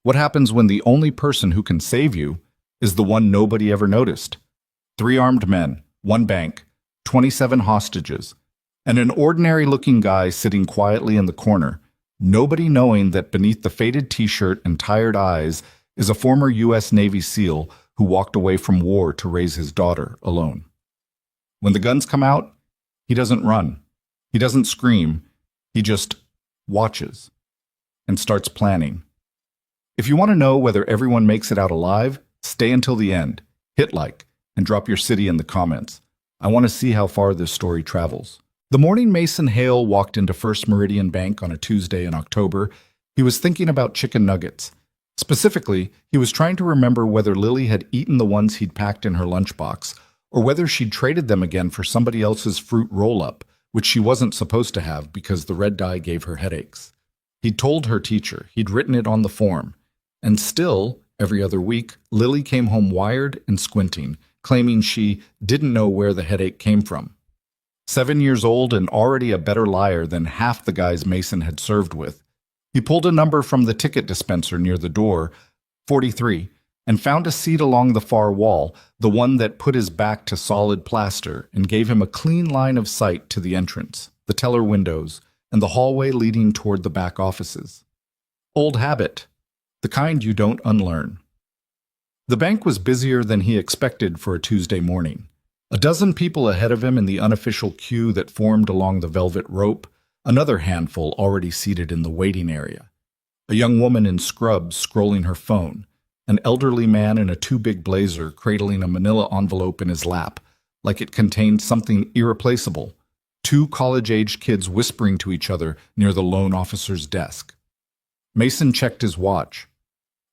What happens when the only person who can save you is the one nobody ever noticed? 3 armed men, 1 bank, 27 hostages, and an ordinary-looking guy sitting quietly in the corner, nobody knowing that beneath the faded t-shirt and tired eyes is a former U.S. Navy SEAL who walked away from war to raise his daughter alone. When the guns come out, he doesn't run. He doesn't scream. He just watches and starts planning. If you want to know whether everyone makes it out alive, stay until the end, hit like, and drop your city in the comments. I want to see how far this story travels. The morning Mason Hale walked into First Meridian Bank on a Tuesday in October, he was thinking about chicken nuggets. Specifically, he was trying to remember whether Lily had eaten the ones he'd packed in her lunchbox, or whether she'd traded them again for somebody else's fruit roll-up, which she wasn't supposed to have because the red dye gave her headaches. He'd told her teacher, he'd written it on the form. And still, every other week, Lily came home wired and squinting, claiming she didn't know where the headache came from. 7 years old and already a better liar than half the guys Mason had served with. He pulled a number from the ticket dispenser near the door, 43, and found a seat along the far wall, the one that put his back to solid plaster and gave him a clean line of sight to the entrance, the teller windows, and the hallway leading toward the back offices. Old habit. The kind you don't unlearn. The bank was busier than he expected for a Tuesday morning. A dozen people ahead of him in the unofficial queue that formed along the velvet rope, another handful already seated in the waiting area. A young woman in scrubs scrolling her phone, an elderly man in a too-big blazer cradling a manila envelope in his lap, like it contained something irreplaceable, 2 college-aged kids whispering to each other near the loan officer's desk. Mason checked his watch.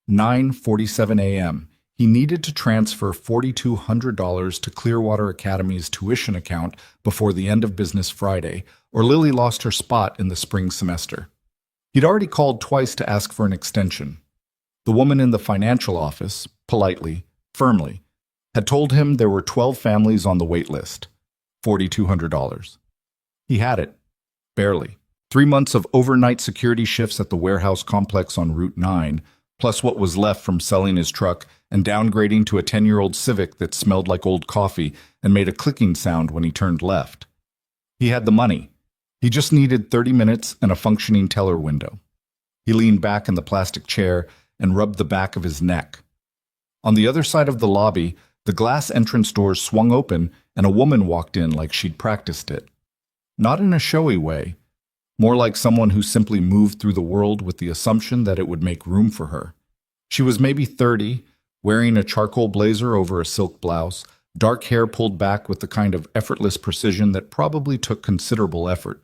9:47 a.m. He needed to transfer $4,200 to Clearwater Academy's tuition account before the end of business Friday, or Lily lost her spot in the spring semester. He'd already called twice to ask for an extension. The woman in the financial office, politely, firmly, had told him there were 12 families on the wait list. $4,200. He had it. Barely. 3 months of overnight security shifts at the warehouse complex on Route 9, plus what was left from selling his truck and downgrading to a 10-year-old Civic that smelled like old coffee and made a clicking sound when he turned left. He had the money. He just needed 30 minutes and a functioning teller window. He leaned back in the plastic chair and rubbed the back of his neck. On the other side of the lobby, the glass entrance doors swung open and a woman walked in like she'd practiced it. Not in a showy way, more like someone who simply moved through the world with the assumption that it would make room for her. She was maybe 30, wearing a charcoal blazer over a silk blouse, dark hair pulled back with the kind of effortless precision that probably took considerable effort.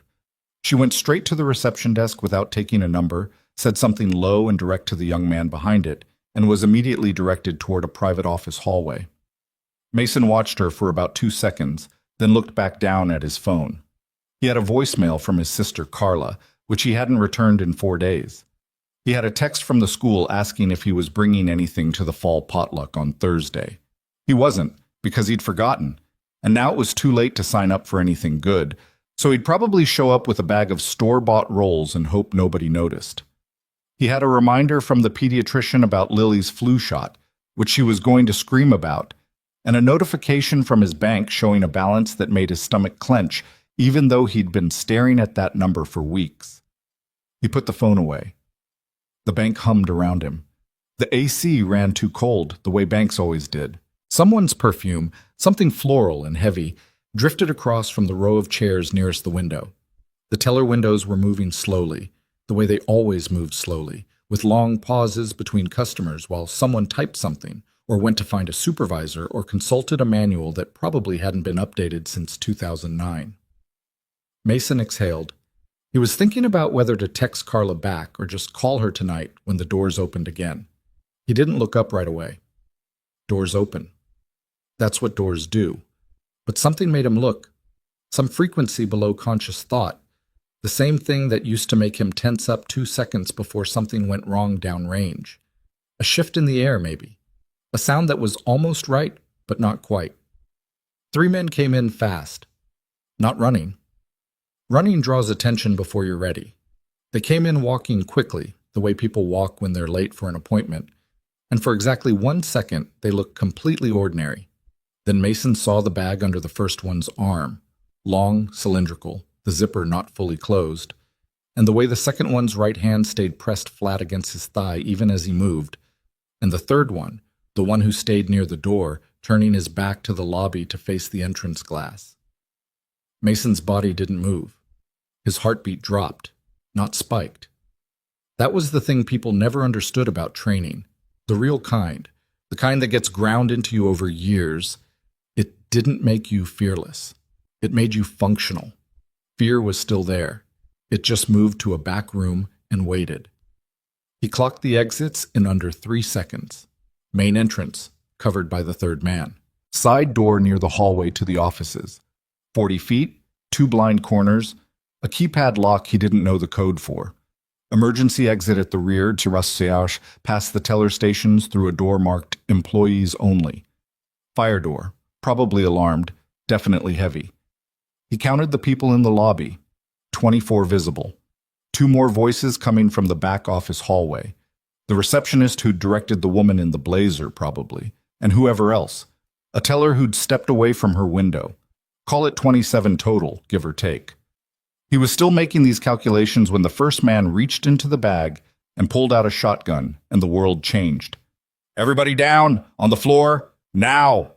She went straight to the reception desk without taking a number, said something low and direct to the young man behind it, and was immediately directed toward a private office hallway. Mason watched her for about 2 seconds, then looked back down at his phone. He had a voicemail from his sister Carla, which he hadn't returned in 4 days. He had a text from the school asking if he was bringing anything to the fall potluck on Thursday. He wasn't, because he'd forgotten, and now it was too late to sign up for anything good, so he'd probably show up with a bag of store-bought rolls and hope nobody noticed. He had a reminder from the pediatrician about Lily's flu shot, which she was going to scream about, and a notification from his bank showing a balance that made his stomach clench, even though he'd been staring at that number for weeks. He put the phone away. The bank hummed around him. The AC ran too cold, the way banks always did. Someone's perfume, something floral and heavy, drifted across from the row of chairs nearest the window. The teller windows were moving slowly, the way they always moved slowly, with long pauses between customers while someone typed something, or went to find a supervisor or consulted a manual that probably hadn't been updated since 2009. Mason exhaled. He was thinking about whether to text Carla back or just call her tonight when the doors opened again. He didn't look up right away. Doors open. That's what doors do. But something made him look. Some frequency below conscious thought. The same thing that used to make him tense up 2 seconds before something went wrong downrange. A shift in the air, maybe. A sound that was almost right, but not quite. 3 men came in fast. Not running. Running draws attention before you're ready. They came in walking quickly, the way people walk when they're late for an appointment, and for exactly 1 second they looked completely ordinary. Then Mason saw the bag under the first one's arm, long, cylindrical, the zipper not fully closed, and the way the second one's right hand stayed pressed flat against his thigh even as he moved, and the third one, the one who stayed near the door, turning his back to the lobby to face the entrance glass. Mason's body didn't move. His heartbeat dropped, not spiked. That was the thing people never understood about training, the real kind, the kind that gets ground into you over years. It didn't make you fearless. It made you functional. Fear was still there. It just moved to a back room and waited. He clocked the exits in under 3 seconds. Main entrance, covered by the third man. Side door near the hallway to the offices. 40 feet, 2 blind corners, a keypad lock he didn't know the code for. Emergency exit at the rear to Russiage, past the teller stations through a door marked Employees Only. Fire door, probably alarmed, definitely heavy. He counted the people in the lobby. 24 visible. 2 more voices coming from the back office hallway. The receptionist who'd directed the woman in the blazer, probably, and whoever else. A teller who'd stepped away from her window. Call it 27 total, give or take. He was still making these calculations when the first man reached into the bag and pulled out a shotgun, and the world changed. "Everybody down, on the floor, now!"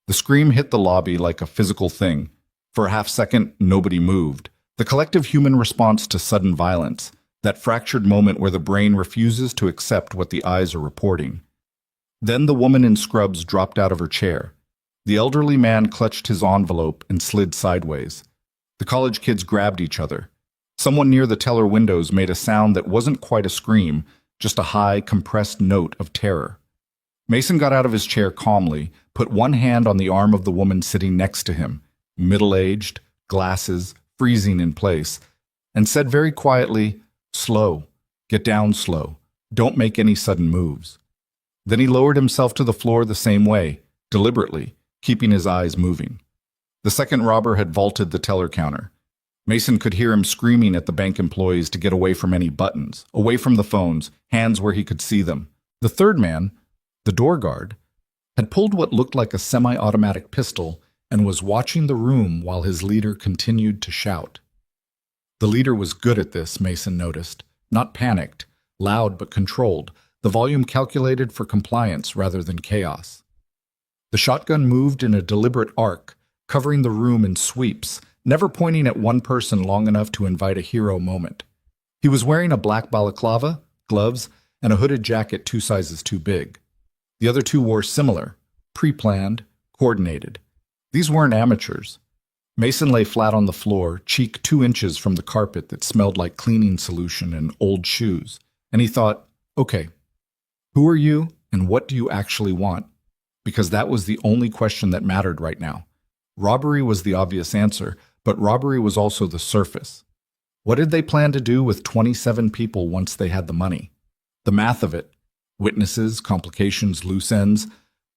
The scream hit the lobby like a physical thing. For a half-second, nobody moved. The collective human response to sudden violence, that fractured moment where the brain refuses to accept what the eyes are reporting. Then the woman in scrubs dropped out of her chair. The elderly man clutched his envelope and slid sideways. The college kids grabbed each other. Someone near the teller windows made a sound that wasn't quite a scream, just a high, compressed note of terror. Mason got out of his chair calmly, put one hand on the arm of the woman sitting next to him, middle-aged, glasses, freezing in place, and said very quietly, "Slow. Get down slow. Don't make any sudden moves." Then he lowered himself to the floor the same way, deliberately, keeping his eyes moving. The second robber had vaulted the teller counter. Mason could hear him screaming at the bank employees to get away from any buttons, away from the phones, hands where he could see them. The third man, the door guard, had pulled what looked like a semi-automatic pistol and was watching the room while his leader continued to shout. The leader was good at this, Mason noticed. Not panicked, loud but controlled, the volume calculated for compliance rather than chaos. The shotgun moved in a deliberate arc, covering the room in sweeps, never pointing at one person long enough to invite a hero moment. He was wearing a black balaclava, gloves, and a hooded jacket 2 sizes too big. The other 2 wore similar, pre-planned, coordinated. These weren't amateurs. Mason lay flat on the floor, cheek 2 inches from the carpet that smelled like cleaning solution and old shoes, and he thought, okay, who are you and what do you actually want? Because that was the only question that mattered right now. Robbery was the obvious answer, but robbery was also the surface. What did they plan to do with 27 people once they had the money? The math of it, witnesses, complications, loose ends,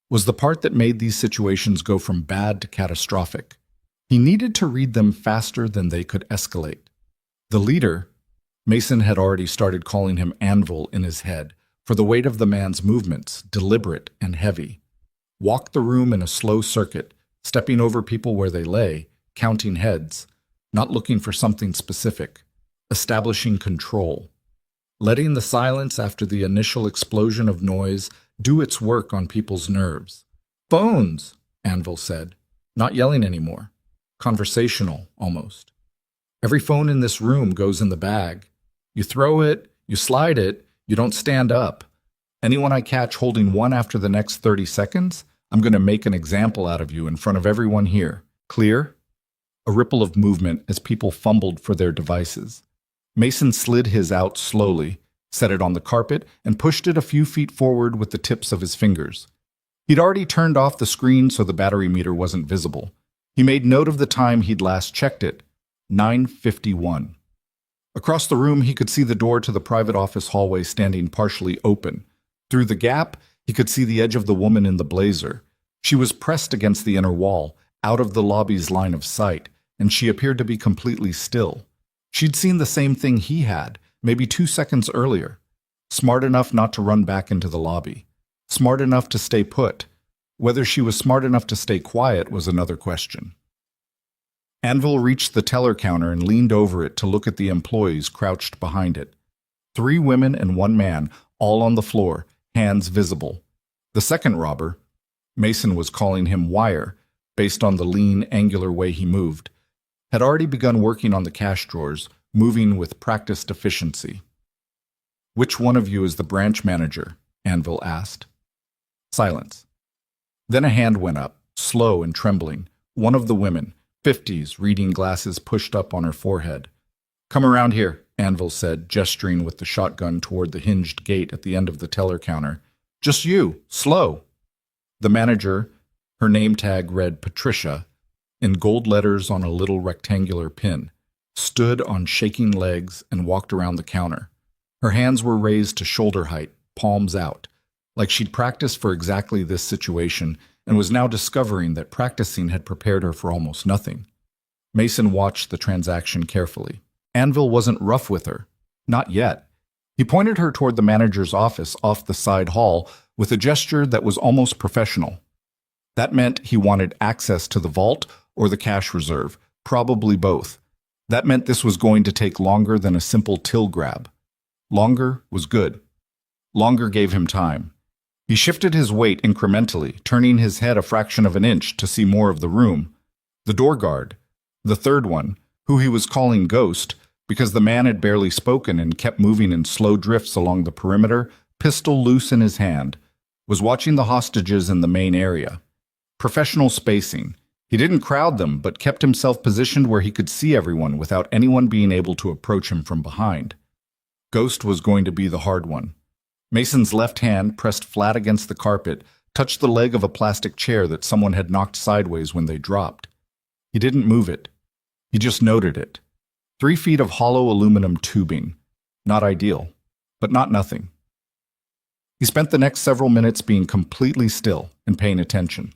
was the part that made these situations go from bad to catastrophic. He needed to read them faster than they could escalate. The leader, Mason had already started calling him Anvil in his head, for the weight of the man's movements, deliberate and heavy, walked the room in a slow circuit, stepping over people where they lay, counting heads, not looking for something specific, establishing control, letting the silence after the initial explosion of noise do its work on people's nerves. "Phones," Anvil said, not yelling anymore, conversational almost. "Every phone in this room goes in the bag. You throw it, you slide it, you don't stand up. Anyone I catch holding one after the next 30 seconds, I'm going to make an example out of you in front of everyone here. Clear?" A ripple of movement as people fumbled for their devices. Mason slid his out slowly, set it on the carpet, and pushed it a few feet forward with the tips of his fingers. He'd already turned off the screen so the battery meter wasn't visible. He made note of the time he'd last checked it, 9:51. Across the room, he could see the door to the private office hallway standing partially open. Through the gap, he could see the edge of the woman in the blazer. She was pressed against the inner wall, out of the lobby's line of sight, and she appeared to be completely still. She'd seen the same thing he had, maybe 2 seconds earlier. Smart enough not to run back into the lobby. Smart enough to stay put. Whether she was smart enough to stay quiet was another question. Anvil reached the teller counter and leaned over it to look at the employees crouched behind it. 3 women and 1 man, all on the floor, hands visible. The second robber, Mason was calling him Wire, based on the lean, angular way he moved, had already begun working on the cash drawers, moving with practiced efficiency. "Which one of you is the branch manager?" Anvil asked. Silence. Then a hand went up, slow and trembling. One of the women, 50s, reading glasses pushed up on her forehead. "Come around here," Anvil said, gesturing with the shotgun toward the hinged gate at the end of the teller counter. "Just you, slow." The manager, her name tag read Patricia, in gold letters on a little rectangular pin, stood on shaking legs and walked around the counter. Her hands were raised to shoulder height, palms out, like she'd practiced for exactly this situation and was now discovering that practicing had prepared her for almost nothing. Mason watched the transaction carefully. Anvil wasn't rough with her. Not yet. He pointed her toward the manager's office off the side hall with a gesture that was almost professional. That meant he wanted access to the vault or the cash reserve, probably both. That meant this was going to take longer than a simple till grab. Longer was good. Longer gave him time. He shifted his weight incrementally, turning his head a fraction of an inch to see more of the room. The door guard, the third one, who he was calling Ghost, because the man had barely spoken and kept moving in slow drifts along the perimeter, pistol loose in his hand, was watching the hostages in the main area. Professional spacing. He didn't crowd them, but kept himself positioned where he could see everyone without anyone being able to approach him from behind. Ghost was going to be the hard one. Mason's left hand, pressed flat against the carpet, touched the leg of a plastic chair that someone had knocked sideways when they dropped. He didn't move it. He just noted it. 3 feet of hollow aluminum tubing. Not ideal, but not nothing. He spent the next several minutes being completely still and paying attention.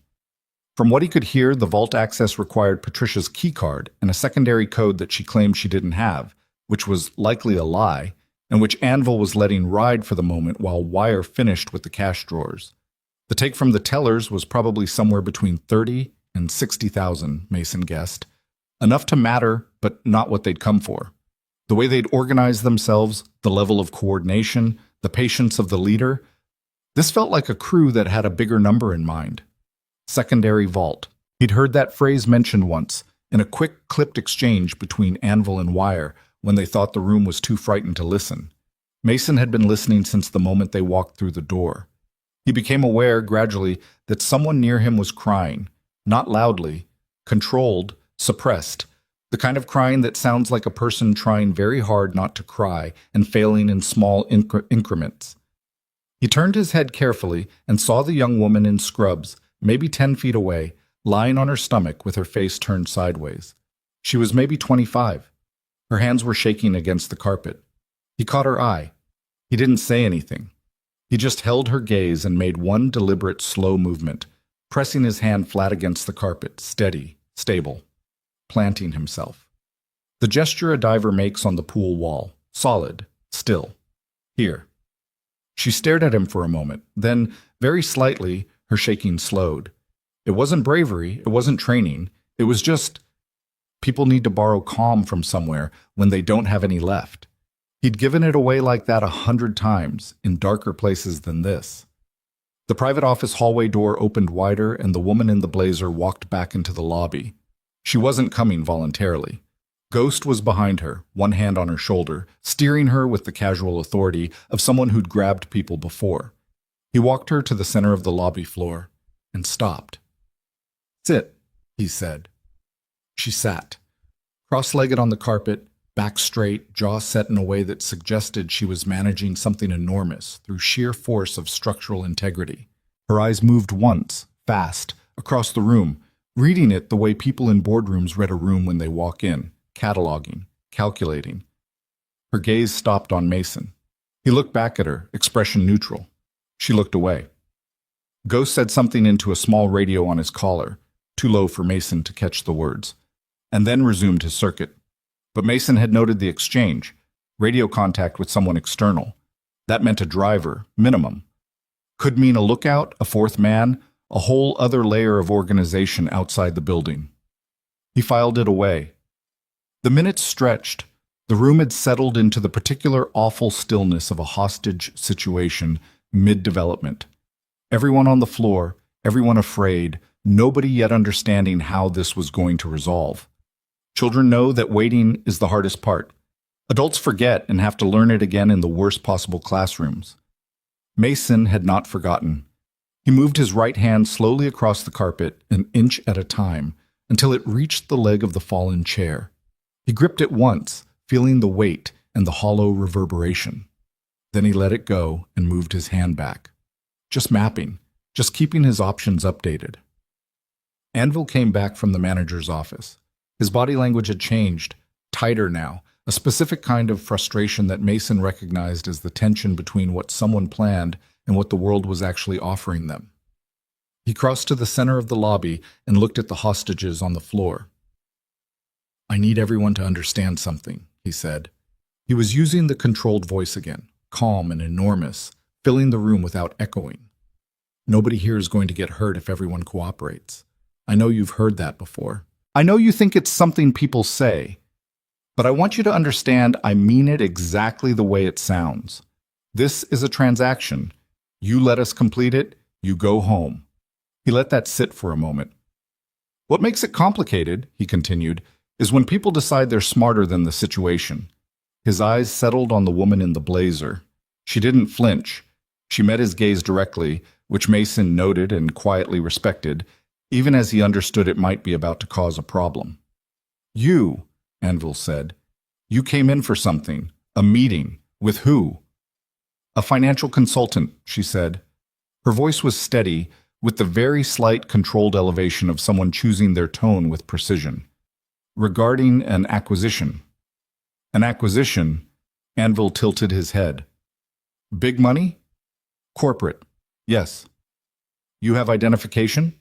From what he could hear, the vault access required Patricia's keycard and a secondary code that she claimed she didn't have, which was likely a lie, and which Anvil was letting ride for the moment while Wire finished with the cash drawers. The take from the tellers was probably somewhere between 30 and 60,000, Mason guessed. Enough to matter, but not what they'd come for. The way they'd organized themselves, the level of coordination, the patience of the leader. This felt like a crew that had a bigger number in mind. Secondary vault. He'd heard that phrase mentioned once, in a quick, clipped exchange between Anvil and Wire, when they thought the room was too frightened to listen. Mason had been listening since the moment they walked through the door. He became aware, gradually, that someone near him was crying, not loudly, controlled, suppressed, the kind of crying that sounds like a person trying very hard not to cry and failing in small increments. He turned his head carefully and saw the young woman in scrubs, maybe 10 feet away, lying on her stomach with her face turned sideways. She was maybe 25. Her hands were shaking against the carpet. He caught her eye. He didn't say anything. He just held her gaze and made one deliberate, slow movement, pressing his hand flat against the carpet, steady, stable, planting himself. The gesture a diver makes on the pool wall, solid, still. Here. She stared at him for a moment, then, very slightly, her shaking slowed. It wasn't bravery, it wasn't training, it was just... People need to borrow calm from somewhere when they don't have any left. He'd given it away like that 100 times, in darker places than this. The private office hallway door opened wider and the woman in the blazer walked back into the lobby. She wasn't coming voluntarily. Ghost was behind her, one hand on her shoulder, steering her with the casual authority of someone who'd grabbed people before. He walked her to the center of the lobby floor and stopped. "Sit," he said. She sat, cross-legged on the carpet, back straight, jaw set in a way that suggested she was managing something enormous through sheer force of structural integrity. Her eyes moved once, fast, across the room, reading it the way people in boardrooms read a room when they walk in, cataloging, calculating. Her gaze stopped on Mason. He looked back at her, expression neutral. She looked away. Ghost said something into a small radio on his collar, too low for Mason to catch the words, and then resumed his circuit. But Mason had noted the exchange, radio contact with someone external. That meant a driver, minimum. Could mean a lookout, a fourth man, a whole other layer of organization outside the building. He filed it away. The minutes stretched. The room had settled into the particular awful stillness of a hostage situation mid-development. Everyone on the floor, everyone afraid, nobody yet understanding how this was going to resolve. Children know that waiting is the hardest part. Adults forget and have to learn it again in the worst possible classrooms. Mason had not forgotten. He moved his right hand slowly across the carpet, an inch at a time, until it reached the leg of the fallen chair. He gripped it once, feeling the weight and the hollow reverberation. Then he let it go and moved his hand back. Just mapping, just keeping his options updated. Anvil came back from the manager's office. His body language had changed, tighter now, a specific kind of frustration that Mason recognized as the tension between what someone planned and what the world was actually offering them. He crossed to the center of the lobby and looked at the hostages on the floor. "I need everyone to understand something," he said. He was using the controlled voice again, calm and enormous, filling the room without echoing. "Nobody here is going to get hurt if everyone cooperates. I know you've heard that before. I know you think it's something people say. But I want you to understand I mean it exactly the way it sounds. This is a transaction. You let us complete it, you go home." He let that sit for a moment. "What makes it complicated," he continued, "is when people decide they're smarter than the situation." His eyes settled on the woman in the blazer. She didn't flinch. She met his gaze directly, which Mason noted and quietly respected, even as he understood it might be about to cause a problem. "You," Anvil said. "You came in for something. A meeting. With who?" "A financial consultant," she said. Her voice was steady, with the very slight controlled elevation of someone choosing their tone with precision. "Regarding an acquisition." "An acquisition?" Anvil tilted his head. "Big money?" "Corporate. Yes." "You have identification?"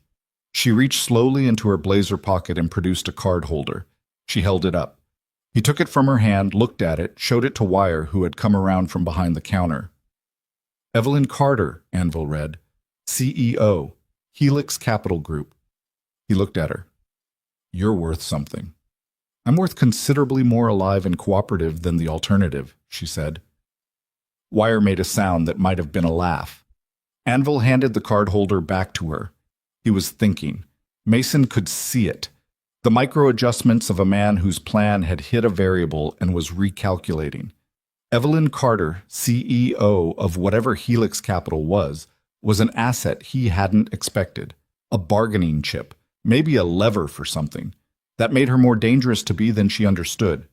She reached slowly into her blazer pocket and produced a card holder. She held it up. He took it from her hand, looked at it, showed it to Wire, who had come around from behind the counter. "Evelyn Carter," Anvil read. "CEO, Helix Capital Group." He looked at her. "You're worth something." "I'm worth considerably more alive and cooperative than the alternative," she said. Wire made a sound that might have been a laugh. Anvil handed the card holder back to her. He was thinking. Mason could see it. The micro-adjustments of a man whose plan had hit a variable and was recalculating. Evelyn Carter, CEO of whatever Helix Capital was an asset he hadn't expected. A bargaining chip, maybe a lever for something. That made her more dangerous to be than she understood.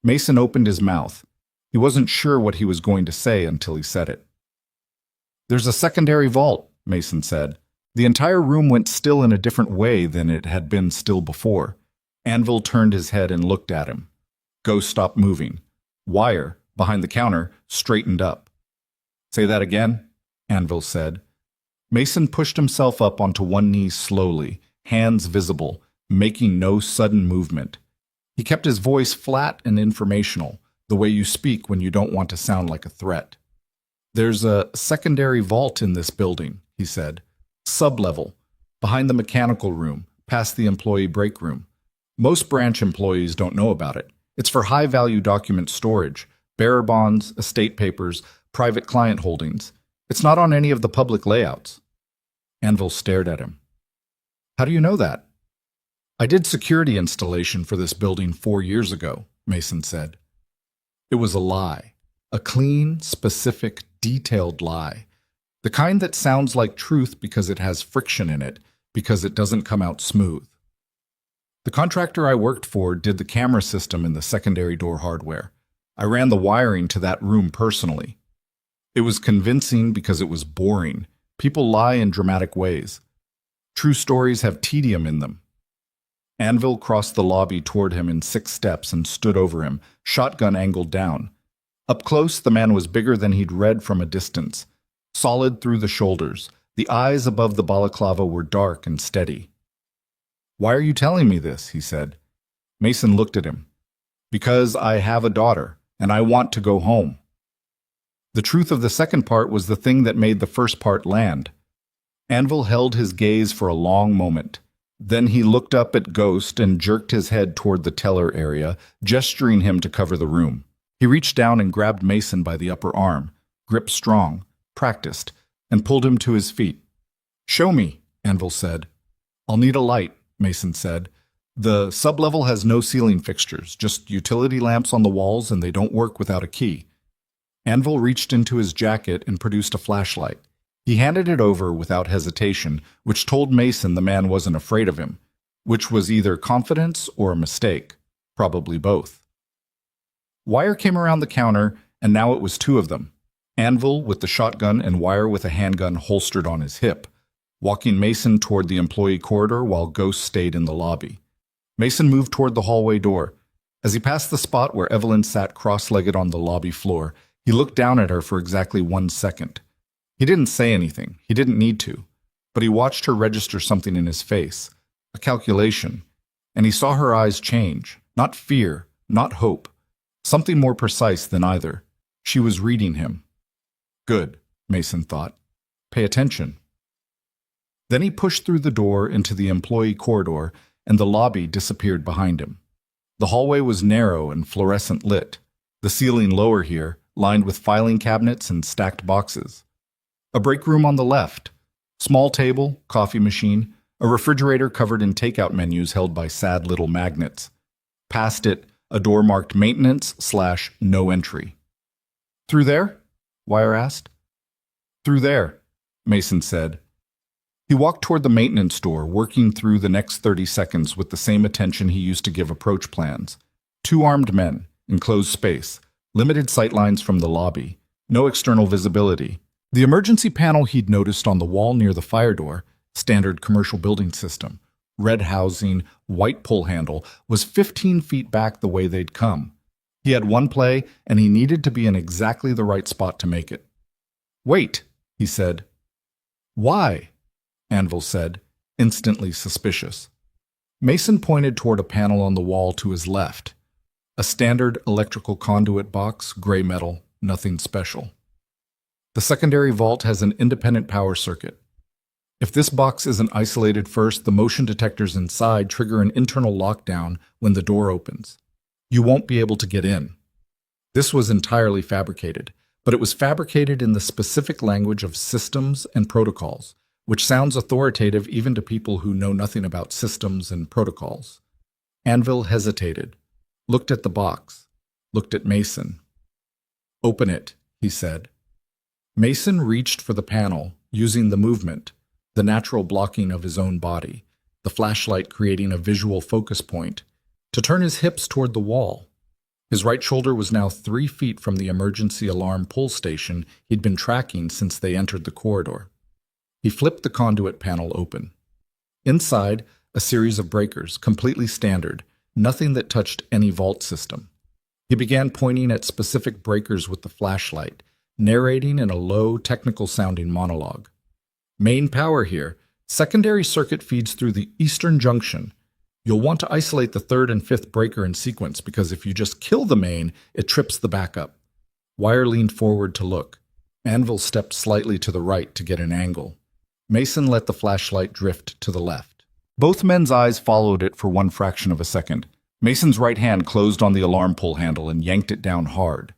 Mason opened his mouth. He wasn't sure what he was going to say until he said it. "There's a secondary vault," Mason said. The entire room went still in a different way than it had been still before. Anvil turned his head and looked at him. Ghost stopped moving. Wire, behind the counter, straightened up. "Say that again," Anvil said. Mason pushed himself up onto one knee slowly, hands visible, making no sudden movement. He kept his voice flat and informational, the way you speak when you don't want to sound like a threat. "There's a secondary vault in this building," he said. "Sub-level, behind the mechanical room, past the employee break room. Most branch employees don't know about it. It's for high-value document storage, bearer bonds, estate papers, private client holdings. It's not on any of the public layouts." Anvil stared at him. "How do you know that?" "I did security installation for this building 4 years ago," Mason said. It was a lie. A clean, specific, detailed lie. The kind that sounds like truth because it has friction in it, because it doesn't come out smooth. "The contractor I worked for did the camera system in the secondary door hardware. I ran the wiring to that room personally. It was convincing because it was boring. People lie in dramatic ways. True stories have tedium in them." Anvil crossed the lobby toward him in 6 steps and stood over him, shotgun angled down. Up close, the man was bigger than he'd read from a distance. Solid through the shoulders, the eyes above the balaclava were dark and steady. "Why are you telling me this?" he said. Mason looked at him. "Because I have a daughter, and I want to go home." The truth of the second part was the thing that made the first part land. Anvil held his gaze for a long moment. Then he looked up at Ghost and jerked his head toward the teller area, gesturing him to cover the room. He reached down and grabbed Mason by the upper arm, grip strong, practiced, and pulled him to his feet. "Show me," Anvil said. "I'll need a light," Mason said. "The sublevel has no ceiling fixtures, just utility lamps on the walls, and they don't work without a key." Anvil reached into his jacket and produced a flashlight. He handed it over without hesitation, which told Mason the man wasn't afraid of him, which was either confidence or a mistake, probably both. Wire came around the counter, and now it was two of them. Anvil with the shotgun and Wire with a handgun holstered on his hip, walking Mason toward the employee corridor while Ghost stayed in the lobby. Mason moved toward the hallway door. As he passed the spot where Evelyn sat cross-legged on the lobby floor, he looked down at her for exactly 1 second. He didn't say anything. He didn't need to. But he watched her register something in his face, a calculation, and he saw her eyes change. Not fear, not hope. Something more precise than either. She was reading him. Good, Mason thought. Pay attention. Then he pushed through the door into the employee corridor, and the lobby disappeared behind him. The hallway was narrow and fluorescent lit, the ceiling lower here, lined with filing cabinets and stacked boxes. A break room on the left, small table, coffee machine, a refrigerator covered in takeout menus held by sad little magnets. Past it, a door marked maintenance/no entry. "Through there?" Wire asked. "Through there," Mason said. He walked toward the maintenance door, working through the next 30 seconds with the same attention he used to give approach plans. 2 armed men, enclosed space, limited sightlines from the lobby, no external visibility. The emergency panel he'd noticed on the wall near the fire door, standard commercial building system, red housing, white pull handle, was 15 feet back the way they'd come. He had one play, and he needed to be in exactly the right spot to make it. "Wait," he said. "Why?" Anvil said, instantly suspicious. Mason pointed toward a panel on the wall to his left. A standard electrical conduit box, gray metal, nothing special. The secondary vault has an independent power circuit. If this box isn't isolated first, the motion detectors inside trigger an internal lockdown when the door opens. You won't be able to get in. This was entirely fabricated, but it was fabricated in the specific language of systems and protocols, which sounds authoritative even to people who know nothing about systems and protocols. Anvil hesitated, looked at the box, looked at Mason. "Open it," he said. Mason reached for the panel, using the movement, the natural blocking of his own body, the flashlight creating a visual focus point, to turn his hips toward the wall. His right shoulder was now 3 feet from the emergency alarm pull station he'd been tracking since they entered the corridor. He flipped the conduit panel open. Inside, a series of breakers, completely standard, nothing that touched any vault system. He began pointing at specific breakers with the flashlight, narrating in a low, technical-sounding monologue. "Main power here. Secondary circuit feeds through the eastern junction. You'll want to isolate the 3rd and 5th breaker in sequence because if you just kill the main, it trips the backup." Wire leaned forward to look. Anvil stepped slightly to the right to get an angle. Mason let the flashlight drift to the left. Both men's eyes followed it for 1 fraction of a second. Mason's right hand closed on the alarm pull handle and yanked it down hard.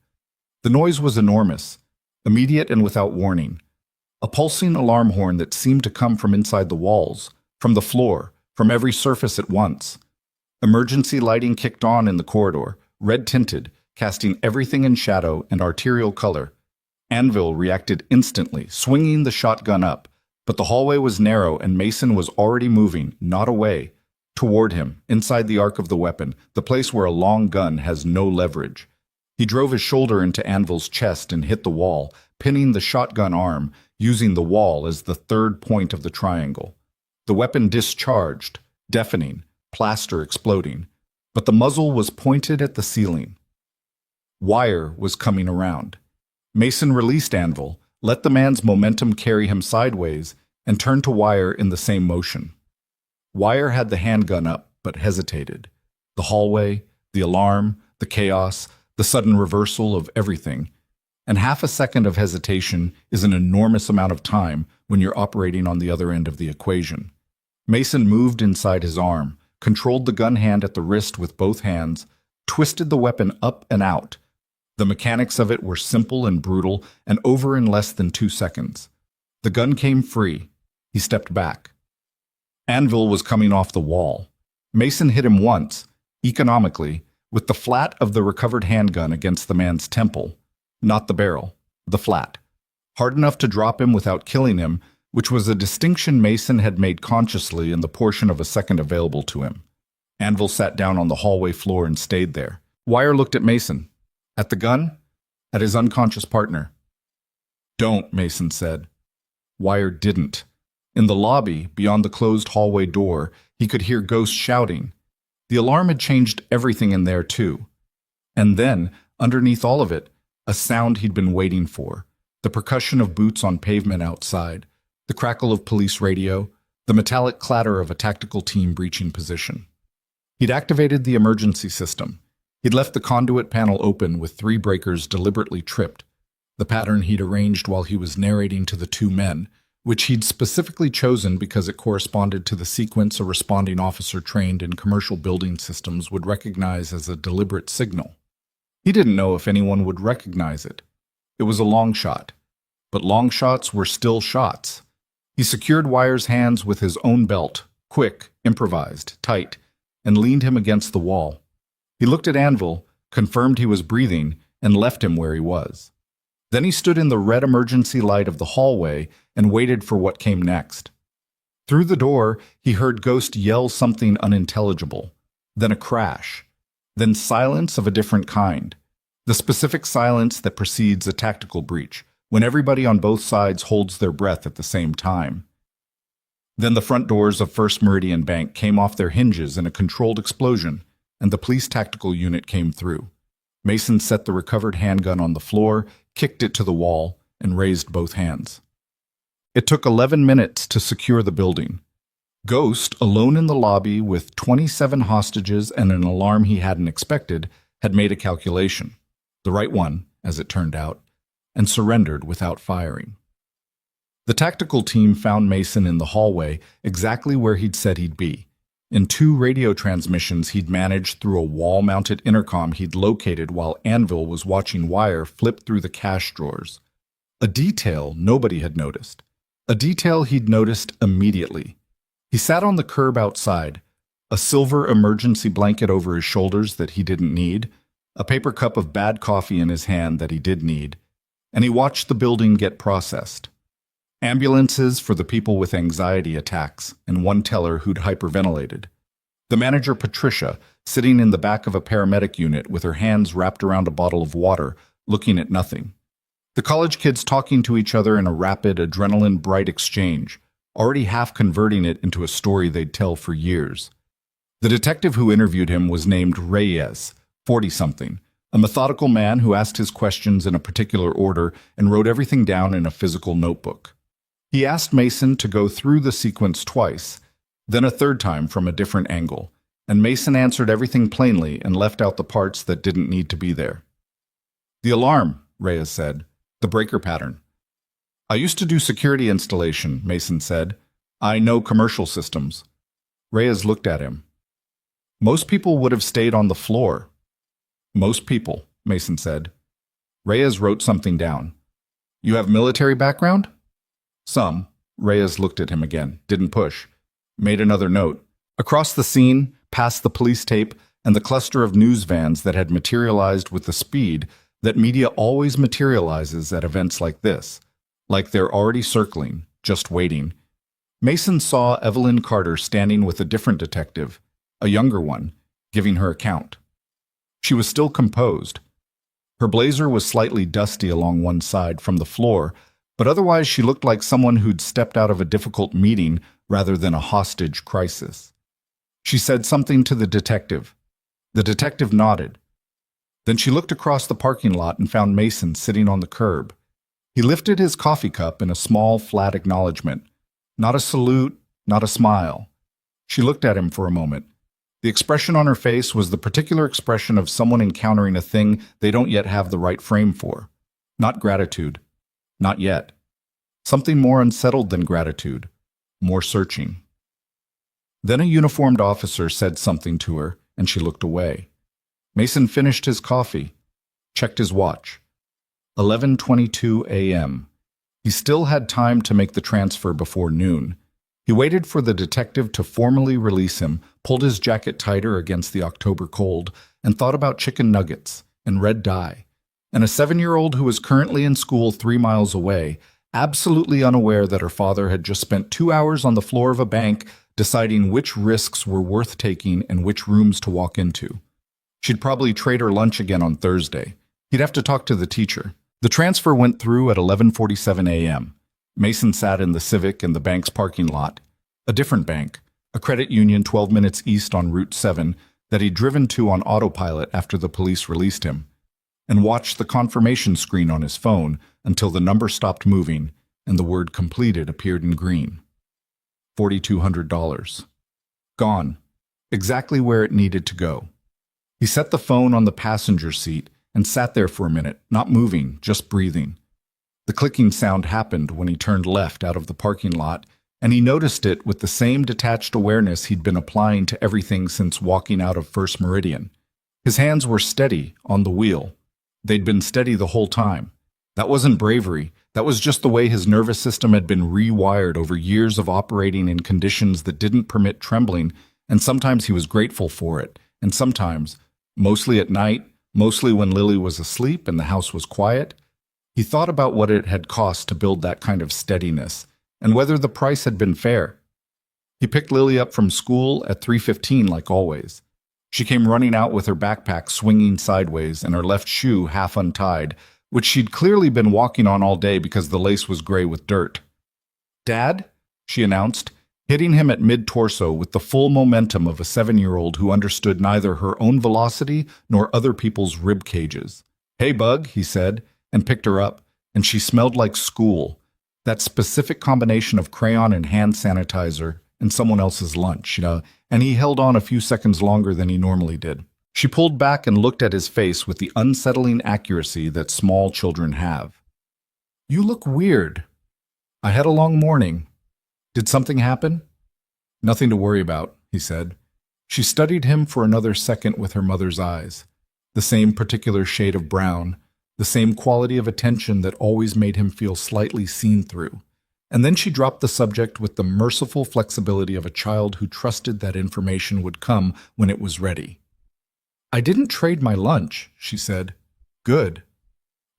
The noise was enormous, immediate and without warning. A pulsing alarm horn that seemed to come from inside the walls, from the floor, from every surface at once. Emergency lighting kicked on in the corridor, red-tinted, casting everything in shadow and arterial color. Anvil reacted instantly, swinging the shotgun up, but the hallway was narrow and Mason was already moving, not away, toward him, inside the arc of the weapon, the place where a long gun has no leverage. He drove his shoulder into Anvil's chest and hit the wall, pinning the shotgun arm, using the wall as the 3rd point of the triangle. The weapon discharged, deafening, plaster exploding, but the muzzle was pointed at the ceiling. Wire was coming around. Mason released Anvil, let the man's momentum carry him sideways, and turned to Wire in the same motion. Wire had the handgun up, but hesitated. The hallway, the alarm, the chaos, the sudden reversal of everything. and half a second of hesitation is an enormous amount of time when you're operating on the other end of the equation. Mason moved inside his arm, controlled the gun hand at the wrist with both hands, twisted the weapon up and out. The mechanics of it were simple and brutal and over in less than 2 seconds. The gun came free. He stepped back. Anvil was coming off the wall. Mason hit him once, economically, with the flat of the recovered handgun against the man's temple. Not the barrel, the flat. Hard enough to drop him without killing him, which was a distinction Mason had made consciously in the portion of a second available to him. Anvil sat down on the hallway floor and stayed there. Wire looked at Mason. At the gun? At his unconscious partner. Don't, Mason said. Wire didn't. In the lobby, beyond the closed hallway door, he could hear Ghost shouting. The alarm had changed everything in there, too. And then, underneath all of it, a sound he'd been waiting for. The percussion of boots on pavement outside, the crackle of police radio, the metallic clatter of a tactical team breaching position. He'd activated the emergency system. He'd left the conduit panel open with 3 breakers deliberately tripped, the pattern he'd arranged while he was narrating to the 2 men, which he'd specifically chosen because it corresponded to the sequence a responding officer trained in commercial building systems would recognize as a deliberate signal. He didn't know if anyone would recognize it. It was a long shot, but long shots were still shots. He secured Wire's hands with his own belt, quick, improvised, tight, and leaned him against the wall. He looked at Anvil, confirmed he was breathing, and left him where he was. Then he stood in the red emergency light of the hallway and waited for what came next. Through the door, he heard Ghost yell something unintelligible, then a crash, then silence of a different kind, the specific silence that precedes a tactical breach, when everybody on both sides holds their breath at the same time. Then the front doors of First Meridian Bank came off their hinges in a controlled explosion, and the police tactical unit came through. Mason set the recovered handgun on the floor, kicked it to the wall, and raised both hands. It took 11 minutes to secure the building. Ghost, alone in the lobby with 27 hostages and an alarm he hadn't expected, had made a calculation, the right one, as it turned out, and surrendered without firing. The tactical team found Mason in the hallway, exactly where he'd said he'd be. In 2 radio transmissions he'd managed through a wall-mounted intercom he'd located while Anvil was watching Wire flip through the cash drawers. A detail nobody had noticed. A detail he'd noticed immediately. He sat on the curb outside, a silver emergency blanket over his shoulders that he didn't need, a paper cup of bad coffee in his hand that he did need, and he watched the building get processed. Ambulances for the people with anxiety attacks, and one teller who'd hyperventilated. The manager, Patricia, sitting in the back of a paramedic unit with her hands wrapped around a bottle of water, looking at nothing. The college kids talking to each other in a rapid, adrenaline-bright exchange, already half converting it into a story they'd tell for years. The detective who interviewed him was named Reyes, 40-something, a methodical man who asked his questions in a particular order and wrote everything down in a physical notebook. He asked Mason to go through the sequence twice, then a third time from a different angle, and Mason answered everything plainly and left out the parts that didn't need to be there. The alarm, Reyes said, the breaker pattern. I used to do security installation, Mason said. I know commercial systems. Reyes looked at him. Most people would have stayed on the floor. Most people, Mason said. Reyes wrote something down. You have military background? Some. Reyes looked at him again, didn't push. Made another note. Across the scene, past the police tape, and the cluster of news vans that had materialized with the speed that media always materializes at events like this, like they're already circling, just waiting. Mason saw Evelyn Carter standing with a different detective, a younger one, giving her account. She was still composed. Her blazer was slightly dusty along one side from the floor, but otherwise she looked like someone who'd stepped out of a difficult meeting rather than a hostage crisis. She said something to the detective. The detective nodded. Then she looked across the parking lot and found Mason sitting on the curb. He lifted his coffee cup in a small, flat acknowledgement. Not a salute, not a smile. She looked at him for a moment. The expression on her face was the particular expression of someone encountering a thing they don't yet have the right frame for. Not gratitude. Not yet. Something more unsettled than gratitude. More searching. Then a uniformed officer said something to her, and she looked away. Mason finished his coffee, checked his watch. 11:22 a.m. He still had time to make the transfer before noon. He waited for the detective to formally release him, pulled his jacket tighter against the October cold, and thought about chicken nuggets and red dye. And a 7-year-old who was currently in school 3 miles away, absolutely unaware that her father had just spent 2 hours on the floor of a bank deciding which risks were worth taking and which rooms to walk into. She'd probably trade her lunch again on Thursday. He'd have to talk to the teacher. The transfer went through at 11:47 a.m. Mason sat in the Civic in the bank's parking lot. A different bank, a credit union 12 minutes east on Route 7 that he'd driven to on autopilot after the police released him, and watched the confirmation screen on his phone until the number stopped moving and the word completed appeared in green. $4,200. Gone. Exactly where it needed to go. He set the phone on the passenger seat and sat there for a minute, not moving, just breathing. The clicking sound happened when he turned left out of the parking lot, and he noticed it with the same detached awareness he'd been applying to everything since walking out of First Meridian. His hands were steady on the wheel. They'd been steady the whole time. That wasn't bravery. That was just the way his nervous system had been rewired over years of operating in conditions that didn't permit trembling, and sometimes he was grateful for it, and sometimes, mostly at night, mostly when Lily was asleep and the house was quiet, he thought about what it had cost to build that kind of steadiness, and whether the price had been fair. He picked Lily up from school at 3:15 like always. She came running out with her backpack swinging sideways and her left shoe half untied, which she'd clearly been walking on all day because the lace was gray with dirt. "Dad?" she announced, hitting him at mid-torso with the full momentum of a 7-year-old who understood neither her own velocity nor other people's rib cages. "Hey, Bug," he said, and picked her up, and she smelled like school, that specific combination of crayon and hand sanitizer and someone else's lunch, and he held on a few seconds longer than he normally did. She pulled back and looked at his face with the unsettling accuracy that small children have. "You look weird." "I had a long morning." "Did something happen?" "Nothing to worry about," he said. She studied him for another second with her mother's eyes. The same particular shade of brown, the same quality of attention that always made him feel slightly seen through. And then she dropped the subject with the merciful flexibility of a child who trusted that information would come when it was ready. "I didn't trade my lunch," she said. "Good.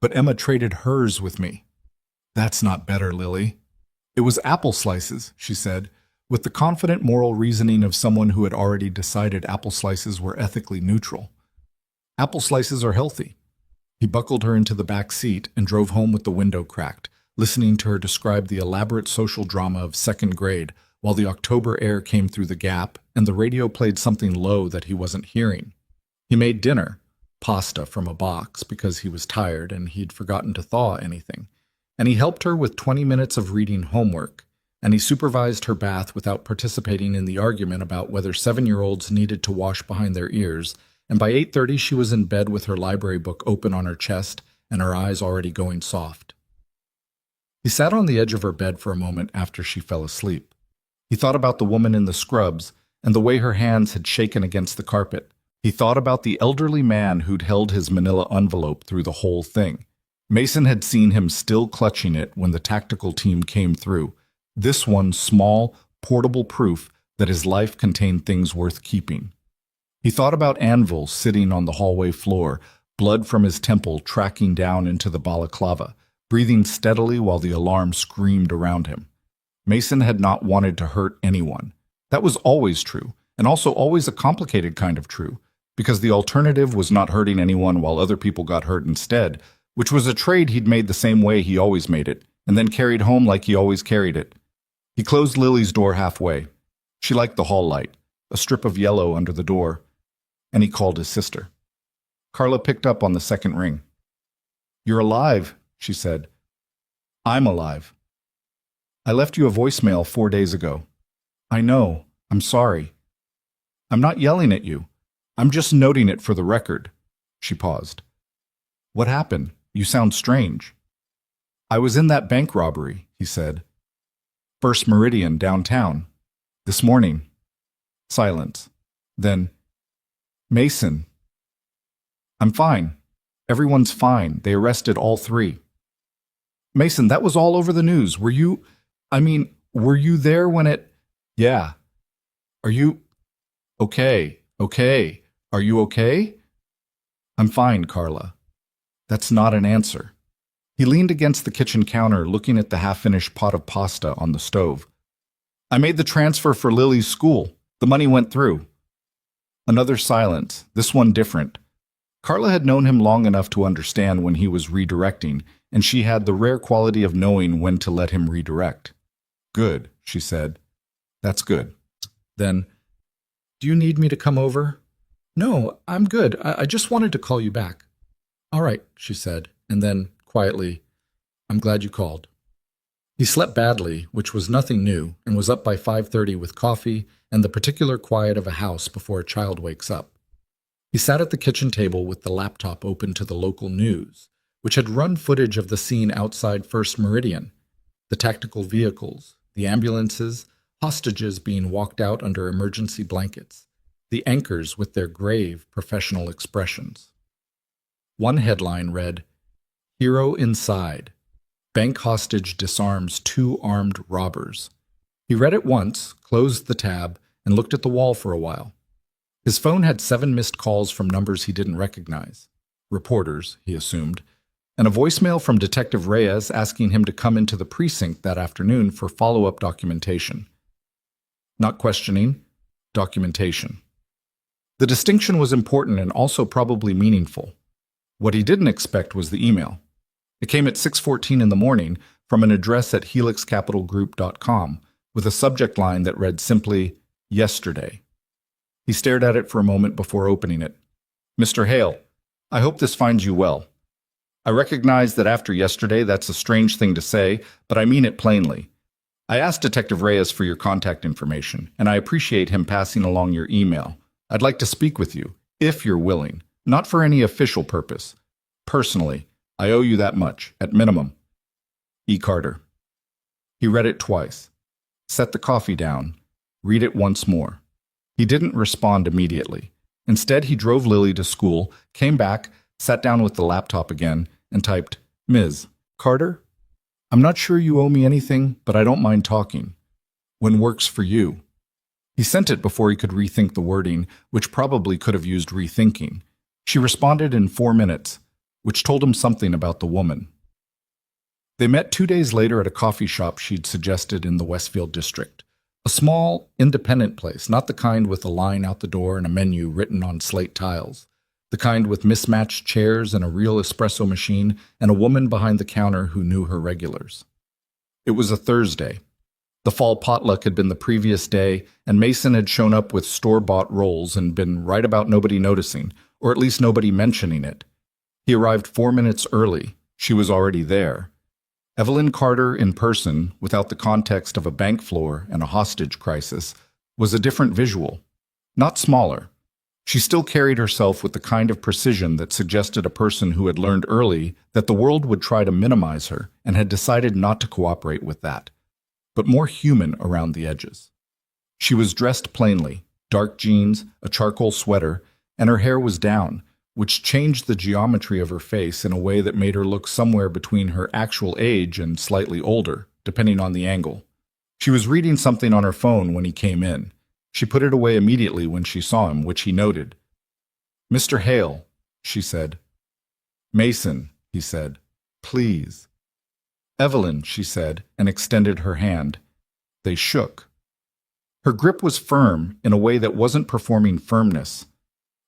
But Emma traded hers with me." "That's not better, Lily." "It was apple slices," she said, with the confident moral reasoning of someone who had already decided apple slices were ethically neutral. "Apple slices are healthy." He buckled her into the back seat and drove home with the window cracked, listening to her describe the elaborate social drama of second grade while the October air came through the gap and the radio played something low that he wasn't hearing. He made dinner, pasta from a box because he was tired and he'd forgotten to thaw anything, and he helped her with 20 minutes of reading homework, and he supervised her bath without participating in the argument about whether 7-year-olds needed to wash behind their ears, and by 8:30 she was in bed with her library book open on her chest and her eyes already going soft. He sat on the edge of her bed for a moment after she fell asleep. He thought about the woman in the scrubs and the way her hands had shaken against the carpet. He thought about the elderly man who'd held his manila envelope through the whole thing. Mason had seen him still clutching it when the tactical team came through. This one small, portable proof that his life contained things worth keeping. He thought about Anvil sitting on the hallway floor, blood from his temple tracking down into the balaclava, breathing steadily while the alarm screamed around him. Mason had not wanted to hurt anyone. That was always true, and also always a complicated kind of true, because the alternative was not hurting anyone while other people got hurt instead, which was a trade he'd made the same way he always made it, and then carried home like he always carried it. He closed Lily's door halfway. She liked the hall light, a strip of yellow under the door, and he called his sister. Carla picked up on the second ring. "You're alive," she said. "I'm alive. I left you a voicemail 4 days ago." "I know. I'm sorry." "I'm not yelling at you. I'm just noting it for the record." She paused. "What happened?" You sound strange. I was in that bank robbery, he said. First Meridian, downtown. This morning. Silence. Then, Mason. I'm fine. Everyone's fine. They arrested all three. Mason, that was all over the news. Were you there when it... Yeah. Are you... Okay. Are you okay? I'm fine, Carla. That's not an answer. He leaned against the kitchen counter, looking at the half-finished pot of pasta on the stove. I made the transfer for Lily's school. The money went through. Another silence, this one different. Carla had known him long enough to understand when he was redirecting, and she had the rare quality of knowing when to let him redirect. Good, she said. That's good. Then, do you need me to come over? No, I'm good. I just wanted to call you back. All right, she said, and then, quietly, I'm glad you called. He slept badly, which was nothing new, and was up by 5:30 with coffee and the particular quiet of a house before a child wakes up. He sat at the kitchen table with the laptop open to the local news, which had run footage of the scene outside First Meridian, the tactical vehicles, the ambulances, hostages being walked out under emergency blankets, the anchors with their grave professional expressions. One headline read, Hero Inside. Bank hostage disarms 2 armed robbers. He read it once, closed the tab, and looked at the wall for a while. His phone had 7 missed calls from numbers he didn't recognize. Reporters, he assumed, and a voicemail from Detective Reyes asking him to come into the precinct that afternoon for follow-up documentation. Not questioning, documentation. The distinction was important and also probably meaningful. What he didn't expect was the email. It came at 6:14 in the morning from an address at helixcapitalgroup.com with a subject line that read simply, Yesterday. He stared at it for a moment before opening it. Mr. Hale, I hope this finds you well. I recognize that after yesterday that's a strange thing to say, but I mean it plainly. I asked Detective Reyes for your contact information, and I appreciate him passing along your email. I'd like to speak with you, if you're willing, not for any official purpose. Personally, I owe you that much, at minimum. E. Carter. He read it twice. Set the coffee down. Read it once more. He didn't respond immediately. Instead, he drove Lily to school, came back, sat down with the laptop again, and typed, Ms. Carter? I'm not sure you owe me anything, but I don't mind talking. When works for you. He sent it before he could rethink the wording, which probably could have used rethinking. She responded in 4 minutes, which told him something about the woman. They met 2 days later at a coffee shop she'd suggested in the Westfield district. A small, independent place, not the kind with a line out the door and a menu written on slate tiles. The kind with mismatched chairs and a real espresso machine and a woman behind the counter who knew her regulars. It was a Thursday. The fall potluck had been the previous day, and Mason had shown up with store-bought rolls and been right about nobody noticing, or at least nobody mentioning it. He arrived 4 minutes early. She was already there. Evelyn Carter in person, without the context of a bank floor and a hostage crisis, was a different visual. Not smaller. She still carried herself with the kind of precision that suggested a person who had learned early that the world would try to minimize her and had decided not to cooperate with that, but more human around the edges. She was dressed plainly, dark jeans, a charcoal sweater, and her hair was down, which changed the geometry of her face in a way that made her look somewhere between her actual age and slightly older, depending on the angle. She was reading something on her phone when he came in. She put it away immediately when she saw him, which he noted. Mr. Hale, she said. Mason, he said. Please. Evelyn, she said, and extended her hand. They shook. Her grip was firm in a way that wasn't performing firmness.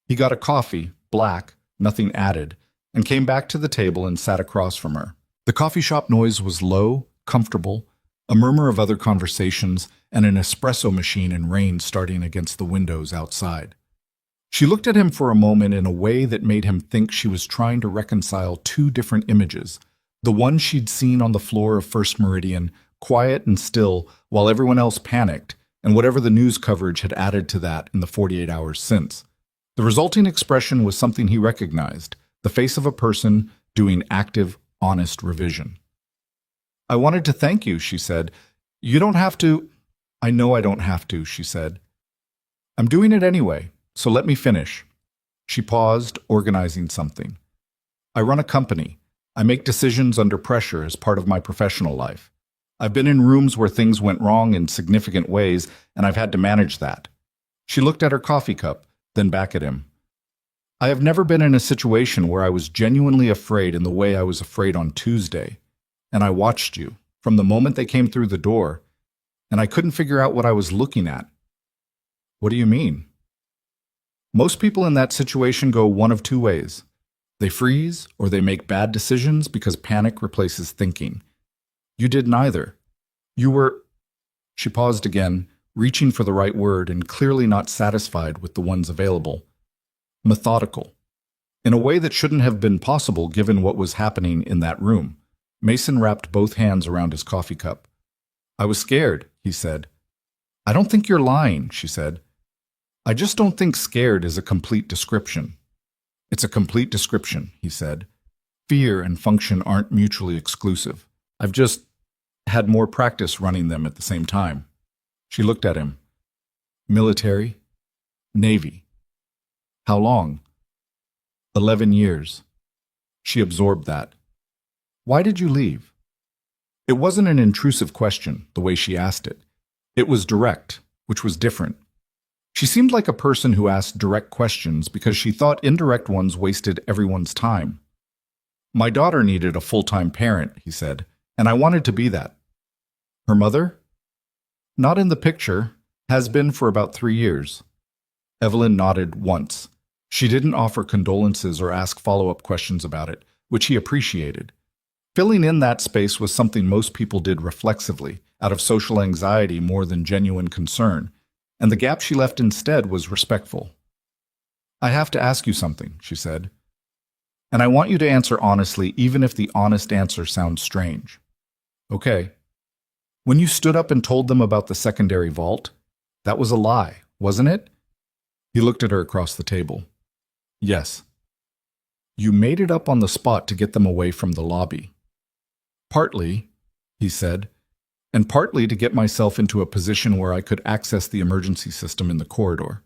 He got a coffee, black, nothing added, and came back to the table and sat across from her. The coffee shop noise was low, comfortable, a murmur of other conversations, and an espresso machine and rain starting against the windows outside. She looked at him for a moment in a way that made him think she was trying to reconcile 2 different images, the one she'd seen on the floor of First Meridian, quiet and still while everyone else panicked, and whatever the news coverage had added to that in the 48 hours since. The resulting expression was something he recognized, the face of a person, doing active, honest revision. I wanted to thank you, she said. You don't have to. I know I don't have to, she said. I'm doing it anyway, so let me finish. She paused, organizing something. I run a company. I make decisions under pressure as part of my professional life. I've been in rooms where things went wrong in significant ways, and I've had to manage that. She looked at her coffee cup, then back at him. I have never been in a situation where I was genuinely afraid in the way I was afraid on Tuesday. And I watched you, from the moment they came through the door, and I couldn't figure out what I was looking at. What do you mean? Most people in that situation go one of two ways. They freeze, or they make bad decisions because panic replaces thinking. You did neither. You were... She paused again, reaching for the right word and clearly not satisfied with the ones available. Methodical. In a way that shouldn't have been possible given what was happening in that room. Mason wrapped both hands around his coffee cup. I was scared, he said. I don't think you're lying, she said. I just don't think scared is a complete description. It's a complete description, he said. Fear and function aren't mutually exclusive. I've just had more practice running them at the same time. She looked at him. Military? Navy. How long? 11 years. She absorbed that. Why did you leave? It wasn't an intrusive question, the way she asked it. It was direct, which was different. She seemed like a person who asked direct questions because she thought indirect ones wasted everyone's time. My daughter needed a full-time parent, he said, and I wanted to be that. Her mother? Not in the picture, has been for about 3 years. Evelyn nodded once. She didn't offer condolences or ask follow-up questions about it, which he appreciated. Filling in that space was something most people did reflexively, out of social anxiety more than genuine concern, and the gap she left instead was respectful. I have to ask you something, she said. And I want you to answer honestly, even if the honest answer sounds strange. Okay. When you stood up and told them about the secondary vault, that was a lie, wasn't it? He looked at her across the table. Yes. You made it up on the spot to get them away from the lobby. Partly, he said, and partly to get myself into a position where I could access the emergency system in the corridor.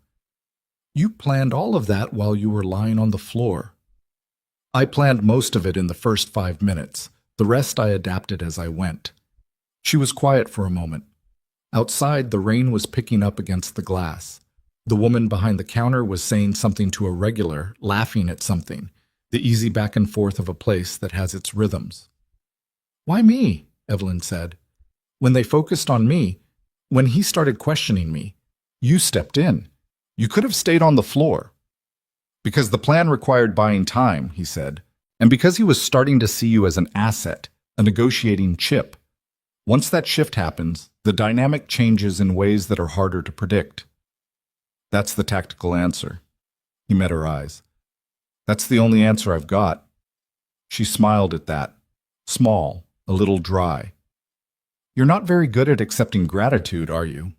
You planned all of that while you were lying on the floor. I planned most of it in the first 5 minutes. The rest I adapted as I went. She was quiet for a moment. Outside, the rain was picking up against the glass. The woman behind the counter was saying something to a regular, laughing at something, the easy back and forth of a place that has its rhythms. Why me? Evelyn said. When they focused on me, when he started questioning me, you stepped in. You could have stayed on the floor. Because the plan required buying time, he said, and because he was starting to see you as an asset, a negotiating chip. Once that shift happens, the dynamic changes in ways that are harder to predict. That's the tactical answer. He met her eyes. That's the only answer I've got. She smiled at that. Small, a little dry. You're not very good at accepting gratitude, are you?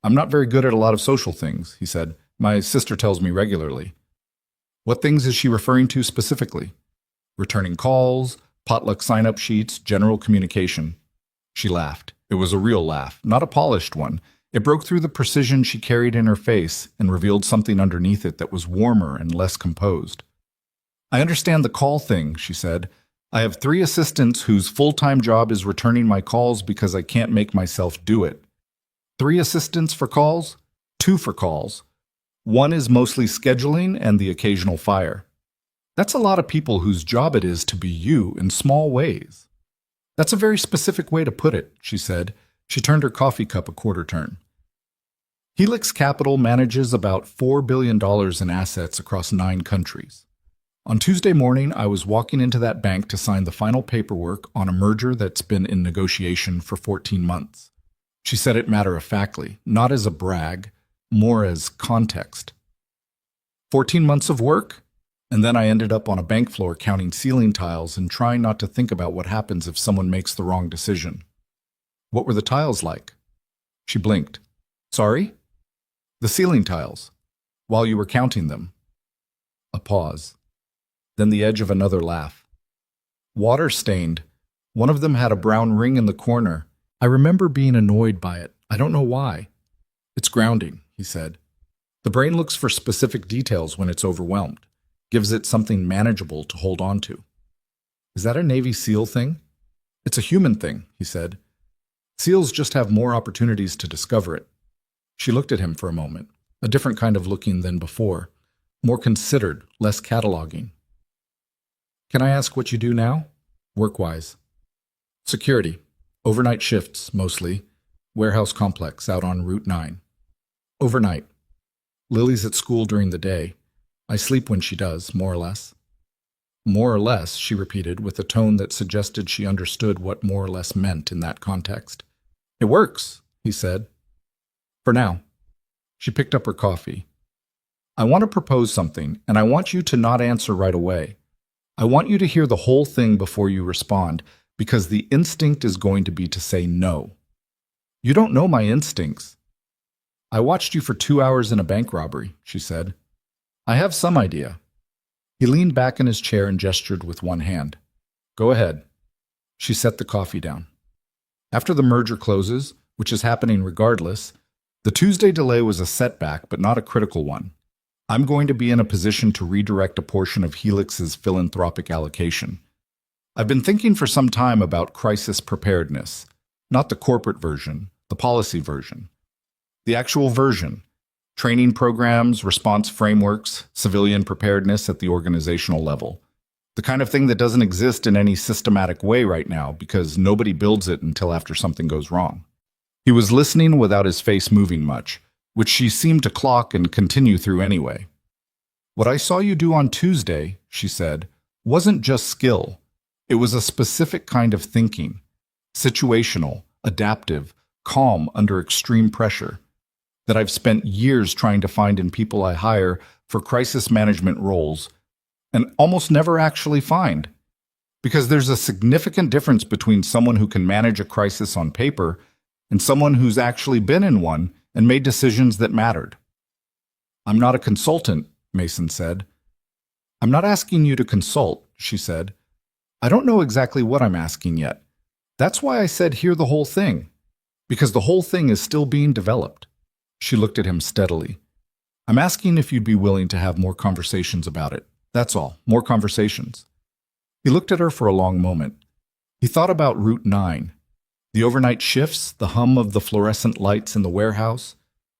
I'm not very good at a lot of social things, he said. My sister tells me regularly. What things is she referring to specifically? Returning calls, potluck sign-up sheets, general communication. She laughed. It was a real laugh, not a polished one. It broke through the precision she carried in her face and revealed something underneath it that was warmer and less composed. I understand the call thing, she said. I have 3 assistants whose full-time job is returning my calls because I can't make myself do it. 3 assistants for calls? 2 for calls. 1 is mostly scheduling and the occasional fire. That's a lot of people whose job it is to be you in small ways. That's a very specific way to put it, she said. She turned her coffee cup a quarter turn. Helix Capital manages about $4 billion in assets across 9 countries. On Tuesday morning, I was walking into that bank to sign the final paperwork on a merger that's been in negotiation for 14 months. She said it matter-of-factly, not as a brag, more as context. 14 months of work? And then I ended up on a bank floor counting ceiling tiles and trying not to think about what happens if someone makes the wrong decision. What were the tiles like? She blinked. Sorry? The ceiling tiles. While you were counting them. A pause. Then the edge of another laugh. Water-stained. One of them had a brown ring in the corner. I remember being annoyed by it. I don't know why. It's grounding, he said. The brain looks for specific details when it's overwhelmed, gives it something manageable to hold on to. Is that a Navy SEAL thing? It's a human thing, he said. SEALs just have more opportunities to discover it. She looked at him for a moment, a different kind of looking than before, more considered, less cataloging. Can I ask what you do now? Work-wise. Security. Overnight shifts, mostly. Warehouse complex out on Route 9. Overnight. Lily's at school during the day. I sleep when she does, more or less. More or less, she repeated, with a tone that suggested she understood what more or less meant in that context. It works, he said. For now. She picked up her coffee. I want to propose something, and I want you to not answer right away. I want you to hear the whole thing before you respond, because the instinct is going to be to say no. You don't know my instincts. I watched you for 2 hours in a bank robbery, she said. I have some idea. He leaned back in his chair and gestured with one hand. Go ahead. She set the coffee down. After the merger closes, which is happening regardless, the Tuesday delay was a setback, but not a critical one. I'm going to be in a position to redirect a portion of Helix's philanthropic allocation. I've been thinking for some time about crisis preparedness, not the corporate version, the policy version. The actual version, training programs, response frameworks, civilian preparedness at the organizational level. The kind of thing that doesn't exist in any systematic way right now because nobody builds it until after something goes wrong. He was listening without his face moving much, which she seemed to clock and continue through anyway. What I saw you do on Tuesday, she said, wasn't just skill. It was a specific kind of thinking, situational, adaptive, calm under extreme pressure, that I've spent years trying to find in people I hire for crisis management roles and almost never actually find. Because there's a significant difference between someone who can manage a crisis on paper and someone who's actually been in one and made decisions that mattered. I'm not a consultant, Mason said. I'm not asking you to consult, she said. I don't know exactly what I'm asking yet. That's why I said hear the whole thing, because the whole thing is still being developed. She looked at him steadily. I'm asking if you'd be willing to have more conversations about it. That's all, more conversations. He looked at her for a long moment. He thought about Route 9, the overnight shifts, the hum of the fluorescent lights in the warehouse,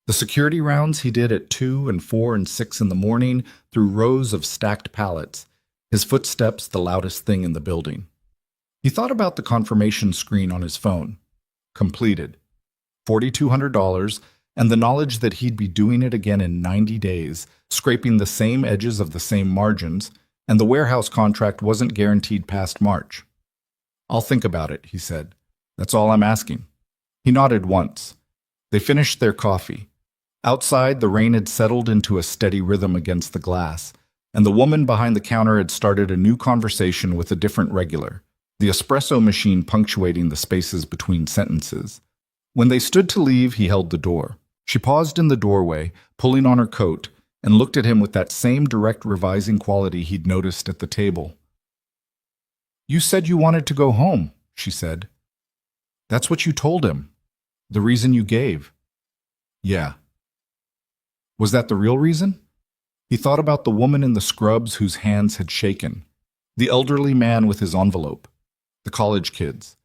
the security rounds he did at 2 and 4 and 6 in the morning through rows of stacked pallets, his footsteps the loudest thing in the building. He thought about the confirmation screen on his phone. Completed. $4,200, and the knowledge that he'd be doing it again in 90 days, scraping the same edges of the same margins, and the warehouse contract wasn't guaranteed past March. I'll think about it, he said. That's all I'm asking. He nodded once. They finished their coffee. Outside, the rain had settled into a steady rhythm against the glass, and the woman behind the counter had started a new conversation with a different regular, the espresso machine punctuating the spaces between sentences. When they stood to leave, he held the door. She paused in the doorway, pulling on her coat, and looked at him with that same direct revising quality he'd noticed at the table. You said you wanted to go home, she said. That's what you told him. The reason you gave. Yeah. Was that the real reason? He thought about the woman in the scrubs whose hands had shaken, the elderly man with his envelope, the college kids,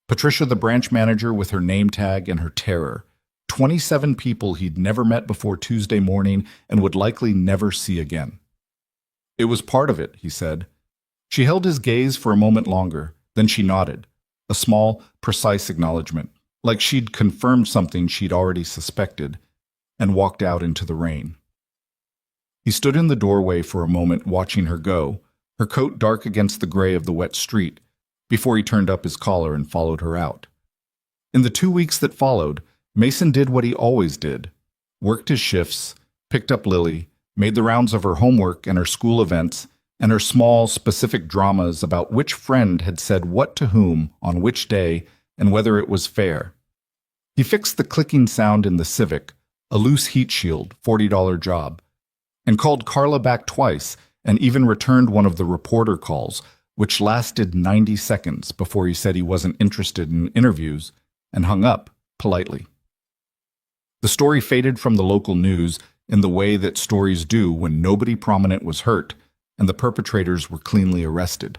Patricia the branch manager with her name tag and her terror, 27 people he'd never met before Tuesday morning and would likely never see again. It was part of it, he said. She held his gaze for a moment longer, then she nodded, a small, precise acknowledgement, like she'd confirmed something she'd already suspected, and walked out into the rain. He stood in the doorway for a moment watching her go, her coat dark against the gray of the wet street, before he turned up his collar and followed her out. In the 2 weeks that followed, Mason did what he always did, worked his shifts, picked up Lily, made the rounds of her homework and her school events, and her small, specific dramas about which friend had said what to whom on which day and whether it was fair. He fixed the clicking sound in the Civic, a loose heat shield, $40 job, and called Carla back twice and even returned one of the reporter calls, which lasted 90 seconds before he said he wasn't interested in interviews and hung up politely. The story faded from the local news in the way that stories do when nobody prominent was hurt and the perpetrators were cleanly arrested.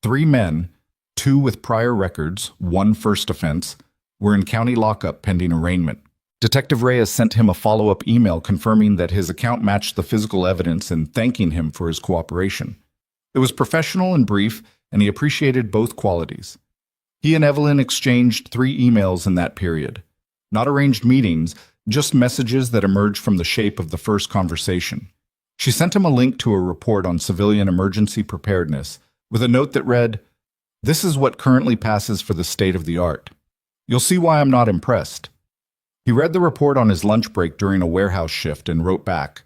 3 men, 2 with prior records, 1 first offense, were in county lockup pending arraignment. Detective Reyes sent him a follow-up email confirming that his account matched the physical evidence and thanking him for his cooperation. It was professional and brief, and he appreciated both qualities. He and Evelyn exchanged 3 emails in that period. Not arranged meetings, just messages that emerged from the shape of the first conversation. She sent him a link to a report on civilian emergency preparedness with a note that read, "This is what currently passes for the state of the art. You'll see why I'm not impressed." He read the report on his lunch break during a warehouse shift and wrote back,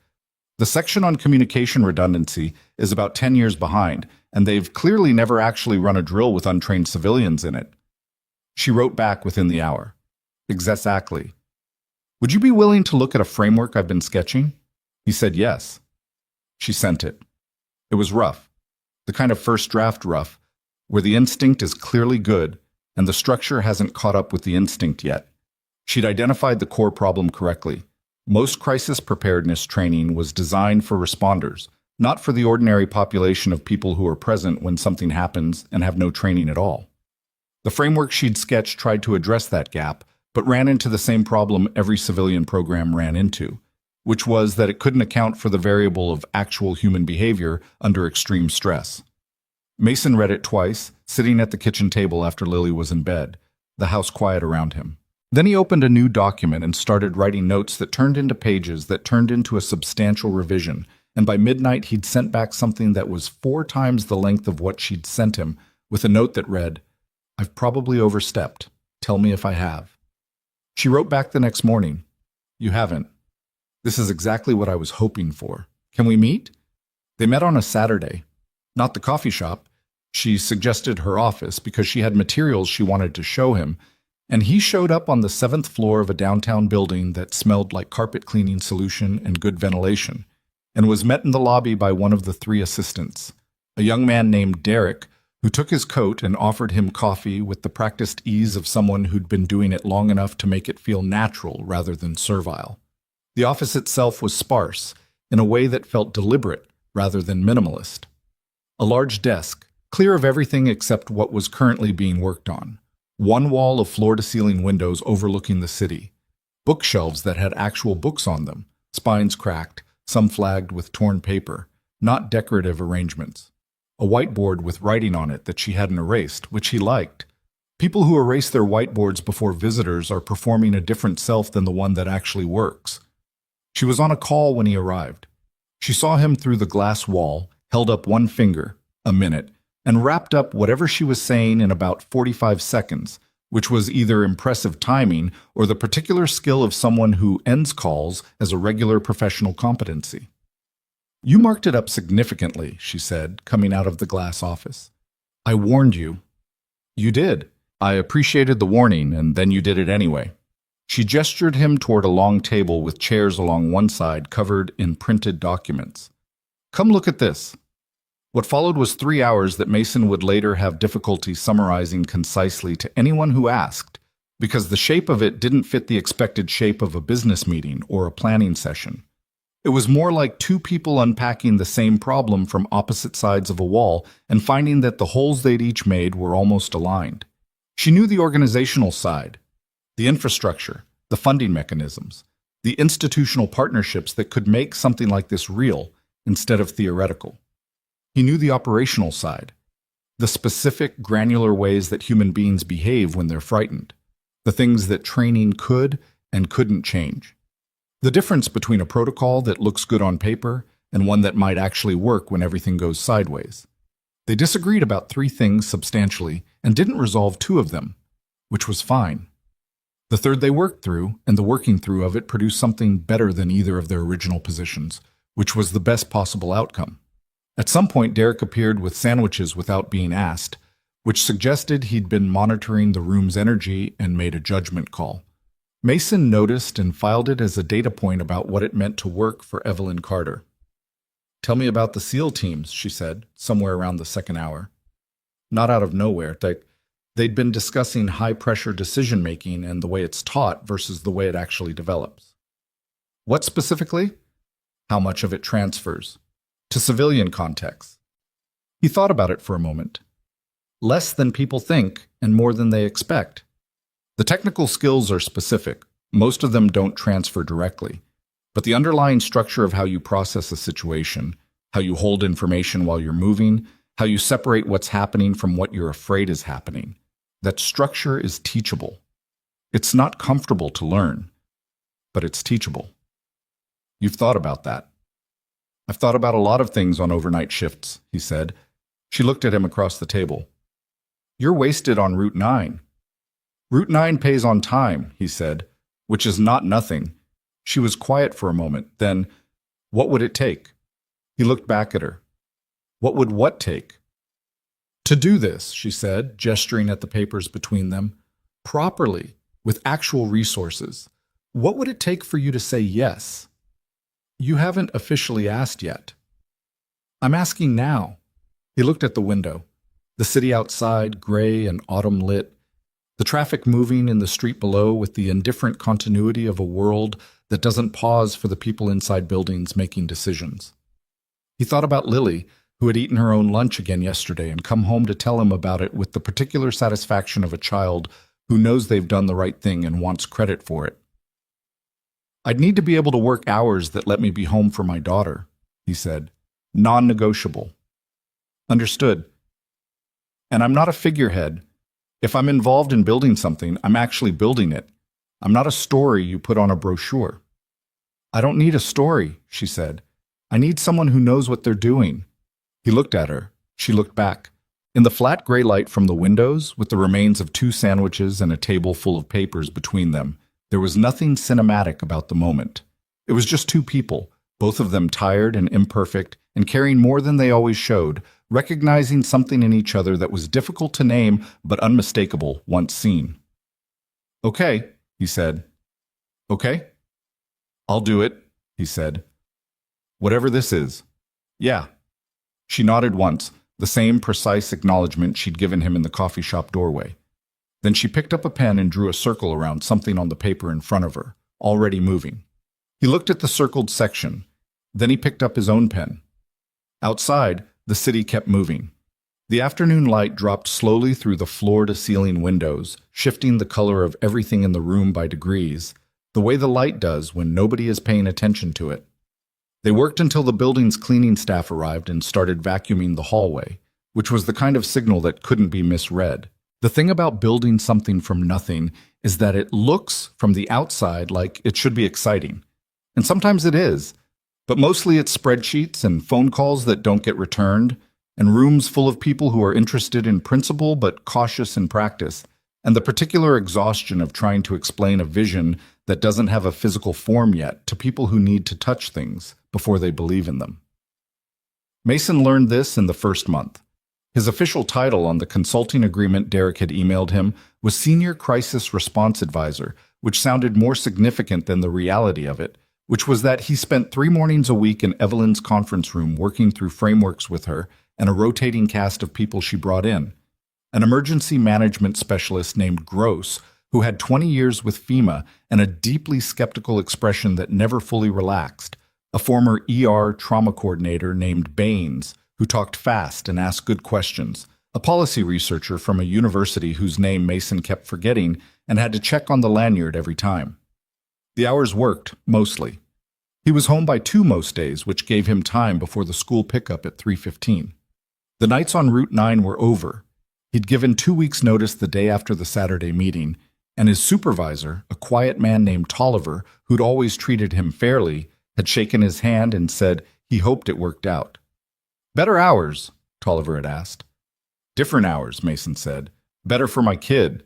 "The section on communication redundancy is about 10 years behind, and they've clearly never actually run a drill with untrained civilians in it." She wrote back within the hour, "Exactly. Would you be willing to look at a framework I've been sketching?" He said yes. She sent it. It was rough, the kind of first draft rough, where the instinct is clearly good and the structure hasn't caught up with the instinct yet. She'd identified the core problem correctly. Most crisis preparedness training was designed for responders, not for the ordinary population of people who are present when something happens and have no training at all. The framework she'd sketched tried to address that gap, but ran into the same problem every civilian program ran into, which was that it couldn't account for the variable of actual human behavior under extreme stress. Mason read it twice, sitting at the kitchen table after Lily was in bed, the house quiet around him. Then he opened a new document and started writing notes that turned into pages that turned into a substantial revision, and by midnight he'd sent back something that was 4 times the length of what she'd sent him, with a note that read, "I've probably overstepped. Tell me if I have." She wrote back the next morning, "You haven't. This is exactly what I was hoping for. Can we meet?" They met on a Saturday. Not the coffee shop. She suggested her office because she had materials she wanted to show him, and he showed up on the 7th floor of a downtown building that smelled like carpet cleaning solution and good ventilation, and was met in the lobby by one of the 3 assistants, a young man named Derek, who took his coat and offered him coffee with the practiced ease of someone who'd been doing it long enough to make it feel natural rather than servile. The office itself was sparse, in a way that felt deliberate rather than minimalist. A large desk, clear of everything except what was currently being worked on. One wall of floor-to-ceiling windows overlooking the city. Bookshelves that had actual books on them, spines cracked, some flagged with torn paper, not decorative arrangements. A whiteboard with writing on it that she hadn't erased, which he liked. People who erase their whiteboards before visitors are performing a different self than the one that actually works. She was on a call when he arrived. She saw him through the glass wall, held up one finger, a minute, and wrapped up whatever she was saying in about 45 seconds, which was either impressive timing or the particular skill of someone who ends calls as a regular professional competency. "You marked it up significantly," she said, coming out of the glass office. "I warned you." "You did. I appreciated the warning, and then you did it anyway." She gestured him toward a long table with chairs along one side covered in printed documents. "Come look at this." What followed was 3 hours that Mason would later have difficulty summarizing concisely to anyone who asked, because the shape of it didn't fit the expected shape of a business meeting or a planning session. It was more like 2 people unpacking the same problem from opposite sides of a wall and finding that the holes they'd each made were almost aligned. She knew the organizational side, the infrastructure, the funding mechanisms, the institutional partnerships that could make something like this real instead of theoretical. He knew the operational side, the specific, granular ways that human beings behave when they're frightened, the things that training could and couldn't change. The difference between a protocol that looks good on paper and one that might actually work when everything goes sideways. They disagreed about 3 things substantially and didn't resolve 2 of them, which was fine. The third they worked through, and the working through of it produced something better than either of their original positions, which was the best possible outcome. At some point, Derek appeared with sandwiches without being asked, which suggested he'd been monitoring the room's energy and made a judgment call. Mason noticed and filed it as a data point about what it meant to work for Evelyn Carter. "Tell me about the SEAL teams," she said, somewhere around the 2nd hour. not out of nowhere. They'd been discussing high-pressure decision-making and the way it's taught versus the way it actually develops. What specifically? How much of it transfers to civilian contexts. He thought about it for a moment. Less than people think and more than they expect. The technical skills are specific. Most of them don't transfer directly. But the underlying structure of how you process a situation, how you hold information while you're moving, how you separate what's happening from what you're afraid is happening, that structure is teachable. It's not comfortable to learn, but it's teachable. You've thought about that. I've thought about a lot of things on overnight shifts, he said. She looked at him across the table. You're wasted on Route 9. Route 9 pays on time, he said, which is not nothing. She was quiet for a moment. Then, what would it take? He looked back at her. What would what take? To do this, she said, gesturing at the papers between them, properly, with actual resources. What would it take for you to say yes? You haven't officially asked yet. I'm asking now. He looked at the window. The city outside, gray and autumn lit. The traffic moving in the street below with the indifferent continuity of a world that doesn't pause for the people inside buildings making decisions. He thought about Lily, who had eaten her own lunch again yesterday and come home to tell him about it with the particular satisfaction of a child who knows they've done the right thing and wants credit for it. I'd need to be able to work hours that let me be home for my daughter, he said. Non-negotiable. Understood. And I'm not a figurehead. If I'm involved in building something, I'm actually building it. I'm not a story you put on a brochure. I don't need a story, she said. I need someone who knows what they're doing. He looked at her. She looked back. In the flat gray light from the windows, with the remains of 2 sandwiches and a table full of papers between them, there was nothing cinematic about the moment. It was just 2 people, both of them tired and imperfect, and caring more than they always showed, recognizing something in each other that was difficult to name but unmistakable once seen. Okay, he said. Okay? I'll do it, he said. Whatever this is. Yeah. She nodded once, the same precise acknowledgement she'd given him in the coffee shop doorway. Then she picked up a pen and drew a circle around something on the paper in front of her, already moving. He looked at the circled section. Then he picked up his own pen. Outside, the city kept moving. The afternoon light dropped slowly through the floor-to-ceiling windows, shifting the color of everything in the room by degrees, the way the light does when nobody is paying attention to it. They worked until the building's cleaning staff arrived and started vacuuming the hallway, which was the kind of signal that couldn't be misread. The thing about building something from nothing is that it looks from the outside like it should be exciting. And sometimes it is, but mostly it's spreadsheets and phone calls that don't get returned, and rooms full of people who are interested in principle but cautious in practice, and the particular exhaustion of trying to explain a vision that doesn't have a physical form yet to people who need to touch things before they believe in them. Mason learned this in the first month. His official title on the consulting agreement Derek had emailed him was Senior Crisis Response Advisor, which sounded more significant than the reality of it, which was that he spent 3 mornings a week in Evelyn's conference room working through frameworks with her and a rotating cast of people she brought in. An emergency management specialist named Gross, who had 20 years with FEMA and a deeply skeptical expression that never fully relaxed. A former ER trauma coordinator named Baines, who talked fast and asked good questions. A policy researcher from a university whose name Mason kept forgetting and had to check on the lanyard every time. The hours worked, mostly. He was home by 2 most days, which gave him time before the school pickup at 3:15. The nights on Route 9 were over. He'd given 2 weeks' notice the day after the Saturday meeting, and his supervisor, a quiet man named Tolliver, who'd always treated him fairly, had shaken his hand and said he hoped it worked out. Better hours, Tolliver had asked. Different hours, Mason said. Better for my kid.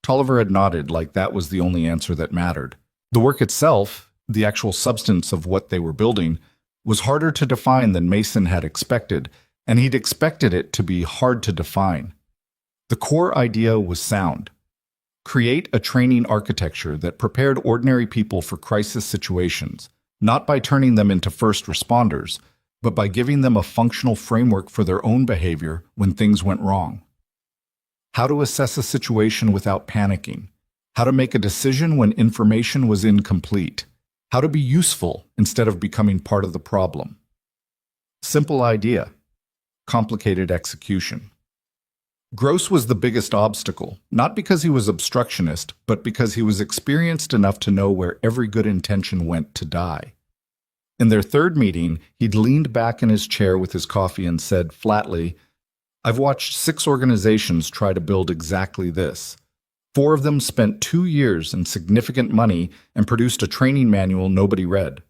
Tolliver had nodded like that was the only answer that mattered. The work itself, the actual substance of what they were building, was harder to define than Mason had expected, and he'd expected it to be hard to define. The core idea was sound. Create a training architecture that prepared ordinary people for crisis situations, not by turning them into first responders, but by giving them a functional framework for their own behavior when things went wrong. How to assess a situation without panicking. How to make a decision when information was incomplete. How to be useful instead of becoming part of the problem. Simple idea, complicated execution. Gross was the biggest obstacle, not because he was obstructionist, but because he was experienced enough to know where every good intention went to die. In their third meeting, he'd leaned back in his chair with his coffee and said flatly, "I've watched 6 organizations try to build exactly this. 4 of them spent 2 years and significant money and produced a training manual nobody read.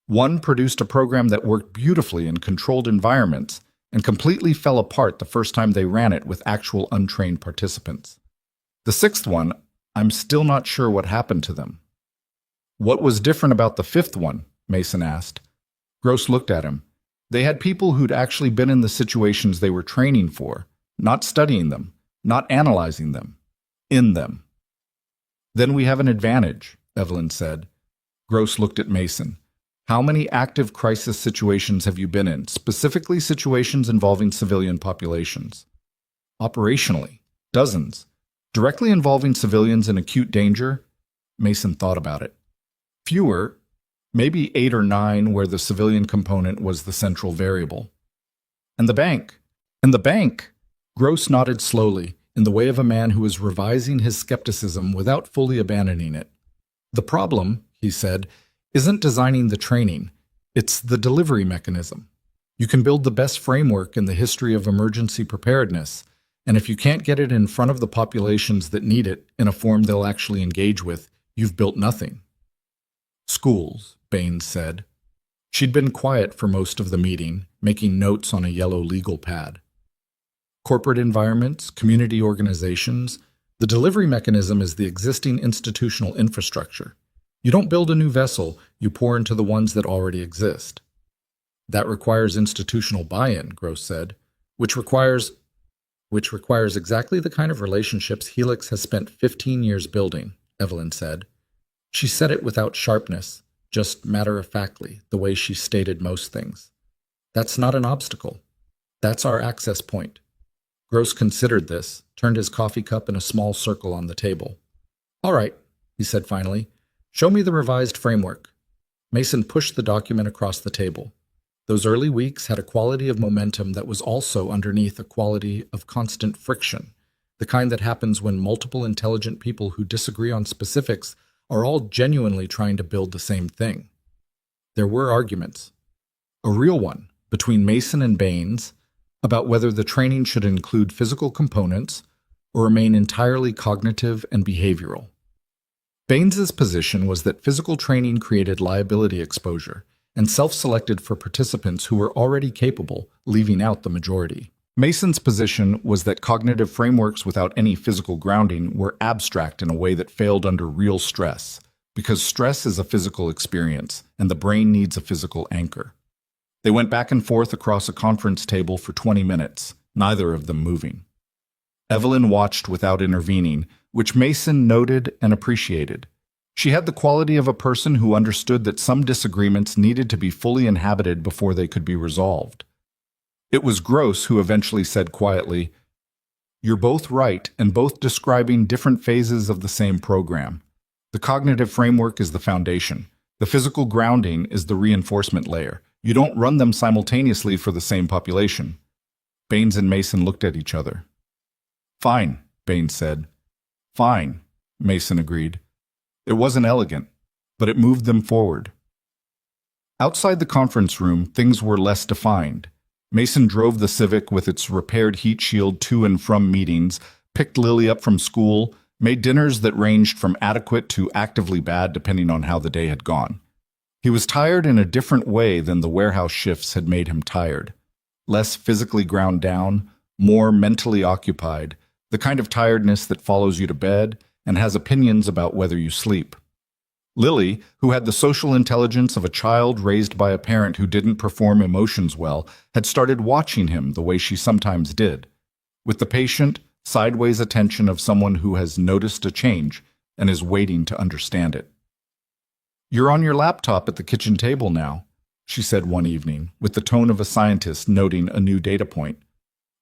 1 produced a program that worked beautifully in controlled environments and completely fell apart the first time they ran it with actual untrained participants. The 6th one, I'm still not sure what happened to them." "What was different about the 5th one?" Mason asked. Gross looked at him. They had people who'd actually been in the situations they were training for, not studying them, not analyzing them, in them. "Then we have an advantage," Evelyn said. Gross looked at Mason. "How many active crisis situations have you been in, specifically situations involving civilian populations?" "Operationally, dozens. Directly involving civilians in acute danger?" Mason thought about it. "Fewer. Maybe 8 or 9 where the civilian component was the central variable." "And the bank?" "And the bank?" Gross nodded slowly, in the way of a man who is revising his skepticism without fully abandoning it. "The problem," he said, "isn't designing the training. It's the delivery mechanism. You can build the best framework in the history of emergency preparedness, and if you can't get it in front of the populations that need it in a form they'll actually engage with, you've built nothing." "Schools," Baines said. She'd been quiet for most of the meeting, making notes on a yellow legal pad. "Corporate environments, community organizations, the delivery mechanism is the existing institutional infrastructure. You don't build a new vessel, you pour into the ones that already exist." "That requires institutional buy-in," Gross said, which requires exactly the kind of relationships Helix has spent 15 years building, Evelyn said. She said it without sharpness, just matter-of-factly, the way she stated most things. "That's not an obstacle. That's our access point." Gross considered this, turned his coffee cup in a small circle on the table. "All right," he said finally. "Show me the revised framework." Mason pushed the document across the table. Those early weeks had a quality of momentum that was also underneath a quality of constant friction, the kind that happens when multiple intelligent people who disagree on specifics are all genuinely trying to build the same thing. There were arguments. A real one, between Mason and Baines, about whether the training should include physical components or remain entirely cognitive and behavioral. Baines's position was that physical training created liability exposure and self-selected for participants who were already capable, leaving out the majority. Mason's position was that cognitive frameworks without any physical grounding were abstract in a way that failed under real stress, because stress is a physical experience, and the brain needs a physical anchor. They went back and forth across a conference table for 20 minutes, neither of them moving. Evelyn watched without intervening, which Mason noted and appreciated. She had the quality of a person who understood that some disagreements needed to be fully inhabited before they could be resolved. It was Gross who eventually said quietly, "You're both right and both describing different phases of the same program. The cognitive framework is the foundation. The physical grounding is the reinforcement layer. You don't run them simultaneously for the same population." Baines and Mason looked at each other. "Fine," Baines said. "Fine," Mason agreed. It wasn't elegant, but it moved them forward. Outside the conference room, things were less defined. Mason drove the Civic with its repaired heat shield to and from meetings, picked Lily up from school, made dinners that ranged from adequate to actively bad depending on how the day had gone. He was tired in a different way than the warehouse shifts had made him tired. Less physically ground down, more mentally occupied, the kind of tiredness that follows you to bed and has opinions about whether you sleep. Lily, who had the social intelligence of a child raised by a parent who didn't perform emotions well, had started watching him the way she sometimes did, with the patient, sideways attention of someone who has noticed a change and is waiting to understand it. "You're on your laptop at the kitchen table now," she said one evening, with the tone of a scientist noting a new data point.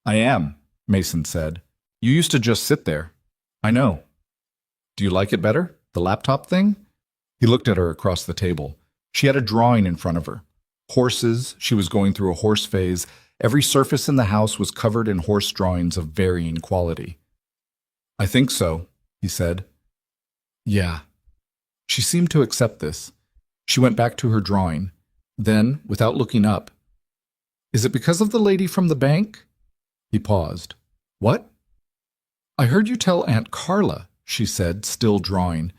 I am, Mason said. You used to just sit there. I know. Do you like it better? The laptop thing? He looked at her across the table. She had a drawing in front of her. Horses, she was going through a horse phase. Every surface in the house was covered in horse drawings of varying quality. I think so, he said. Yeah. She seemed to accept this. She went back to her drawing. Then, without looking up, Is it because of the lady from the bank? He paused. What? I heard you tell Aunt Carla, she said, still drawing,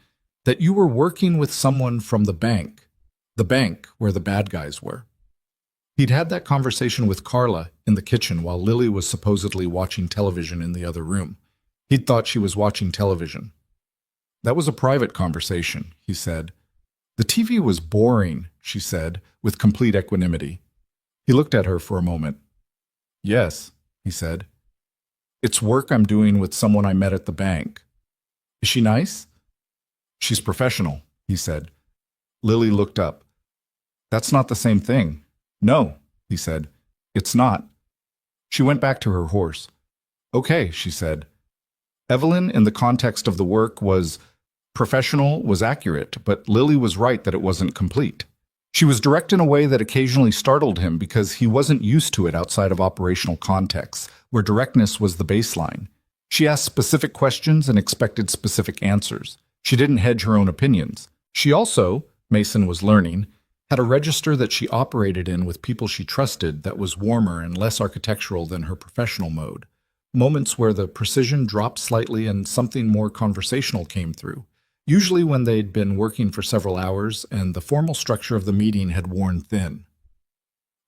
that you were working with someone from the bank where the bad guys were. He'd had that conversation with Carla in the kitchen while Lily was supposedly watching television in the other room. He'd thought she was watching television. That was a private conversation, he said. The TV was boring, she said, with complete equanimity. He looked at her for a moment. Yes, he said. It's work I'm doing with someone I met at the bank. Is she nice? She's professional, he said. Lily looked up. That's not the same thing. No, he said. It's not. She went back to her horse. Okay, she said. Evelyn, in the context of the work, was professional, was accurate, but Lily was right that it wasn't complete. She was direct in a way that occasionally startled him because he wasn't used to it outside of operational contexts, where directness was the baseline. She asked specific questions and expected specific answers. She didn't hedge her own opinions. She also, Mason was learning, had a register that she operated in with people she trusted that was warmer and less architectural than her professional mode. Moments where the precision dropped slightly and something more conversational came through, usually when they'd been working for several hours and the formal structure of the meeting had worn thin.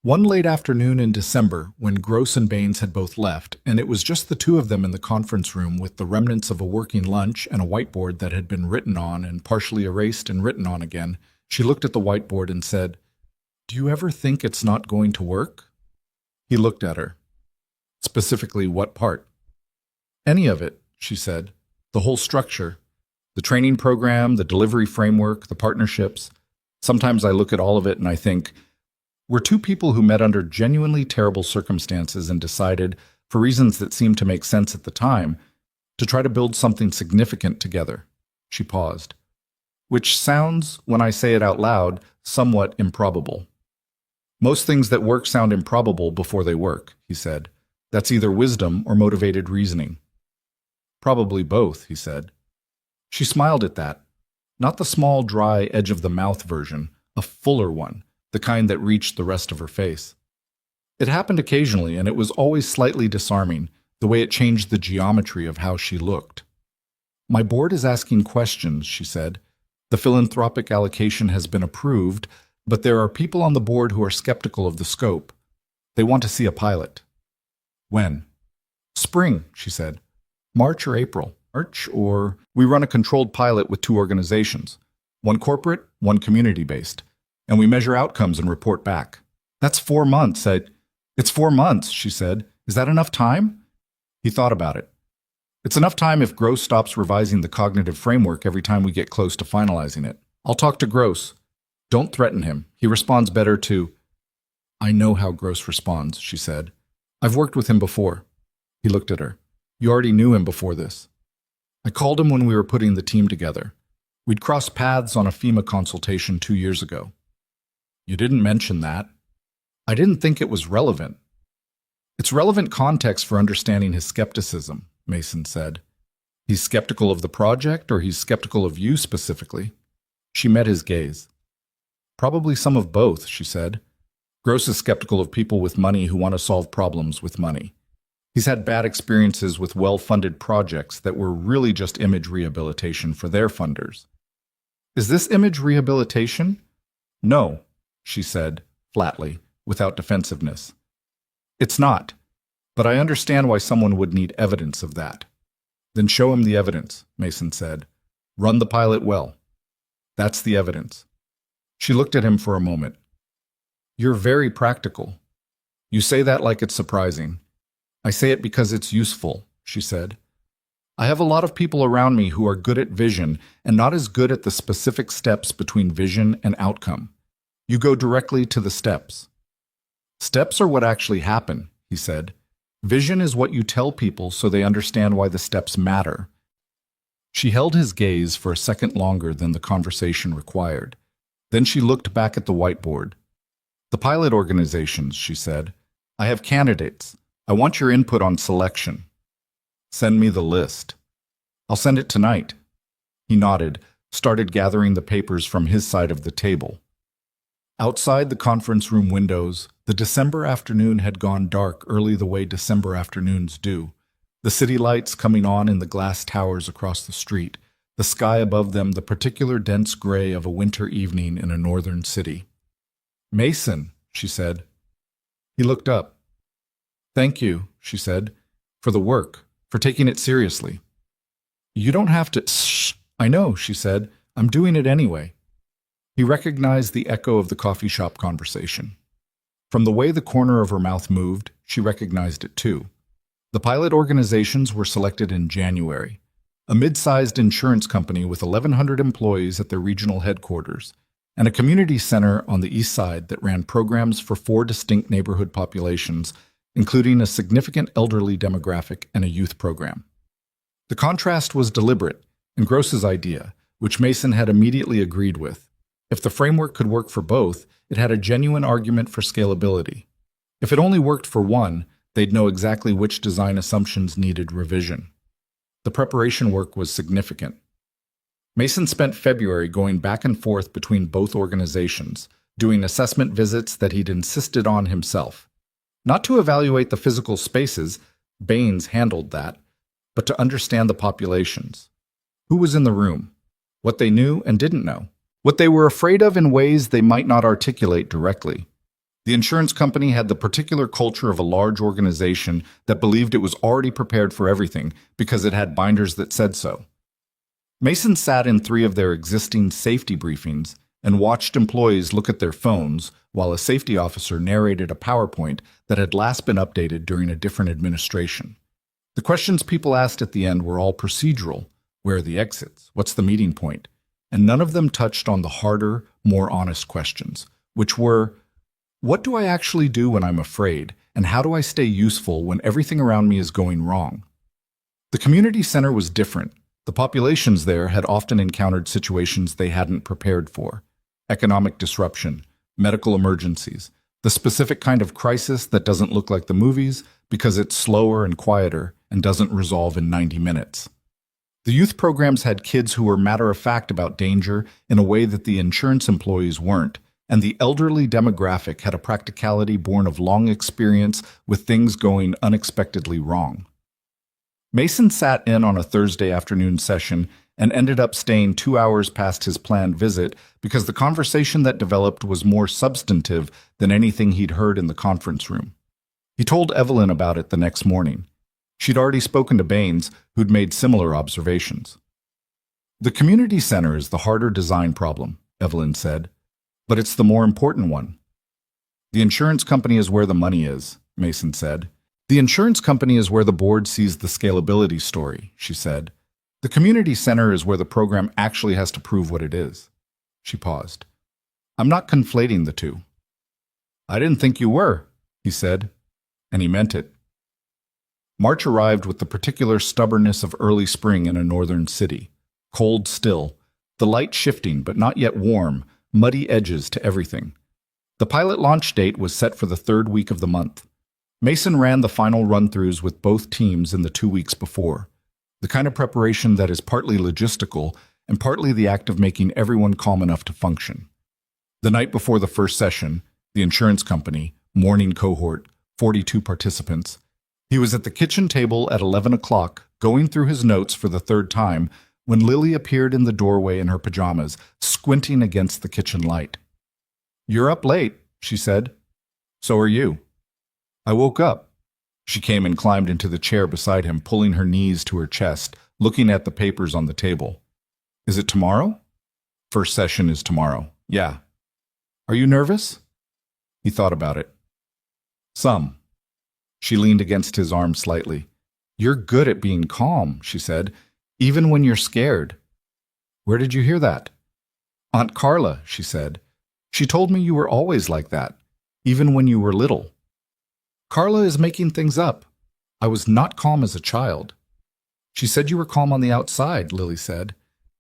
One late afternoon in December, when Gross and Baines had both left, and it was just the two of them in the conference room with the remnants of a working lunch and a whiteboard that had been written on and partially erased and written on again, she looked at the whiteboard and said, Do you ever think it's not going to work? He looked at her. Specifically, what part? Any of it, she said. The whole structure. The training program, the delivery framework, the partnerships. Sometimes I look at all of it and I think, we're two people who met under genuinely terrible circumstances and decided, for reasons that seemed to make sense at the time, to try to build something significant together. She paused. Which sounds, when I say it out loud, somewhat improbable. Most things that work sound improbable before they work, he said. That's either wisdom or motivated reasoning. Probably both, he said. She smiled at that. Not the small, dry, edge-of-the-mouth version, a fuller one, the kind that reached the rest of her face. It happened occasionally, and it was always slightly disarming, the way it changed the geometry of how she looked. My board is asking questions, she said. The philanthropic allocation has been approved, but there are people on the board who are skeptical of the scope. They want to see a pilot. When? Spring, she said. March or April. March, or we run a controlled pilot with two organizations. One corporate, one community-based. And we measure outcomes and report back. That's 4 months. It's 4 months, she said. Is that enough time? He thought about it. It's enough time if Gross stops revising the cognitive framework every time we get close to finalizing it. I'll talk to Gross. Don't threaten him. He responds better to... I know how Gross responds, she said. I've worked with him before. He looked at her. You already knew him before this. I called him when we were putting the team together. We'd crossed paths on a FEMA consultation 2 years ago. You didn't mention that. I didn't think it was relevant. It's relevant context for understanding his skepticism, Mason said. He's skeptical of the project, or he's skeptical of you specifically? She met his gaze. Probably some of both, she said. Gross is skeptical of people with money who want to solve problems with money. He's had bad experiences with well-funded projects that were really just image rehabilitation for their funders. Is this image rehabilitation? No, she said, flatly, without defensiveness. It's not, but I understand why someone would need evidence of that. Then show him the evidence, Mason said. Run the pilot well. That's the evidence. She looked at him for a moment. You're very practical. You say that like it's surprising. I say it because it's useful, she said. I have a lot of people around me who are good at vision and not as good at the specific steps between vision and outcome. You go directly to the steps. Steps are what actually happen, he said. Vision is what you tell people so they understand why the steps matter. She held his gaze for a second longer than the conversation required. Then she looked back at the whiteboard. The pilot organizations, she said. I have candidates. I want your input on selection. Send me the list. I'll send it tonight. He nodded, started gathering the papers from his side of the table. Outside the conference room windows, the December afternoon had gone dark early the way December afternoons do. The city lights coming on in the glass towers across the street, the sky above them the particular dense gray of a winter evening in a northern city. Mason, she said. He looked up. Thank you, she said, for the work, for taking it seriously. You don't have to. Shh. I know, she said. I'm doing it anyway. He recognized the echo of the coffee shop conversation. From the way the corner of her mouth moved, she recognized it too. The pilot organizations were selected in January, a mid-sized insurance company with 1,100 employees at their regional headquarters, and a community center on the east side that ran programs for 4 distinct neighborhood populations, including a significant elderly demographic and a youth program. The contrast was deliberate and Gross's idea, which Mason had immediately agreed with. If the framework could work for both, it had a genuine argument for scalability. If it only worked for one, they'd know exactly which design assumptions needed revision. The preparation work was significant. Mason spent February going back and forth between both organizations, doing assessment visits that he'd insisted on himself. Not to evaluate the physical spaces, Baines handled that, but to understand the populations. Who was in the room? What they knew and didn't know? What they were afraid of in ways they might not articulate directly. The insurance company had the particular culture of a large organization that believed it was already prepared for everything because it had binders that said so. Mason sat in 3 of their existing safety briefings and watched employees look at their phones while a safety officer narrated a PowerPoint that had last been updated during a different administration. The questions people asked at the end were all procedural. Where are the exits? What's the meeting point? And none of them touched on the harder, more honest questions, which were, what do I actually do when I'm afraid, and how do I stay useful when everything around me is going wrong? The community center was different. The populations there had often encountered situations they hadn't prepared for. Economic disruption, medical emergencies, the specific kind of crisis that doesn't look like the movies because it's slower and quieter and doesn't resolve in 90 minutes. The youth programs had kids who were matter-of-fact about danger in a way that the insurance employees weren't, and the elderly demographic had a practicality born of long experience with things going unexpectedly wrong. Mason sat in on a Thursday afternoon session and ended up staying 2 hours past his planned visit because the conversation that developed was more substantive than anything he'd heard in the conference room. He told Evelyn about it the next morning. She'd already spoken to Baines, who'd made similar observations. The community center is the harder design problem, Evelyn said, but it's the more important one. The insurance company is where the money is, Mason said. The insurance company is where the board sees the scalability story, she said. The community center is where the program actually has to prove what it is. She paused. I'm not conflating the two. I didn't think you were, he said, and he meant it. March arrived with the particular stubbornness of early spring in a northern city. Cold still, the light shifting but not yet warm, muddy edges to everything. The pilot launch date was set for the 3rd week of the month. Mason ran the final run-throughs with both teams in the 2 weeks before, the kind of preparation that is partly logistical and partly the act of making everyone calm enough to function. The night before the first session, the insurance company, morning cohort, 42 participants, he was at the kitchen table at 11 o'clock, going through his notes for the 3rd time, when Lily appeared in the doorway in her pajamas, squinting against the kitchen light. You're up late, she said. So are you. I woke up. She came and climbed into the chair beside him, pulling her knees to her chest, looking at the papers on the table. Is it tomorrow? First session is tomorrow. Yeah. Are you nervous? He thought about it. Some. She leaned against his arm slightly. You're good at being calm, she said, even when you're scared. Where did you hear that? Aunt Carla, she said. She told me you were always like that, even when you were little. Carla is making things up. I was not calm as a child. She said you were calm on the outside, Lily said,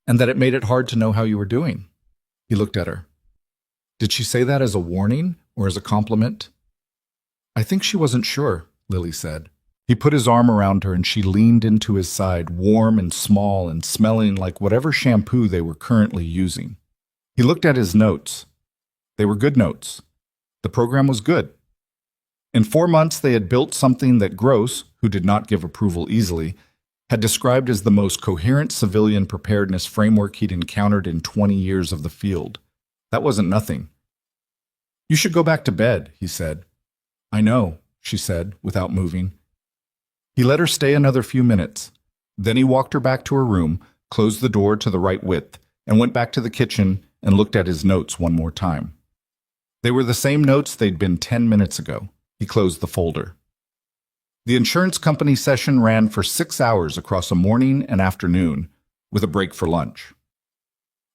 and that it made it hard to know how you were doing. He looked at her. Did she say that as a warning or as a compliment? I think she wasn't sure, Lily said. He put his arm around her and she leaned into his side, warm and small and smelling like whatever shampoo they were currently using. He looked at his notes. They were good notes. The program was good. In 4 months, they had built something that Gross, who did not give approval easily, had described as the most coherent civilian preparedness framework he'd encountered in 20 years of the field. That wasn't nothing. You should go back to bed, he said. I know, she said, without moving. He let her stay another few minutes. Then he walked her back to her room, closed the door to the right width, and went back to the kitchen and looked at his notes one more time. They were the same notes they'd been 10 minutes ago. He closed the folder. The insurance company session ran for 6 hours across a morning and afternoon, with a break for lunch.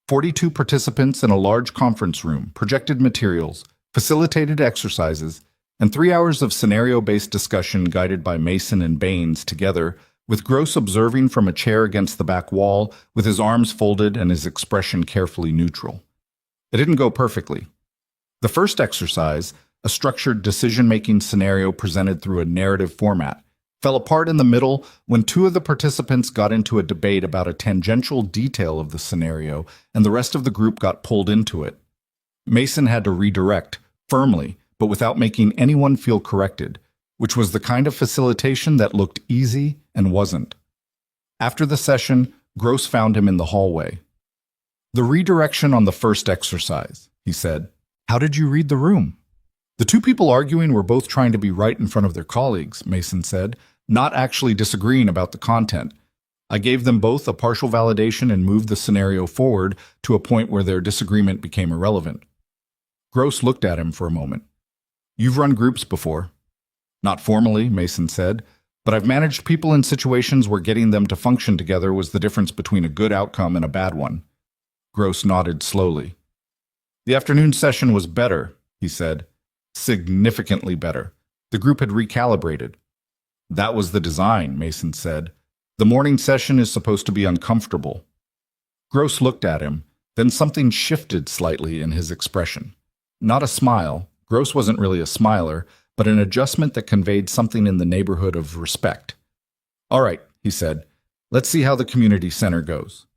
42 participants in a large conference room, projected materials, facilitated exercises, and 3 hours of scenario-based discussion guided by Mason and Baines together, with Gross observing from a chair against the back wall, with his arms folded and his expression carefully neutral. It didn't go perfectly. The first exercise, a structured decision-making scenario presented through a narrative format, fell apart in the middle when 2 of the participants got into a debate about a tangential detail of the scenario, and the rest of the group got pulled into it. Mason had to redirect, firmly, but without making anyone feel corrected, which was the kind of facilitation that looked easy and wasn't. After the session, Gross found him in the hallway. The redirection on the first exercise, he said. How did you read the room? The 2 people arguing were both trying to be right in front of their colleagues, Mason said, not actually disagreeing about the content. I gave them both a partial validation and moved the scenario forward to a point where their disagreement became irrelevant. Gross looked at him for a moment. You've run groups before. Not formally, Mason said, but I've managed people in situations where getting them to function together was the difference between a good outcome and a bad one. Gross nodded slowly. The afternoon session was better, he said. Significantly better. The group had recalibrated. That was the design, Mason said. The morning session is supposed to be uncomfortable. Gross looked at him, then something shifted slightly in his expression. Not a smile. Gross wasn't really a smiler, but an adjustment that conveyed something in the neighborhood of respect. All right, he said. Let's see how the community center goes.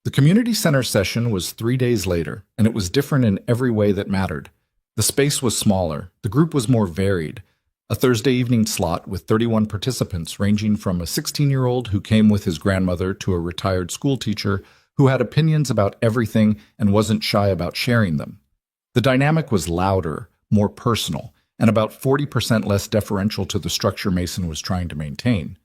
The community center session was 3 days later, and it was different in every way that mattered. The space was smaller. The group was more varied. A Thursday evening slot with 31 participants ranging from a 16-year-old who came with his grandmother to a retired school teacher who had opinions about everything and wasn't shy about sharing them. The dynamic was louder, more personal, and about 40% less deferential to the structure Mason was trying to maintain.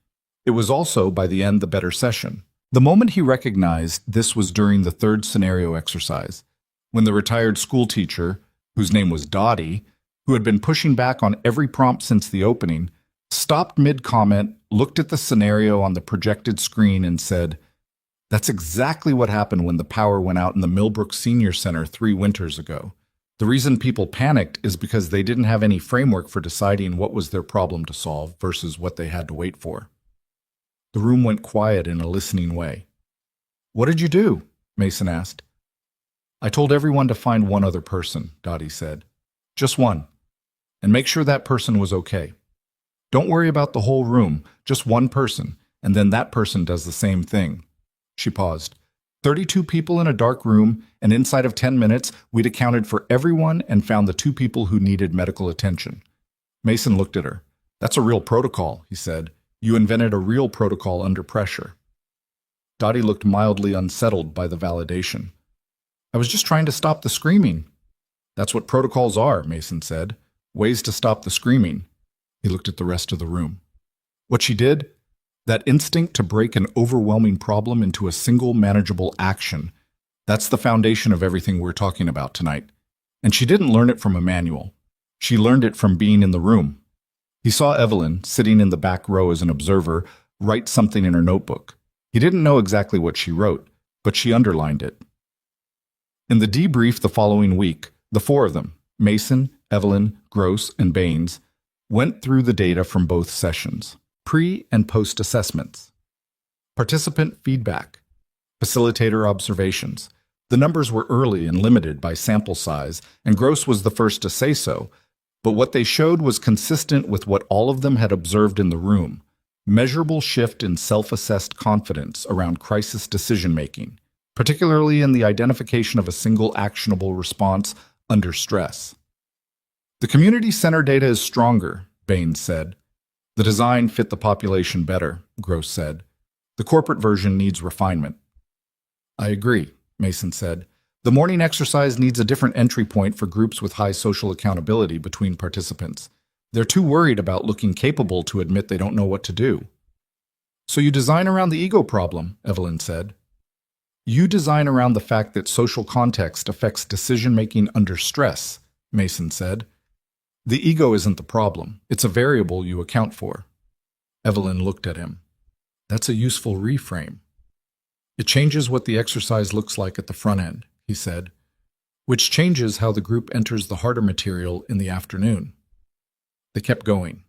It was also, by the end, the better session. The moment he recognized this was during the third scenario exercise, when the retired school teacher, whose name was Dottie, who had been pushing back on every prompt since the opening, stopped mid-comment, looked at the scenario on the projected screen and said, "That's exactly what happened when the power went out in the Millbrook Senior Center 3 winters ago. The reason people panicked is because they didn't have any framework for deciding what was their problem to solve versus what they had to wait for." The room went quiet in a listening way. "What did you do?" Mason asked. "I told everyone to find one other person," Dottie said. "Just one. And make sure that person was okay. Don't worry about the whole room, just one person, and then that person does the same thing." She paused. 32 people in a dark room, and inside of 10 minutes, we'd accounted for everyone and found the 2 people who needed medical attention. Mason looked at her. "That's a real protocol," he said. "You invented a real protocol under pressure." Dottie looked mildly unsettled by the validation. "I was just trying to stop the screaming." "That's what protocols are," Mason said. "Ways to stop the screaming." He looked at the rest of the room. What she did? That instinct to break an overwhelming problem into a single manageable action. That's the foundation of everything we're talking about tonight. And she didn't learn it from a manual. She learned it from being in the room. He saw Evelyn, sitting in the back row as an observer, write something in her notebook. He didn't know exactly what she wrote, but she underlined it. In the debrief the following week, The four of them, Mason, Evelyn, Gross, and Baines, went through the data from both sessions, pre- and post-assessments. Participant feedback, facilitator observations. The numbers were early and limited by sample size, and Gross was the first to say so, but what they showed was consistent with what all of them had observed in the room: measurable shift in self-assessed confidence around crisis decision-making, particularly in the identification of a single actionable response under stress. The community center data is stronger, Baines said. The design fit the population better, Gross said. The corporate version needs refinement. I agree, Mason said. The morning exercise needs a different entry point for groups with high social accountability between participants. They're too worried about looking capable to admit they don't know what to do. So you design around the ego problem, Evelyn said. You design around the fact that social context affects decision-making under stress, Mason said. The ego isn't the problem. It's a variable you account for. Evelyn looked at him. That's a useful reframe. It changes what the exercise looks like at the front end, he said, which changes how the group enters the harder material in the afternoon. They kept going.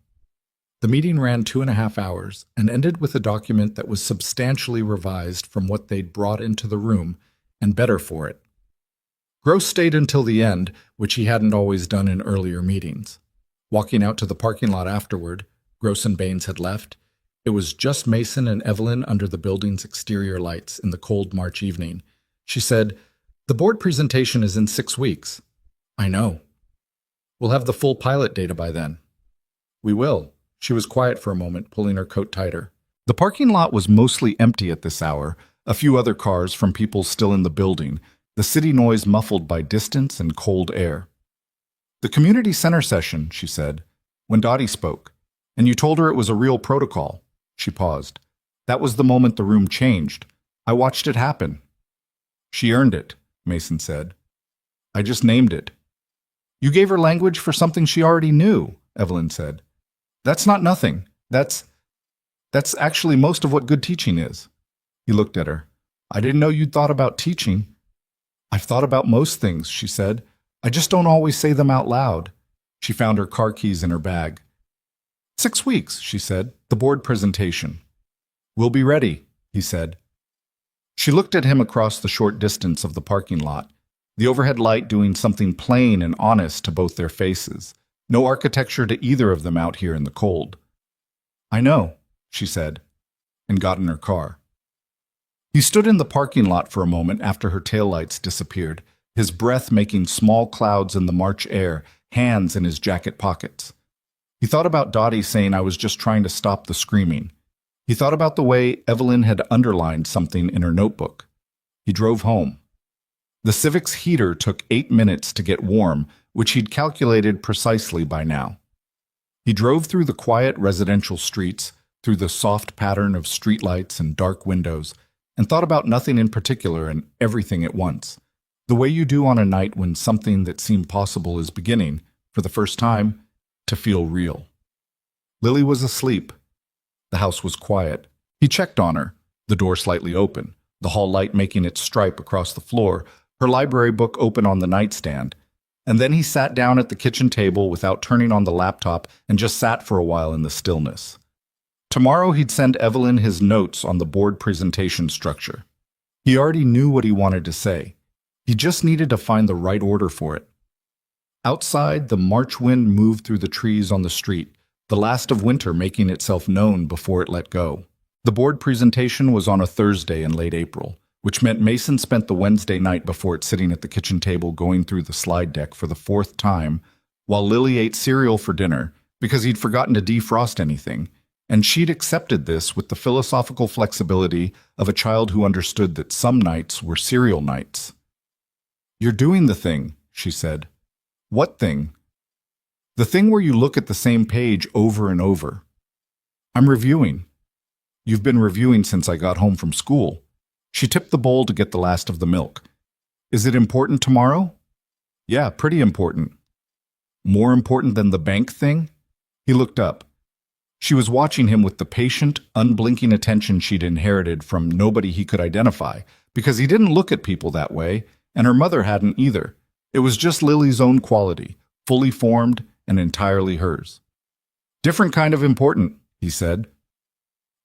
The meeting ran 2.5 hours and ended with a document that was substantially revised from what they'd brought into the room, and better for it. Gross stayed until the end, which he hadn't always done in earlier meetings. Walking out to the parking lot afterward, Gross and Baines had left. It was just Mason and Evelyn under the building's exterior lights in the cold March evening. She said, "The board presentation is in 6 weeks." "I know." "We'll have the full pilot data by then." "We will." She was quiet for a moment, pulling her coat tighter. The parking lot was mostly empty at this hour, a few other cars from people still in the building, the city noise muffled by distance and cold air. "The community center session," she said, when Dottie spoke, "and you told her it was a real protocol." She paused. "That was the moment the room changed. I watched it happen." "She earned it," Mason said. "I just named it." "You gave her language for something she already knew," Evelyn said. "That's not nothing. That's actually most of what good teaching is." He looked at her. "I didn't know you'd thought about teaching." "I've thought about most things," she said. "I just don't always say them out loud." She found her car keys in her bag. 6 weeks, she said, the board presentation. "We'll be ready," he said. She looked at him across the short distance of the parking lot, the overhead light doing something plain and honest to both their faces. No architecture to either of them out here in the cold. "I know," she said, and got in her car. He stood in the parking lot for a moment after her taillights disappeared, his breath making small clouds in the March air, hands in his jacket pockets. He thought about Dottie saying, "I was just trying to stop the screaming." He thought about the way Evelyn had underlined something in her notebook. He drove home. The Civic's heater took 8 minutes to get warm, which he'd calculated precisely by now. He drove through the quiet residential streets, through the soft pattern of streetlights and dark windows, and thought about nothing in particular and everything at once, the way you do on a night when something that seemed possible is beginning, for the first time, to feel real. Lily was asleep. The house was quiet. He checked on her, the door slightly open, the hall light making its stripe across the floor, her library book open on the nightstand, and then he sat down at the kitchen table without turning on the laptop and just sat for a while in the stillness. Tomorrow he'd send Evelyn his notes on the board presentation structure. He already knew what he wanted to say. He just needed to find the right order for it. Outside, the March wind moved through the trees on the street, the last of winter making itself known before it let go. The board presentation was on a Thursday in late April, which meant Mason spent the Wednesday night before it sitting at the kitchen table going through the slide deck for the 4th time, while Lily ate cereal for dinner because he'd forgotten to defrost anything, and she'd accepted this with the philosophical flexibility of a child who understood that some nights were cereal nights. "You're doing the thing," she said. "What thing?" "The thing where you look at the same page over and over." "I'm reviewing." "You've been reviewing since I got home from school." She tipped the bowl to get the last of the milk. "Is it important tomorrow?" "Yeah, pretty important." "More important than the bank thing?" He looked up. She was watching him with the patient, unblinking attention she'd inherited from nobody he could identify, because he didn't look at people that way, and her mother hadn't either. It was just Lily's own quality, fully formed and entirely hers. Different kind of important, he said.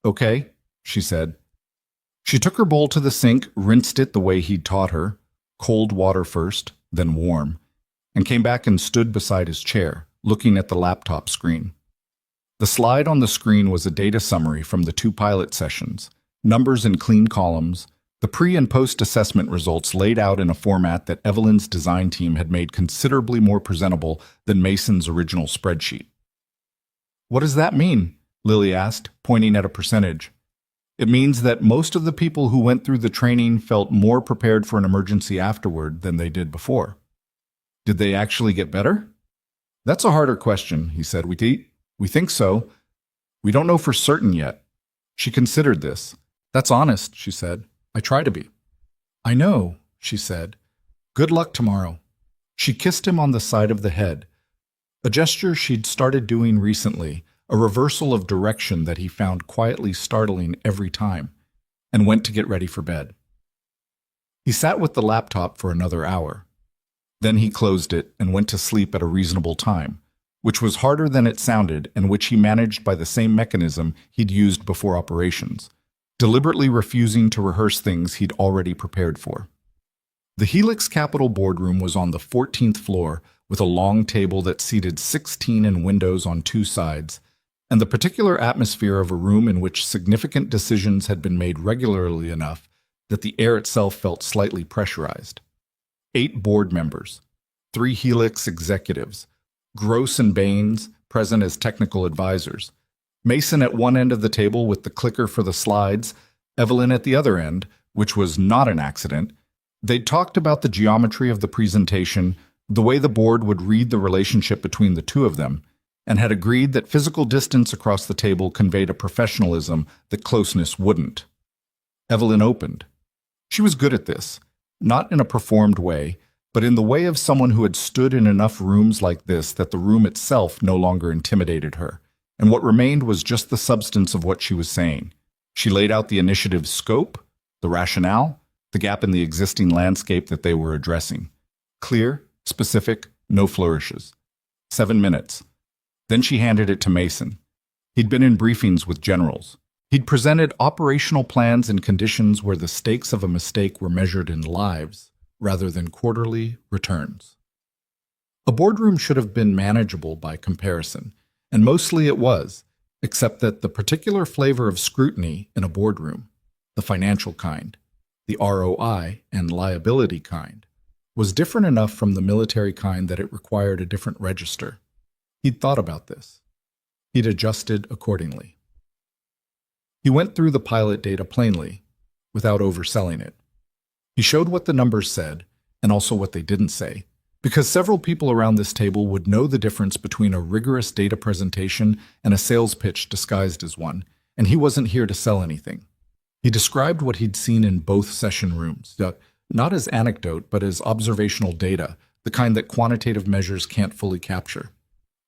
Okay, she said. She took her bowl to the sink, rinsed it the way he'd taught her, cold water first, then warm, and came back and stood beside his chair, looking at the laptop screen. The slide on the screen was a data summary from the 2 pilot sessions, numbers in clean columns, the pre- and post-assessment results laid out in a format that Evelyn's design team had made considerably more presentable than Mason's original spreadsheet. What does that mean? Lily asked, pointing at a percentage. It means that most of the people who went through the training felt more prepared for an emergency afterward than they did before. Did they actually get better? That's a harder question, he said. We think so. We don't know for certain yet. She considered this. That's honest, she said. I try to be. I know, she said. Good luck tomorrow. She kissed him on the side of the head, a gesture she'd started doing recently, a reversal of direction that he found quietly startling every time, and went to get ready for bed. He sat with the laptop for another hour. Then he closed it and went to sleep at a reasonable time, which was harder than it sounded and which he managed by the same mechanism he'd used before operations, deliberately refusing to rehearse things he'd already prepared for. The Helix Capital boardroom was on the 14th floor with a long table that seated 16 and windows on 2 sides, and the particular atmosphere of a room in which significant decisions had been made regularly enough that the air itself felt slightly pressurized. 8 board members, 3 Helix executives, Gross and Baines present as technical advisors, Mason at one end of the table with the clicker for the slides, Evelyn at the other end, which was not an accident. They'd talked about the geometry of the presentation, the way the board would read the relationship between the two of them, and had agreed that physical distance across the table conveyed a professionalism that closeness wouldn't. Evelyn opened. She was good at this, not in a performed way, but in the way of someone who had stood in enough rooms like this that the room itself no longer intimidated her, and what remained was just the substance of what she was saying. She laid out the initiative's scope, the rationale, the gap in the existing landscape that they were addressing. Clear, specific, no flourishes. 7 minutes. Then she handed it to Mason. He'd been in briefings with generals. He'd presented operational plans in conditions where the stakes of a mistake were measured in lives rather than quarterly returns. A boardroom should have been manageable by comparison, and mostly it was, except that the particular flavor of scrutiny in a boardroom, the financial kind, the ROI and liability kind, was different enough from the military kind that it required a different register. He'd thought about this. He'd adjusted accordingly. He went through the pilot data plainly, without overselling it. He showed what the numbers said, and also what they didn't say, because several people around this table would know the difference between a rigorous data presentation and a sales pitch disguised as one, and he wasn't here to sell anything. He described what he'd seen in both session rooms, not as anecdote, but as observational data, the kind that quantitative measures can't fully capture.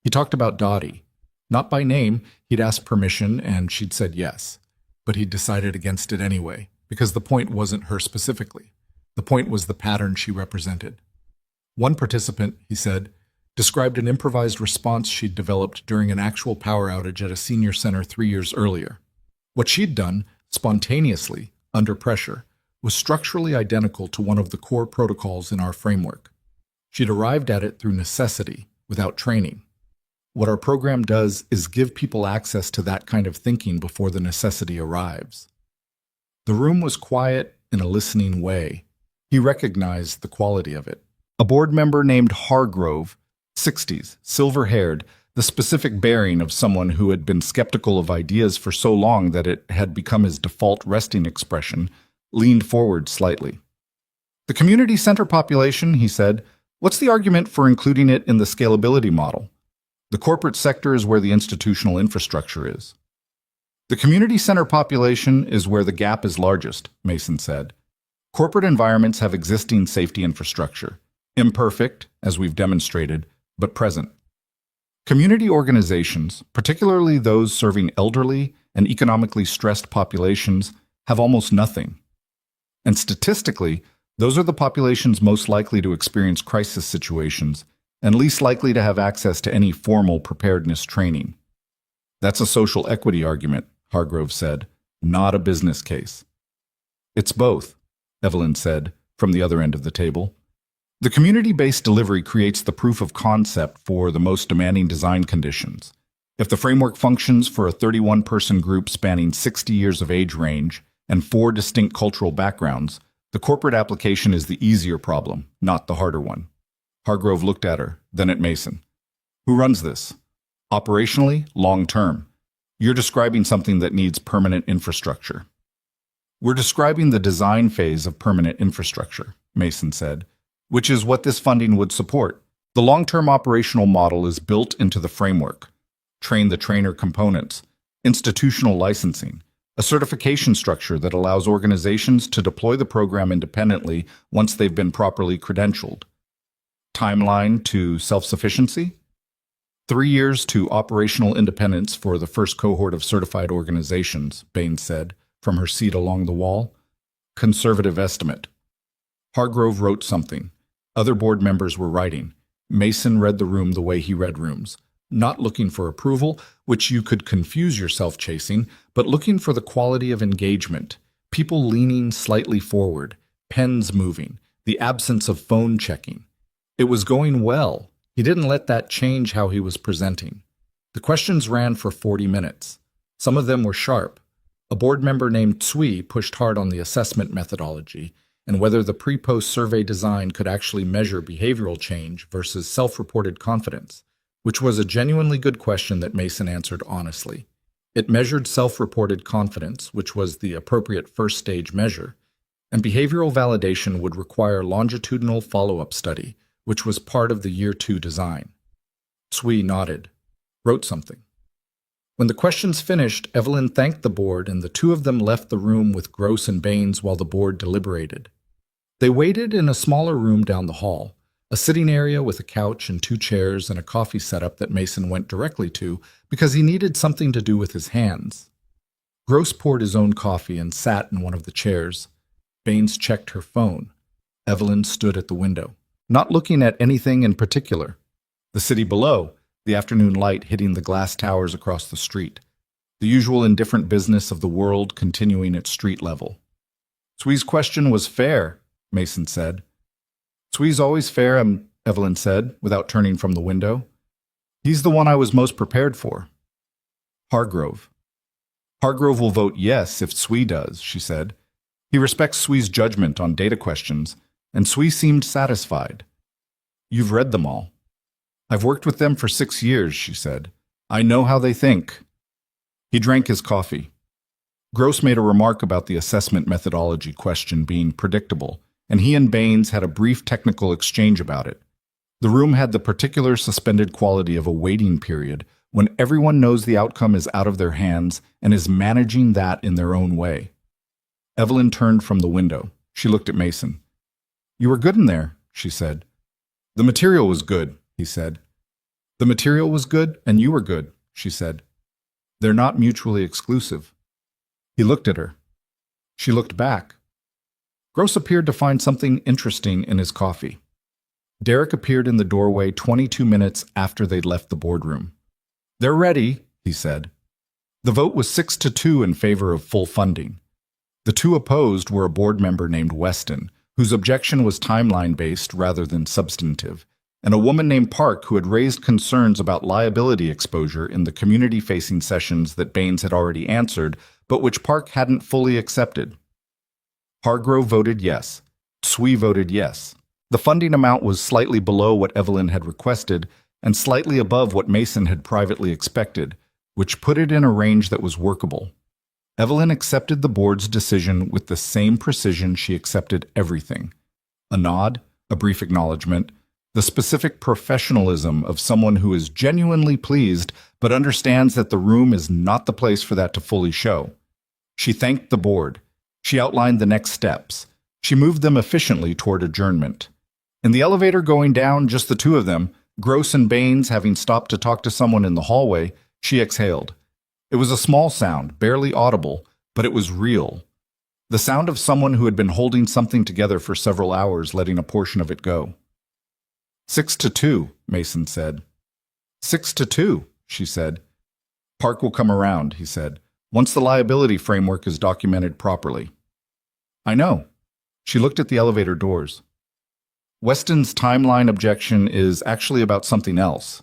He talked about Dottie. Not by name, he'd asked permission, and she'd said yes. But he'd decided against it anyway, because the point wasn't her specifically. The point was the pattern she represented. One participant, he said, described an improvised response she'd developed during an actual power outage at a senior center 3 years earlier. What she'd done, spontaneously, under pressure, was structurally identical to one of the core protocols in our framework. She'd arrived at it through necessity, without training. What our program does is give people access to that kind of thinking before the necessity arrives. The room was quiet in a listening way. He recognized the quality of it. A board member named Hargrove, 60s, silver-haired, the specific bearing of someone who had been skeptical of ideas for so long that it had become his default resting expression, leaned forward slightly. The community center population, he said, what's the argument for including it in the scalability model? The corporate sector is where the institutional infrastructure is. The community center population is where the gap is largest, Mason said. Corporate environments have existing safety infrastructure, imperfect, as we've demonstrated, but present. Community organizations, particularly those serving elderly and economically stressed populations, have almost nothing. And statistically, Those are the populations most likely to experience crisis situations and least likely to have access to any formal preparedness training. That's a social equity argument, Hargrove said, not a business case. It's both, Evelyn said, from the other end of the table. The community-based delivery creates the proof of concept for the most demanding design conditions. If the framework functions for a 31-person group spanning 60 years of age range and 4 distinct cultural backgrounds, the corporate application is the easier problem, not the harder one. Hargrove looked at her, then at Mason. Who runs this? Operationally, long-term. You're describing something that needs permanent infrastructure. We're describing the design phase of permanent infrastructure, Mason said, which is what this funding would support. The long-term operational model is built into the framework. Train-the-trainer components, institutional licensing, a certification structure that allows organizations to deploy the program independently once they've been properly credentialed. Timeline to self-sufficiency? 3 years to operational independence for the first cohort of certified organizations, Baines said, from her seat along the wall. Conservative estimate. Hargrove wrote something. Other board members were writing. Mason read the room the way he read rooms, not looking for approval, which you could confuse yourself chasing, but looking for the quality of engagement, people leaning slightly forward, pens moving, the absence of phone checking. It was going well. He didn't let that change how he was presenting. The questions ran for 40 minutes. Some of them were sharp. A board member named Tsui pushed hard on the assessment methodology and whether the pre-post survey design could actually measure behavioral change versus self-reported confidence, which was a genuinely good question that Mason answered honestly. It measured self-reported confidence, which was the appropriate first-stage measure, and behavioral validation would require longitudinal follow-up study, which was part of the Year 2 design. Tsui nodded, wrote something. When the questions finished, Evelyn thanked the board and the two of them left the room with Gross and Baines while the board deliberated. They waited in a smaller room down the hall, a sitting area with a couch and 2 chairs and a coffee setup that Mason went directly to because he needed something to do with his hands. Gross poured his own coffee and sat in one of the chairs. Baines checked her phone. Evelyn stood at the window, not looking at anything in particular. The city below, the afternoon light hitting the glass towers across the street, the usual indifferent business of the world continuing at street level. Tsui's question was fair, Mason said. Tsui's always fair, Evelyn said, without turning from the window. He's the one I was most prepared for. Hargrove. Hargrove will vote yes if Tsui does, she said. He respects Tsui's judgment on data questions, and Tsui seemed satisfied. You've read them all. I've worked with them for 6 years, she said. I know how they think. He drank his coffee. Gross made a remark about the assessment methodology question being predictable, and he and Baines had a brief technical exchange about it. The room had the particular suspended quality of a waiting period when everyone knows the outcome is out of their hands and is managing that in their own way. Evelyn turned from the window. She looked at Mason. You were good in there, she said. The material was good, he said. The material was good, and you were good, she said. They're not mutually exclusive. He looked at her. She looked back. Gross appeared to find something interesting in his coffee. Derek appeared in the doorway 22 minutes after they'd left the boardroom. They're ready, he said. The vote was 6-2 in favor of full funding. The 2 opposed were a board member named Weston, whose objection was timeline-based rather than substantive, and a woman named Park who had raised concerns about liability exposure in the community-facing sessions that Baines had already answered, but which Park hadn't fully accepted. Hargrove voted yes. Tsui voted yes. The funding amount was slightly below what Evelyn had requested and slightly above what Mason had privately expected, which put it in a range that was workable. Evelyn accepted the board's decision with the same precision she accepted everything. A nod, a brief acknowledgement, the specific professionalism of someone who is genuinely pleased but understands that the room is not the place for that to fully show. She thanked the board. She outlined the next steps. She moved them efficiently toward adjournment. In the elevator going down, just the 2 of them, Gross and Baines having stopped to talk to someone in the hallway, she exhaled. It was a small sound, barely audible, but it was real. The sound of someone who had been holding something together for several hours, letting a portion of it go. 6-2, Mason said. 6-2, she said. Park will come around, he said, once the liability framework is documented properly. I know. She looked at the elevator doors. Weston's timeline objection is actually about something else.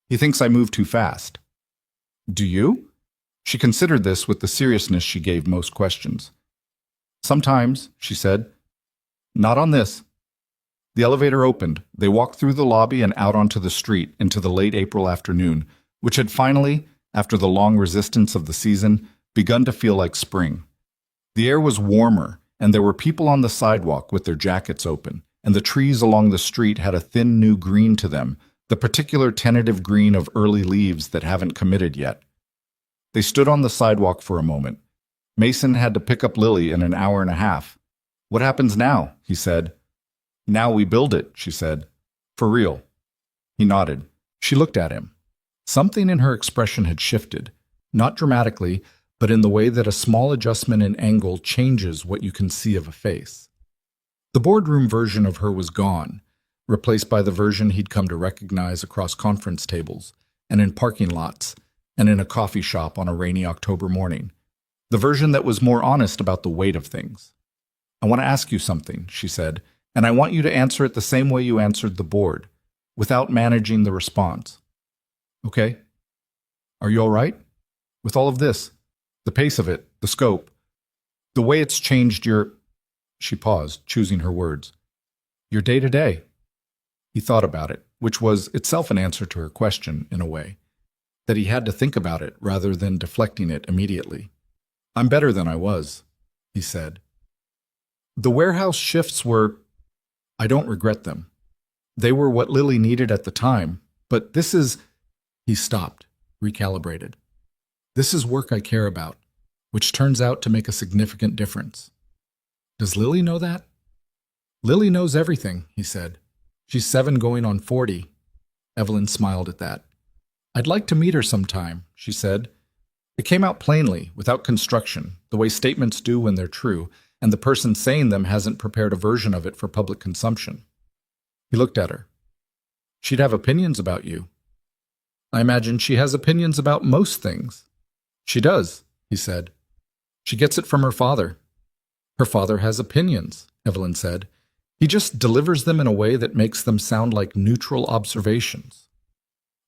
He thinks I move too fast. Do you? She considered this with the seriousness she gave most questions. Sometimes, she said. Not on this. The elevator opened. They walked through the lobby and out onto the street into the late April afternoon, which had finally, after the long resistance of the season, begun to feel like spring. The air was warmer, and there were people on the sidewalk with their jackets open, and the trees along the street had a thin new green to them, the particular tentative green of early leaves that haven't committed yet. They stood on the sidewalk for a moment. Mason had to pick up Lily in an hour and a half. What happens now? He said. Now we build it, she said. For real. He nodded. She looked at him. Something in her expression had shifted, not dramatically, but in the way that a small adjustment in angle changes what you can see of a face. The boardroom version of her was gone, replaced by the version he'd come to recognize across conference tables, and in parking lots, and in a coffee shop on a rainy October morning. The version that was more honest about the weight of things. I want to ask you something, she said, and I want you to answer it the same way you answered the board, without managing the response. Okay? Are you all right? With all of this, the pace of it, the scope, the way it's changed your... She paused, choosing her words. Your day-to-day. He thought about it, which was itself an answer to her question, in a way. That he had to think about it rather than deflecting it immediately. I'm better than I was, he said. The warehouse shifts were... I don't regret them. They were what Lily needed at the time, but this is... He stopped, recalibrated. This is work I care about, which turns out to make a significant difference. Does Lily know that? Lily knows everything, he said. She's 7 going on 40. Evelyn smiled at that. I'd like to meet her sometime, she said. It came out plainly, without construction, the way statements do when they're true, and the person saying them hasn't prepared a version of it for public consumption. He looked at her. She'd have opinions about you. I imagine she has opinions about most things. She does, he said. She gets it from her father. Her father has opinions, Evelyn said. He just delivers them in a way that makes them sound like neutral observations.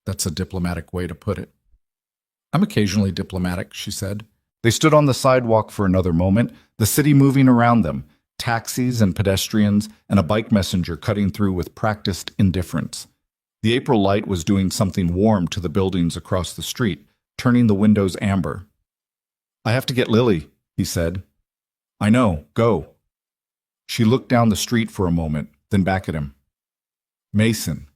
That's a diplomatic way to put it. I'm occasionally diplomatic, she said. They stood on the sidewalk for another moment, the city moving around them, taxis and pedestrians, and a bike messenger cutting through with practiced indifference. The April light was doing something warm to the buildings across the street, turning the windows amber. I have to get Lily, he said. I know, go. She looked down the street for a moment, then back at him. Mason,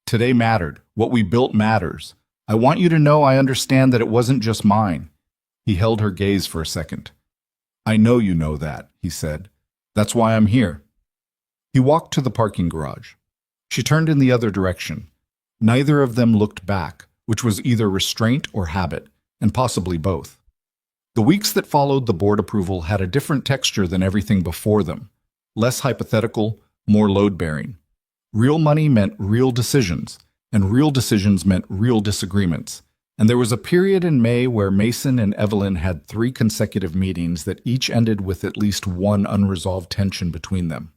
today mattered. What we built matters. I want you to know I understand that it wasn't just mine. He held her gaze for a second. I know you know that, he said. That's why I'm here. He walked to the parking garage. She turned in the other direction. Neither of them looked back, which was either restraint or habit, and possibly both. The weeks that followed the board approval had a different texture than everything before them. Less hypothetical, more load-bearing. Real money meant real decisions, and real decisions meant real disagreements. And there was a period in May where Mason and Evelyn had 3 consecutive meetings that each ended with at least one unresolved tension between them.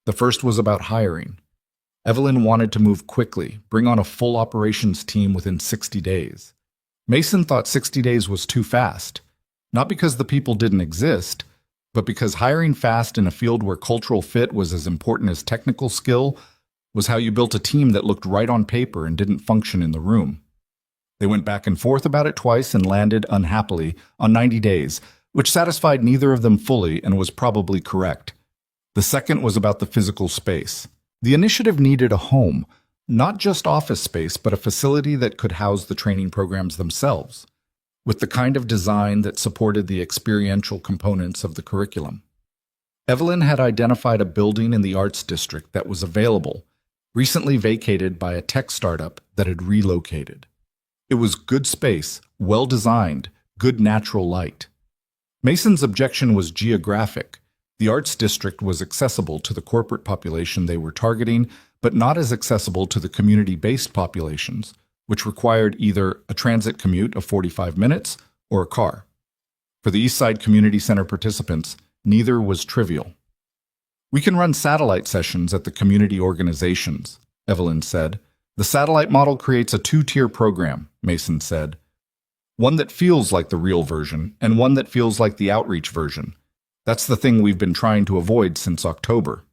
The first was about hiring. Evelyn wanted to move quickly, bring on a full operations team within 60 days. Mason thought 60 days was too fast, not because the people didn't exist, but because hiring fast in a field where cultural fit was as important as technical skill was how you built a team that looked right on paper and didn't function in the room. They went back and forth about it twice and landed, unhappily, on 90 days, which satisfied neither of them fully and was probably correct. The second was about the physical space. The initiative needed a home, not just office space, but a facility that could house the training programs themselves, with the kind of design that supported the experiential components of the curriculum. Evelyn had identified a building in the Arts District that was available, recently vacated by a tech startup that had relocated. It was good space, well designed, good natural light. Mason's objection was geographic. The arts district was accessible to the corporate population they were targeting, but not as accessible to the community-based populations, which required either a transit commute of 45 minutes or a car. For the Eastside Community Center participants, neither was trivial. "We can run satellite sessions at the community organizations," Evelyn said. "The satellite model creates a two-tier program," Mason said. "One that feels like the real version and one that feels like the outreach version. That's the thing we've been trying to avoid since October."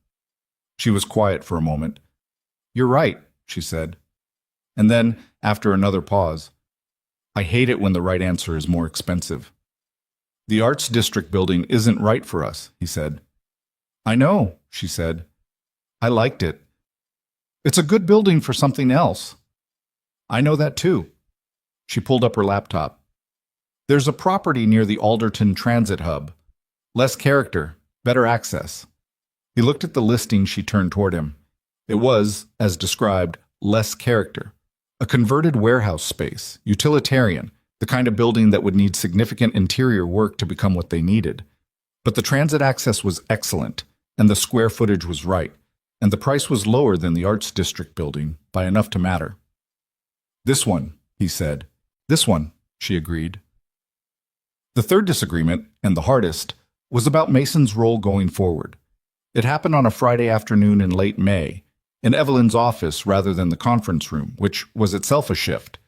She was quiet for a moment. "You're right," she said. And then, after another pause, "I hate it when the right answer is more expensive." "The Arts District building isn't right for us," he said. "I know," she said. "I liked it. It's a good building for something else." "I know that too." She pulled up her laptop. "There's a property near the Alderton Transit Hub. Less character, better access." He looked at the listing. She turned toward him. It was, as described, less character. A converted warehouse space, utilitarian, the kind of building that would need significant interior work to become what they needed. But the transit access was excellent, and the square footage was right, and the price was lower than the Arts District building, by enough to matter. "This one," he said. "This one," she agreed. The third disagreement, and the hardest, was about Mason's role going forward. It happened on a Friday afternoon in late May, in Evelyn's office rather than the conference room, which was itself a shift.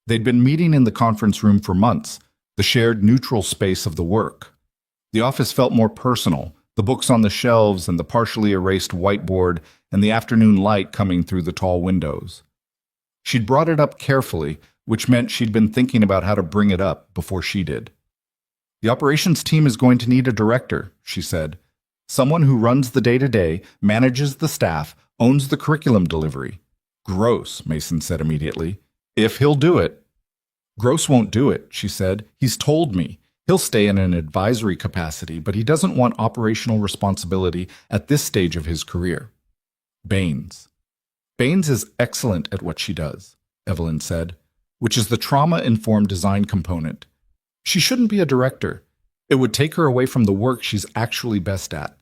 They'd been meeting in the conference room for months, the shared neutral space of the work. The office felt more personal, the books on the shelves and the partially erased whiteboard and the afternoon light coming through the tall windows. She'd brought it up carefully, which meant she'd been thinking about how to bring it up before she did. "The operations team is going to need a director," she said. "Someone who runs the day-to-day, manages the staff, owns the curriculum delivery." "Gross," Mason said immediately. "If he'll do it." "Gross won't do it," she said. "He's told me. He'll stay in an advisory capacity, but he doesn't want operational responsibility at this stage of his career." "Baines. Baines is excellent at what she does," Evelyn said, "which is the trauma-informed design component. She shouldn't be a director. It would take her away from the work she's actually best at."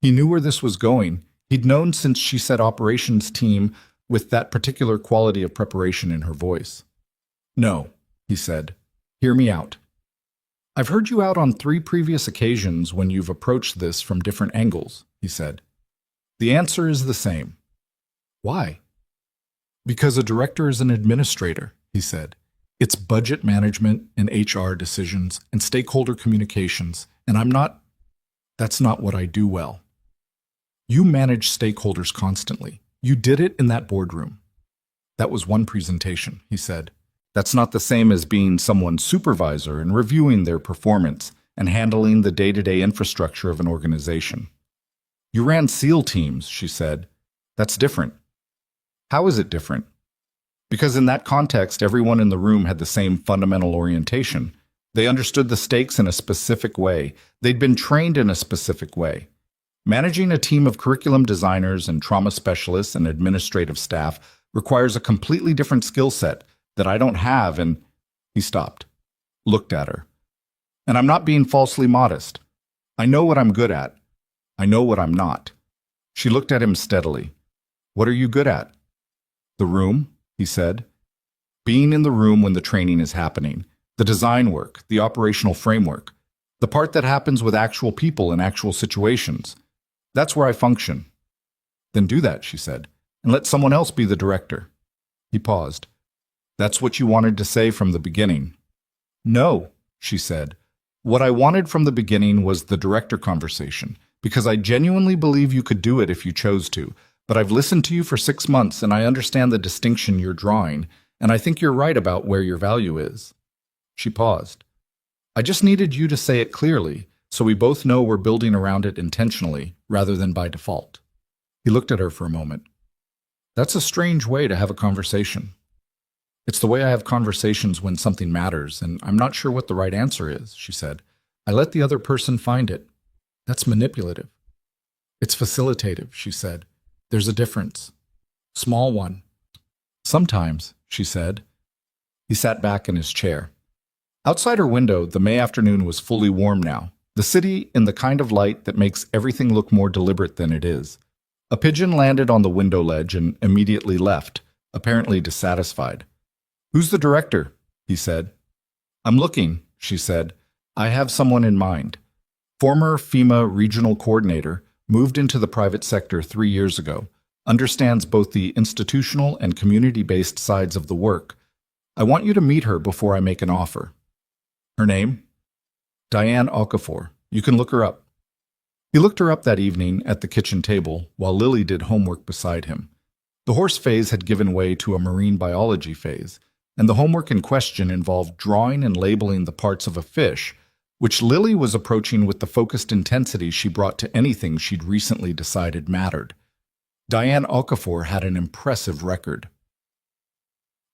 He knew where this was going. He'd known since she said operations team with that particular quality of preparation in her voice. "No," he said. "Hear me out. I've heard you out on 3 previous occasions when you've approached this from different angles," he said. "The answer is the same." "Why?" "Because a director is an administrator," he said. "It's budget management and HR decisions and stakeholder communications, and that's not what I do well." "You manage stakeholders constantly. You did it in that boardroom." "That was one presentation," he said. "That's not the same as being someone's supervisor and reviewing their performance and handling the day-to-day infrastructure of an organization." "You ran SEAL teams," she said. "That's different." "How is it different?" "Because in that context, everyone in the room had the same fundamental orientation. They understood the stakes in a specific way. They'd been trained in a specific way. Managing a team of curriculum designers and trauma specialists and administrative staff requires a completely different skill set that I don't have, and—" He stopped, looked at her. "And I'm not being falsely modest. I know what I'm good at. I know what I'm not." She looked at him steadily. "What are you good at?" "The room," he said. "Being in the room when the training is happening, the design work, the operational framework, the part that happens with actual people in actual situations. That's where I function." "Then do that," she said, "and let someone else be the director." He paused. "That's what you wanted to say from the beginning." "No," she said. "What I wanted from the beginning was the director conversation, because I genuinely believe you could do it if you chose to. But I've listened to you for 6 months, and I understand the distinction you're drawing, and I think you're right about where your value is." She paused. "I just needed you to say it clearly, so we both know we're building around it intentionally, rather than by default." He looked at her for a moment. "That's a strange way to have a conversation." "It's the way I have conversations when something matters, and I'm not sure what the right answer is," she said. "I let the other person find it. That's manipulative." "It's facilitative," she said. "There's a difference. Small one." "Sometimes," she said. He sat back in his chair. Outside her window, the May afternoon was fully warm now, The city in the kind of light that makes everything look more deliberate than it is. A pigeon landed on the window ledge and immediately left, apparently dissatisfied. "Who's the director?" he said. "I'm looking," she said. "I have someone in mind. Former FEMA regional coordinator, moved into the private sector 3 years ago, understands both the institutional and community-based sides of the work. I want you to meet her before I make an offer." "Her name?" "Diane Okafor. You can look her up." He looked her up that evening at the kitchen table while Lily did homework beside him. The horse phase had given way to a marine biology phase, and the homework in question involved drawing and labeling the parts of a fish, which Lily was approaching with the focused intensity she brought to anything she'd recently decided mattered. Diane Okafor had an impressive record.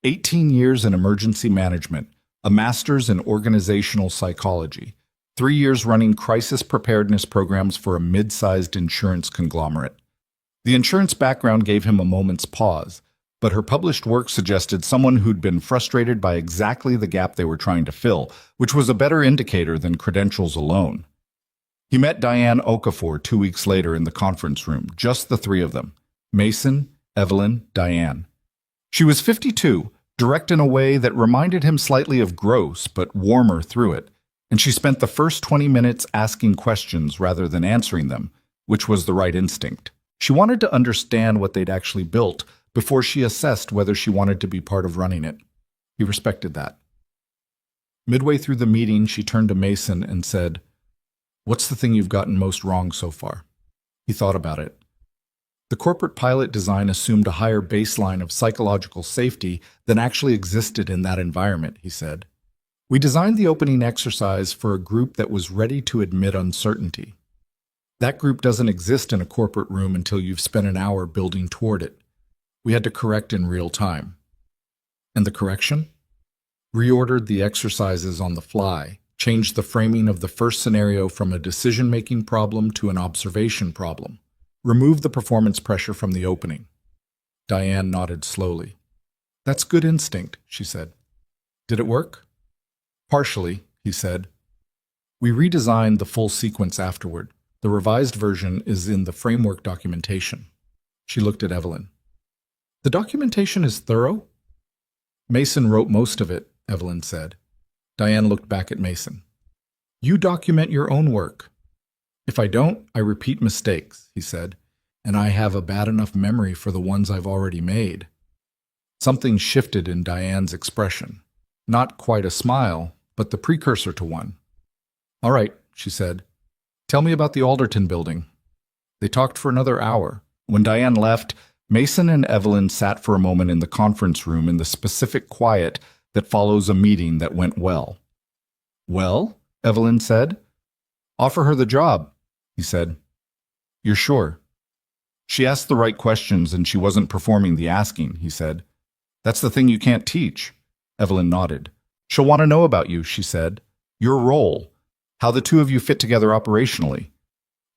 18 years in emergency management, a master's in organizational psychology, 3 years running crisis preparedness programs for a mid-sized insurance conglomerate. The insurance background gave him a moment's pause, but her published work suggested someone who'd been frustrated by exactly the gap they were trying to fill, which was a better indicator than credentials alone. He met Diane Okafor 2 weeks later in the conference room, just the three of them: Mason, Evelyn, Diane. She was 52, direct in a way that reminded him slightly of Gross, but warmer through it, and she spent the first 20 minutes asking questions rather than answering them, which was the right instinct. She wanted to understand what they'd actually built before she assessed whether she wanted to be part of running it. He respected that. Midway through the meeting, she turned to Mason and said, "What's the thing you've gotten most wrong so far?" He thought about it. The corporate pilot design assumed a higher baseline of psychological safety than actually existed in that environment, he said. "We designed the opening exercise for a group that was ready to admit uncertainty. That group doesn't exist in a corporate room until you've spent an hour building toward it. We had to correct in real time." And the correction? Reordered the exercises on the fly, changed the framing of the first scenario from a decision-making problem to an observation problem, removed the performance pressure from the opening. Diane nodded slowly. "That's good instinct," she said. "Did it work?" "Partially," he said. "We redesigned the full sequence afterward. The revised version is in the framework documentation." She looked at Evelyn. "The documentation is thorough?" "Mason wrote most of it," Evelyn said. Diane looked back at Mason. "You document your own work." "If I don't, I repeat mistakes," he said, "and I have a bad enough memory for the ones I've already made." Something shifted in Diane's expression. Not quite a smile, but the precursor to one. "All right," she said. "Tell me about the Alderton building." They talked for another hour. When Diane left, Mason and Evelyn sat for a moment in the conference room in the specific quiet that follows a meeting that went well. "Well?" Evelyn said. "Offer her the job," he said. "You're sure?" "She asked the right questions and she wasn't performing the asking," he said. "That's the thing you can't teach." Evelyn nodded. "She'll want to know about you," she said. "Your role. How the two of you fit together operationally."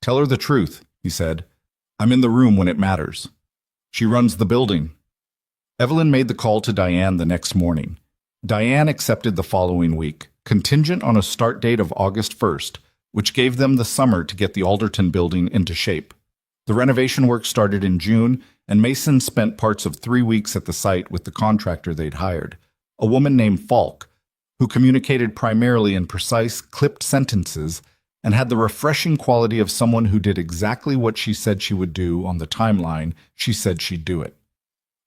"Tell her the truth," he said. "I'm in the room when it matters." "She runs the building." Evelyn made the call to Diane the next morning. Diane accepted the following week, contingent on a start date of August 1st, which gave them the summer to get the Alderton building into shape. The renovation work started in June, and Mason spent parts of 3 weeks at the site with the contractor they'd hired, a woman named Falk, who communicated primarily in precise, clipped sentences and had the refreshing quality of someone who did exactly what she said she would do on the timeline she said she'd do it.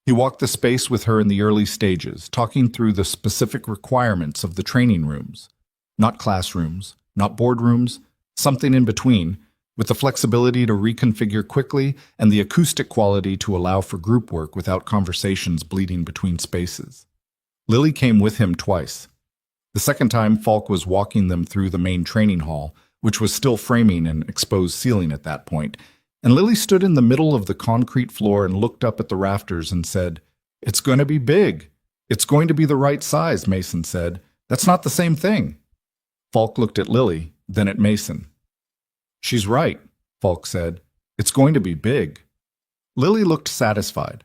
He walked the space with her in the early stages, talking through the specific requirements of the training rooms. Not classrooms, not boardrooms, something in between, with the flexibility to reconfigure quickly and the acoustic quality to allow for group work without conversations bleeding between spaces. Lily came with him twice. The second time, Falk was walking them through the main training hall, which was still framing an exposed ceiling at that point, and Lily stood in the middle of the concrete floor and looked up at the rafters and said, "It's going to be big. It's going to be the right size," Mason said. "That's not the same thing." Falk looked at Lily, then at Mason. "She's right," Falk said. "It's going to be big." Lily looked satisfied.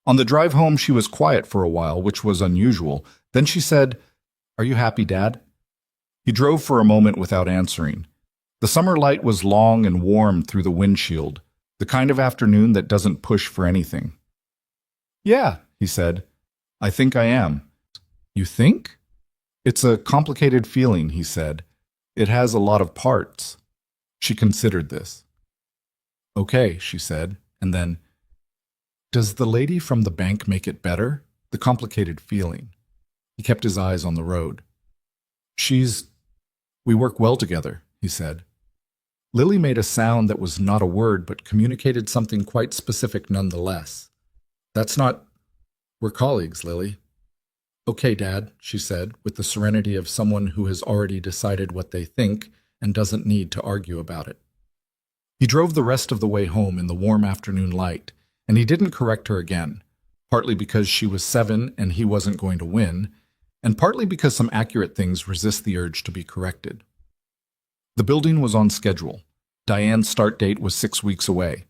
On the drive home, she was quiet for a while, which was unusual. Then she said, "Are you happy, Dad?" He drove for a moment without answering. The summer light was long and warm through the windshield, the kind of afternoon that doesn't push for anything. "Yeah," he said. "I think I am." "You think?" "It's a complicated feeling," he said. "It has a lot of parts." She considered this. "Okay," she said, and then, "Does the lady from the bank make it better?" The complicated feeling. He kept his eyes on the road. We work well together," he said. Lily made a sound that was not a word but communicated something quite specific nonetheless. We're colleagues, Lily." "Okay, Dad," she said, with the serenity of someone who has already decided what they think and doesn't need to argue about it. He drove the rest of the way home in the warm afternoon light, and he didn't correct her again, partly because she was 7 and he wasn't going to win, and partly because some accurate things resist the urge to be corrected. The building was on schedule. Diane's start date was 6 weeks away.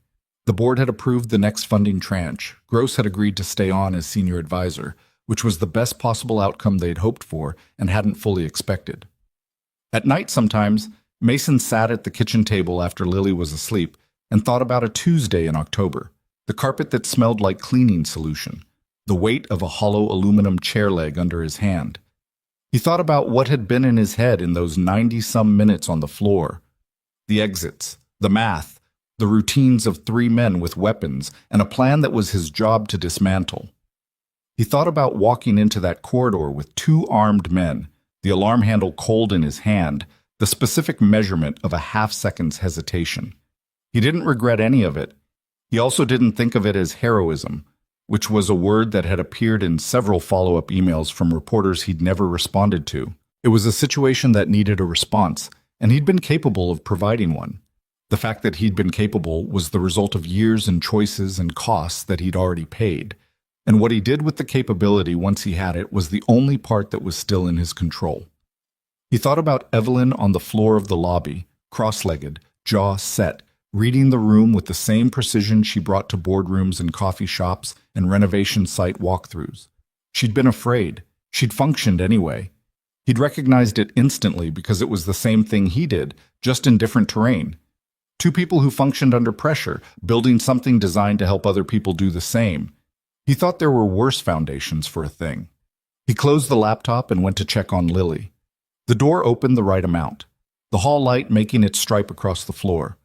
The board had approved the next funding tranche. Gross had agreed to stay on as senior advisor, which was the best possible outcome they'd hoped for and hadn't fully expected. At night sometimes, Mason sat at the kitchen table after Lily was asleep and thought about a Tuesday in October, the carpet that smelled like cleaning solution, the weight of a hollow aluminum chair leg under his hand. He thought about what had been in his head in those 90-some minutes on the floor. The exits, the math, the routines of 3 men with weapons, and a plan that was his job to dismantle. He thought about walking into that corridor with 2 armed men, the alarm handle cold in his hand, the specific measurement of a half-second's hesitation. He didn't regret any of it. He also didn't think of it as heroism, which was a word that had appeared in several follow-up emails from reporters he'd never responded to. It was a situation that needed a response, and he'd been capable of providing one. The fact that he'd been capable was the result of years and choices and costs that he'd already paid, and what he did with the capability once he had it was the only part that was still in his control. He thought about Evelyn on the floor of the lobby, cross-legged, jaw set, reading the room with the same precision she brought to boardrooms and coffee shops and renovation site walkthroughs. She'd been afraid. She'd functioned anyway. He'd recognized it instantly because it was the same thing he did, just in different terrain. 2 people who functioned under pressure, building something designed to help other people do the same. He thought there were worse foundations for a thing. He closed the laptop and went to check on Lily. The door opened the right amount, the hall light making its stripe across the floor.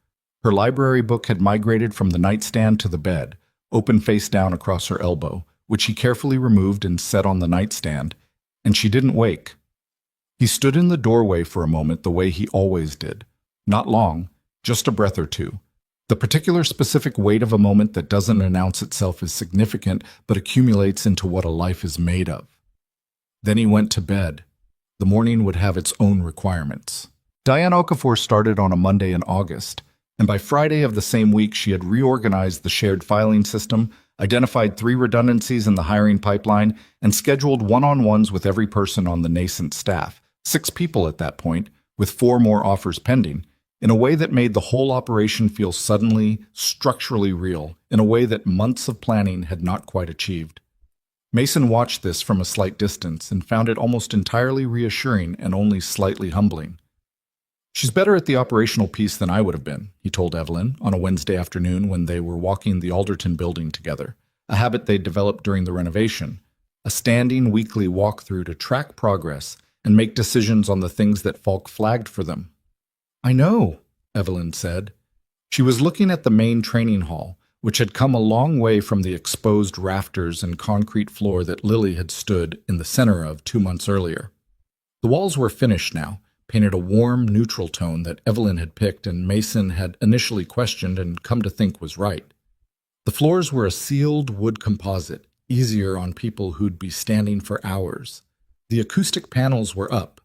Her library book had migrated from the nightstand to the bed, open face down across her elbow, which he carefully removed and set on the nightstand, and she didn't wake. He stood in the doorway for a moment the way he always did. Not long, just a breath or two. The particular specific weight of a moment that doesn't announce itself as significant but accumulates into what a life is made of. Then he went to bed. The morning would have its own requirements. Diane Okafor started on a Monday in August, and by Friday of the same week she had reorganized the shared filing system, identified 3 redundancies in the hiring pipeline, and scheduled one-on-ones with every person on the nascent staff, 6 people at that point, with 4 more offers pending, in a way that made the whole operation feel suddenly, structurally real, in a way that months of planning had not quite achieved. Mason watched this from a slight distance and found it almost entirely reassuring and only slightly humbling. "She's better at the operational piece than I would have been," he told Evelyn on a Wednesday afternoon when they were walking the Alderton building together, a habit they'd developed during the renovation, a standing weekly walkthrough to track progress and make decisions on the things that Falk flagged for them. "I know," Evelyn said. She was looking at the main training hall, which had come a long way from the exposed rafters and concrete floor that Lily had stood in the center of 2 months earlier. The walls were finished now, painted a warm, neutral tone that Evelyn had picked and Mason had initially questioned and come to think was right. The floors were a sealed wood composite, easier on people who'd be standing for hours. The acoustic panels were up.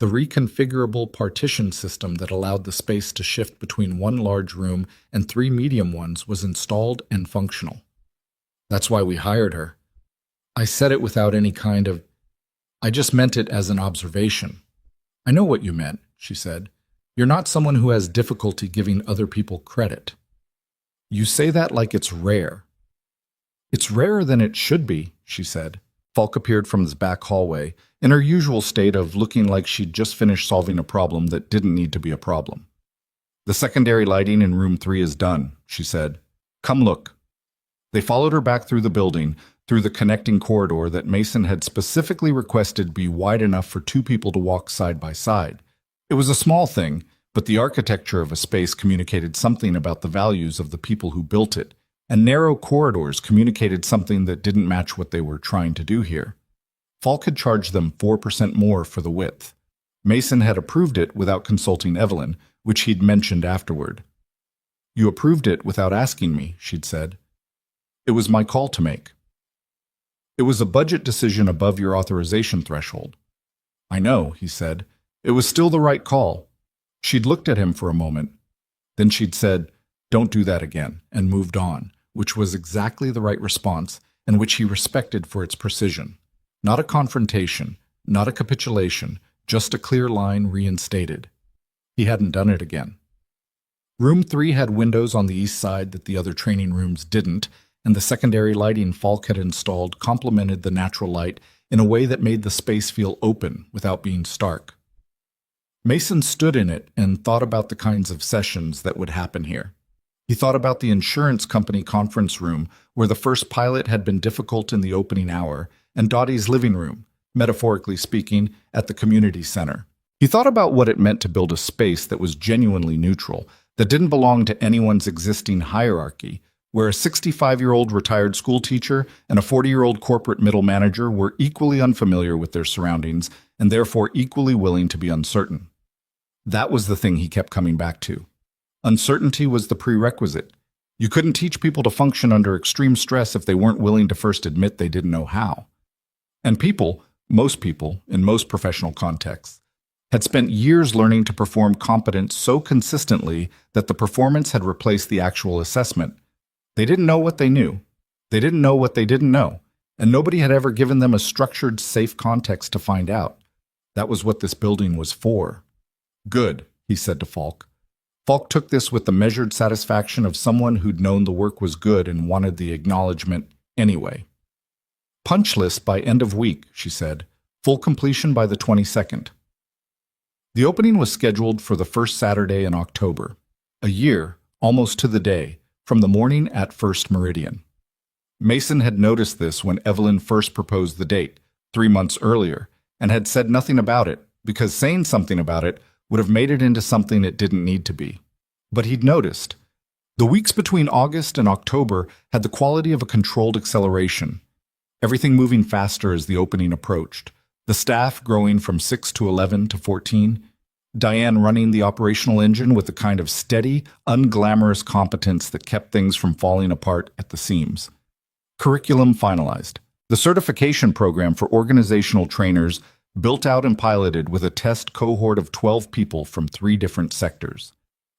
The reconfigurable partition system that allowed the space to shift between 1 large room and 3 medium ones was installed and functional. "That's why we hired her." I said it without any kind of... I just meant it as an observation. "I know what you meant," she said. "You're not someone who has difficulty giving other people credit." "You say that like it's rare." "It's rarer than it should be," she said. Falk appeared from his back hallway, in her usual state of looking like she'd just finished solving a problem that didn't need to be a problem. The secondary lighting in room 3 is done, she said. Come look. They followed her back through the building, through the connecting corridor that Mason had specifically requested be wide enough for 2 people to walk side by side. It was a small thing, but the architecture of a space communicated something about the values of the people who built it, and narrow corridors communicated something that didn't match what they were trying to do here. Falk had charged them 4% more for the width. Mason had approved it without consulting Evelyn, which he'd mentioned afterward. You approved it without asking me, she'd said. It was my call to make. It was a budget decision above your authorization threshold. I know, he said. It was still the right call. She'd looked at him for a moment. Then she'd said, don't do that again, and moved on, which was exactly the right response, and which he respected for its precision. Not a confrontation, not a capitulation, just a clear line reinstated. He hadn't done it again. Room 3 had windows on the east side that the other training rooms didn't, and the secondary lighting Falk had installed complemented the natural light in a way that made the space feel open without being stark. Mason stood in it and thought about the kinds of sessions that would happen here. He thought about the insurance company conference room where the first pilot had been difficult in the opening hour, and Dottie's living room, metaphorically speaking, at the community center. He thought about what it meant to build a space that was genuinely neutral, that didn't belong to anyone's existing hierarchy, where a 65-year-old retired school teacher and a 40-year-old corporate middle manager were equally unfamiliar with their surroundings and therefore equally willing to be uncertain. That was the thing he kept coming back to. Uncertainty was the prerequisite. You couldn't teach people to function under extreme stress if they weren't willing to first admit they didn't know how. And most people, in most professional contexts, had spent years learning to perform competence so consistently that the performance had replaced the actual assessment. They didn't know what they knew. They didn't know what they didn't know, and nobody had ever given them a structured, safe context to find out. That was what this building was for. Good, he said to Falk. Falk took this with the measured satisfaction of someone who'd known the work was good and wanted the acknowledgement anyway. Punch list by end of week, she said. Full completion by the 22nd. The opening was scheduled for the first Saturday in October, a year, almost to the day, from the morning at First Meridian. Mason had noticed this when Evelyn first proposed the date, 3 months earlier, and had said nothing about it, because saying something about it would have made it into something it didn't need to be. But he'd noticed. The weeks between August and October had the quality of a controlled acceleration, everything moving faster as the opening approached, the staff growing from 6 to 11 to 14, Diane running the operational engine with a kind of steady, unglamorous competence that kept things from falling apart at the seams. Curriculum finalized. The certification program for organizational trainers built out and piloted with a test cohort of 12 people from 3 different sectors.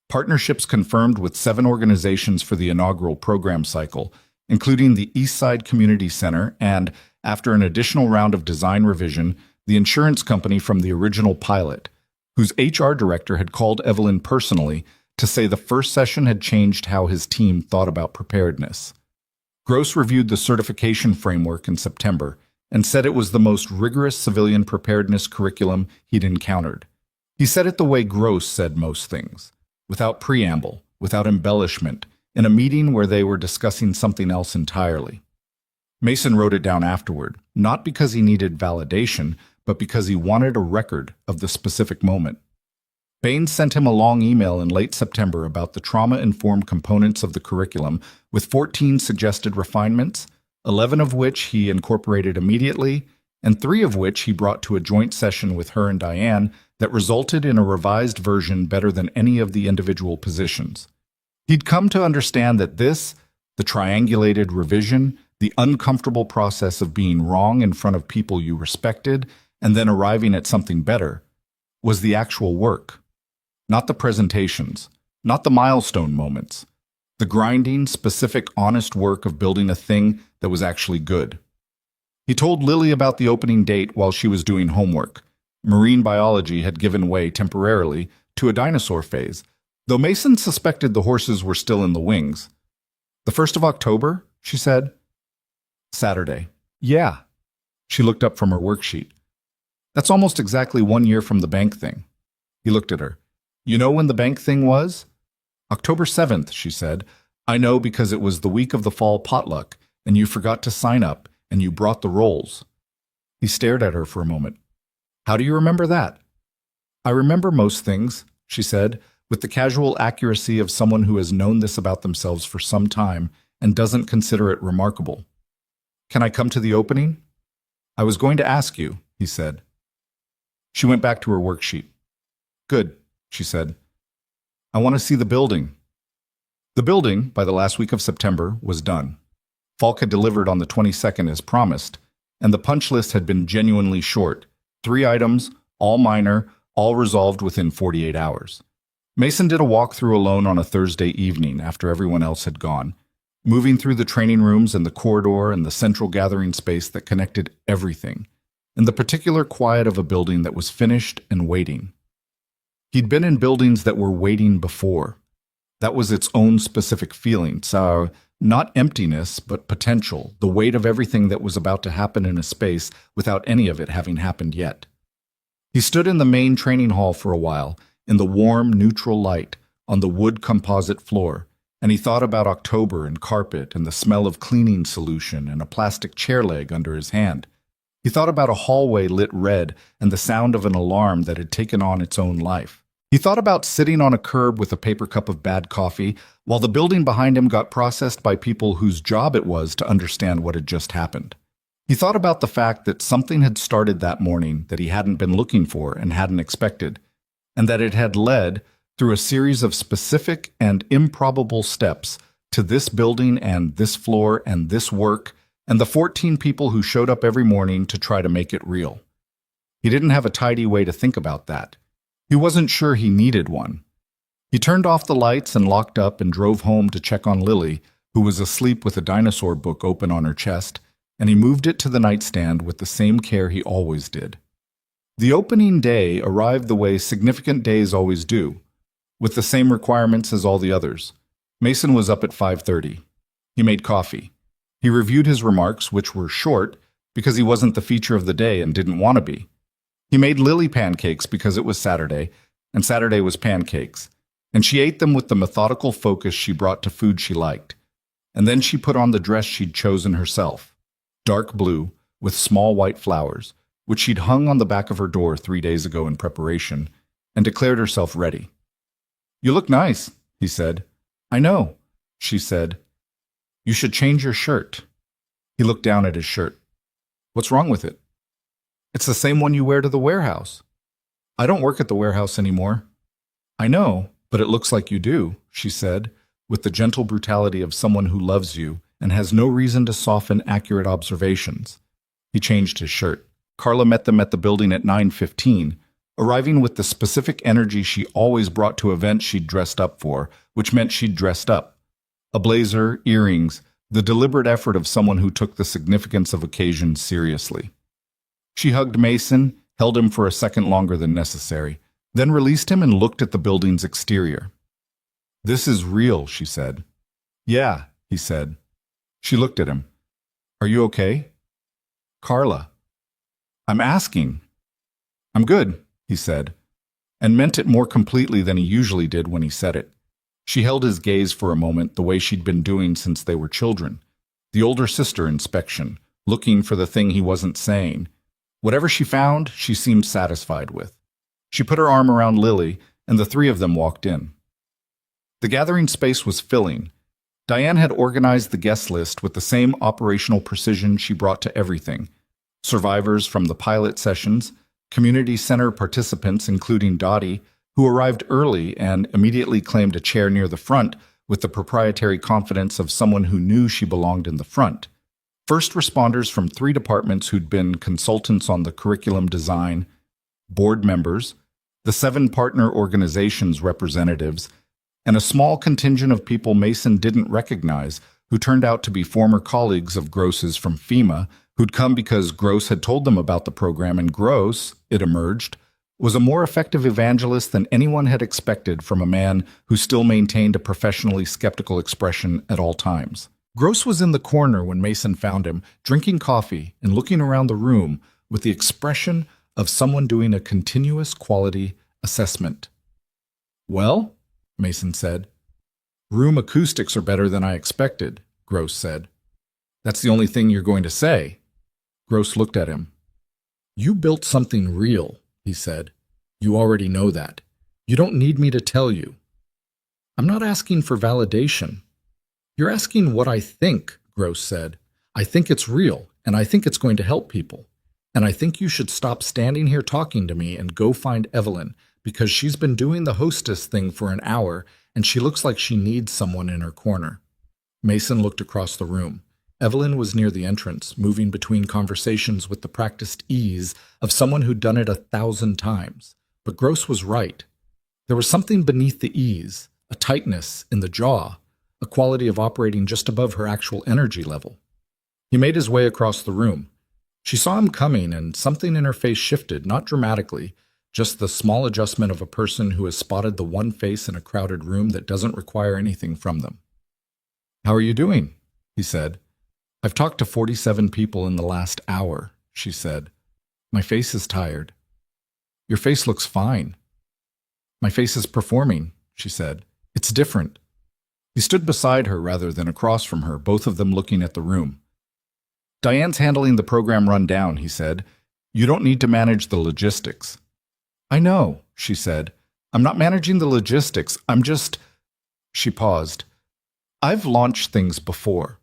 Partnerships confirmed with 7 organizations for the inaugural program cycle, including the Eastside Community Center and, after an additional round of design revision, the insurance company from the original pilot, whose HR director had called Evelyn personally to say the first session had changed how his team thought about preparedness. Gross reviewed the certification framework in September and said it was the most rigorous civilian preparedness curriculum he'd encountered. He said it the way Gross said most things, without preamble, without embellishment, in a meeting where they were discussing something else entirely. Mason wrote it down afterward, not because he needed validation, but because he wanted a record of the specific moment. Baines sent him a long email in late September about the trauma-informed components of the curriculum with 14 suggested refinements, 11 of which he incorporated immediately, and 3 of which he brought to a joint session with her and Diane that resulted in a revised version better than any of the individual positions. He'd come to understand that this, the triangulated revision, the uncomfortable process of being wrong in front of people you respected and then arriving at something better, was the actual work. Not the presentations, not the milestone moments, the grinding, specific, honest work of building a thing that was actually good. He told Lily about the opening date while she was doing homework. Marine biology had given way temporarily to a dinosaur phase, though Mason suspected the horses were still in the wings. The 1st of October, she said. Saturday. Yeah. She looked up from her worksheet. That's almost exactly 1 year from the bank thing. He looked at her. You know when the bank thing was? October 7th, she said. I know because it was the week of the fall potluck, and you forgot to sign up, and you brought the rolls. He stared at her for a moment. How do you remember that? I remember most things, she said, with the casual accuracy of someone who has known this about themselves for some time and doesn't consider it remarkable. Can I come to the opening? I was going to ask you, he said. She went back to her worksheet. Good, she said. I want to see the building. The building, by the last week of September, was done. Falk had delivered on the 22nd as promised, and the punch list had been genuinely short. 3 items, all minor, all resolved within 48 hours. Mason did a walkthrough alone on a Thursday evening after everyone else had gone, moving through the training rooms and the corridor and the central gathering space that connected everything, in the particular quiet of a building that was finished and waiting. He'd been in buildings that were waiting before. That was its own specific feeling, so not emptiness, but potential, the weight of everything that was about to happen in a space without any of it having happened yet. He stood in the main training hall for a while, in the warm, neutral light, on the wood composite floor, and he thought about October and carpet and the smell of cleaning solution and a plastic chair leg under his hand. He thought about a hallway lit red and the sound of an alarm that had taken on its own life. He thought about sitting on a curb with a paper cup of bad coffee while the building behind him got processed by people whose job it was to understand what had just happened. He thought about the fact that something had started that morning that he hadn't been looking for and hadn't expected, and that it had led, through a series of specific and improbable steps, to this building and this floor and this work and the 14 people who showed up every morning to try to make it real. He didn't have a tidy way to think about that. He wasn't sure he needed one. He turned off the lights and locked up and drove home to check on Lily, who was asleep with a dinosaur book open on her chest, and he moved it to the nightstand with the same care he always did. The opening day arrived the way significant days always do, with the same requirements as all the others. Mason was up at 5:30. He made coffee. He reviewed his remarks, which were short because he wasn't the feature of the day and didn't want to be. He made Lily pancakes because it was Saturday, and Saturday was pancakes, and she ate them with the methodical focus she brought to food she liked. And then she put on the dress she'd chosen herself, dark blue, with small white flowers, which she'd hung on the back of her door 3 days ago in preparation, and declared herself ready. You look nice, he said. I know, she said. You should change your shirt. He looked down at his shirt. What's wrong with it? It's the same one you wear to the warehouse. I don't work at the warehouse anymore. I know, but it looks like you do, she said, with the gentle brutality of someone who loves you and has no reason to soften accurate observations. He changed his shirt. Carla met them at the building at 9:15, arriving with the specific energy she always brought to events she'd dressed up for, which meant she'd dressed up. A blazer, earrings, the deliberate effort of someone who took the significance of occasions seriously. She hugged Mason, held him for a second longer than necessary, then released him and looked at the building's exterior. This is real, she said. Yeah, he said. She looked at him. Are you okay? Carla. I'm asking. I'm good, he said, and meant it more completely than he usually did when he said it. She held his gaze for a moment the way she'd been doing since they were children, the older sister inspection, looking for the thing he wasn't saying. Whatever she found, she seemed satisfied with. She put her arm around Lily, and the 3 of them walked in. The gathering space was filling. Diane had organized the guest list with the same operational precision she brought to everything. Survivors from the pilot sessions, community center participants including Dottie, who arrived early and immediately claimed a chair near the front with the proprietary confidence of someone who knew she belonged in the front. First responders from 3 departments who'd been consultants on the curriculum design, board members, the 7 partner organizations representatives, and a small contingent of people Mason didn't recognize who turned out to be former colleagues of Gross's from FEMA who'd come because Gross had told them about the program, and Gross, it emerged, was a more effective evangelist than anyone had expected from a man who still maintained a professionally skeptical expression at all times. Gross was in the corner when Mason found him, drinking coffee and looking around the room with the expression of someone doing a continuous quality assessment. Well, Mason said. Room acoustics are better than I expected, Gross said. That's the only thing you're going to say. Gross looked at him. You built something real, he said. You already know that. You don't need me to tell you. I'm not asking for validation. You're asking what I think, Gross said. I think it's real, and I think it's going to help people. And I think you should stop standing here talking to me and go find Evelyn, because she's been doing the hostess thing for an hour, and she looks like she needs someone in her corner. Mason looked across the room. Evelyn was near the entrance, moving between conversations with the practiced ease of someone who'd done it 1,000 times. But Gross was right. There was something beneath the ease, a tightness in the jaw, a quality of operating just above her actual energy level. He made his way across the room. She saw him coming, and something in her face shifted, not dramatically, just the small adjustment of a person who has spotted the one face in a crowded room that doesn't require anything from them. How are you doing? He said. I've talked to 47 people in the last hour, she said. My face is tired. Your face looks fine. My face is performing, she said. It's different. He stood beside her rather than across from her, both of them looking at the room. Diane's handling the program rundown, he said. You don't need to manage the logistics. I know, she said. I'm not managing the logistics. I'm just... She paused. I've launched things before.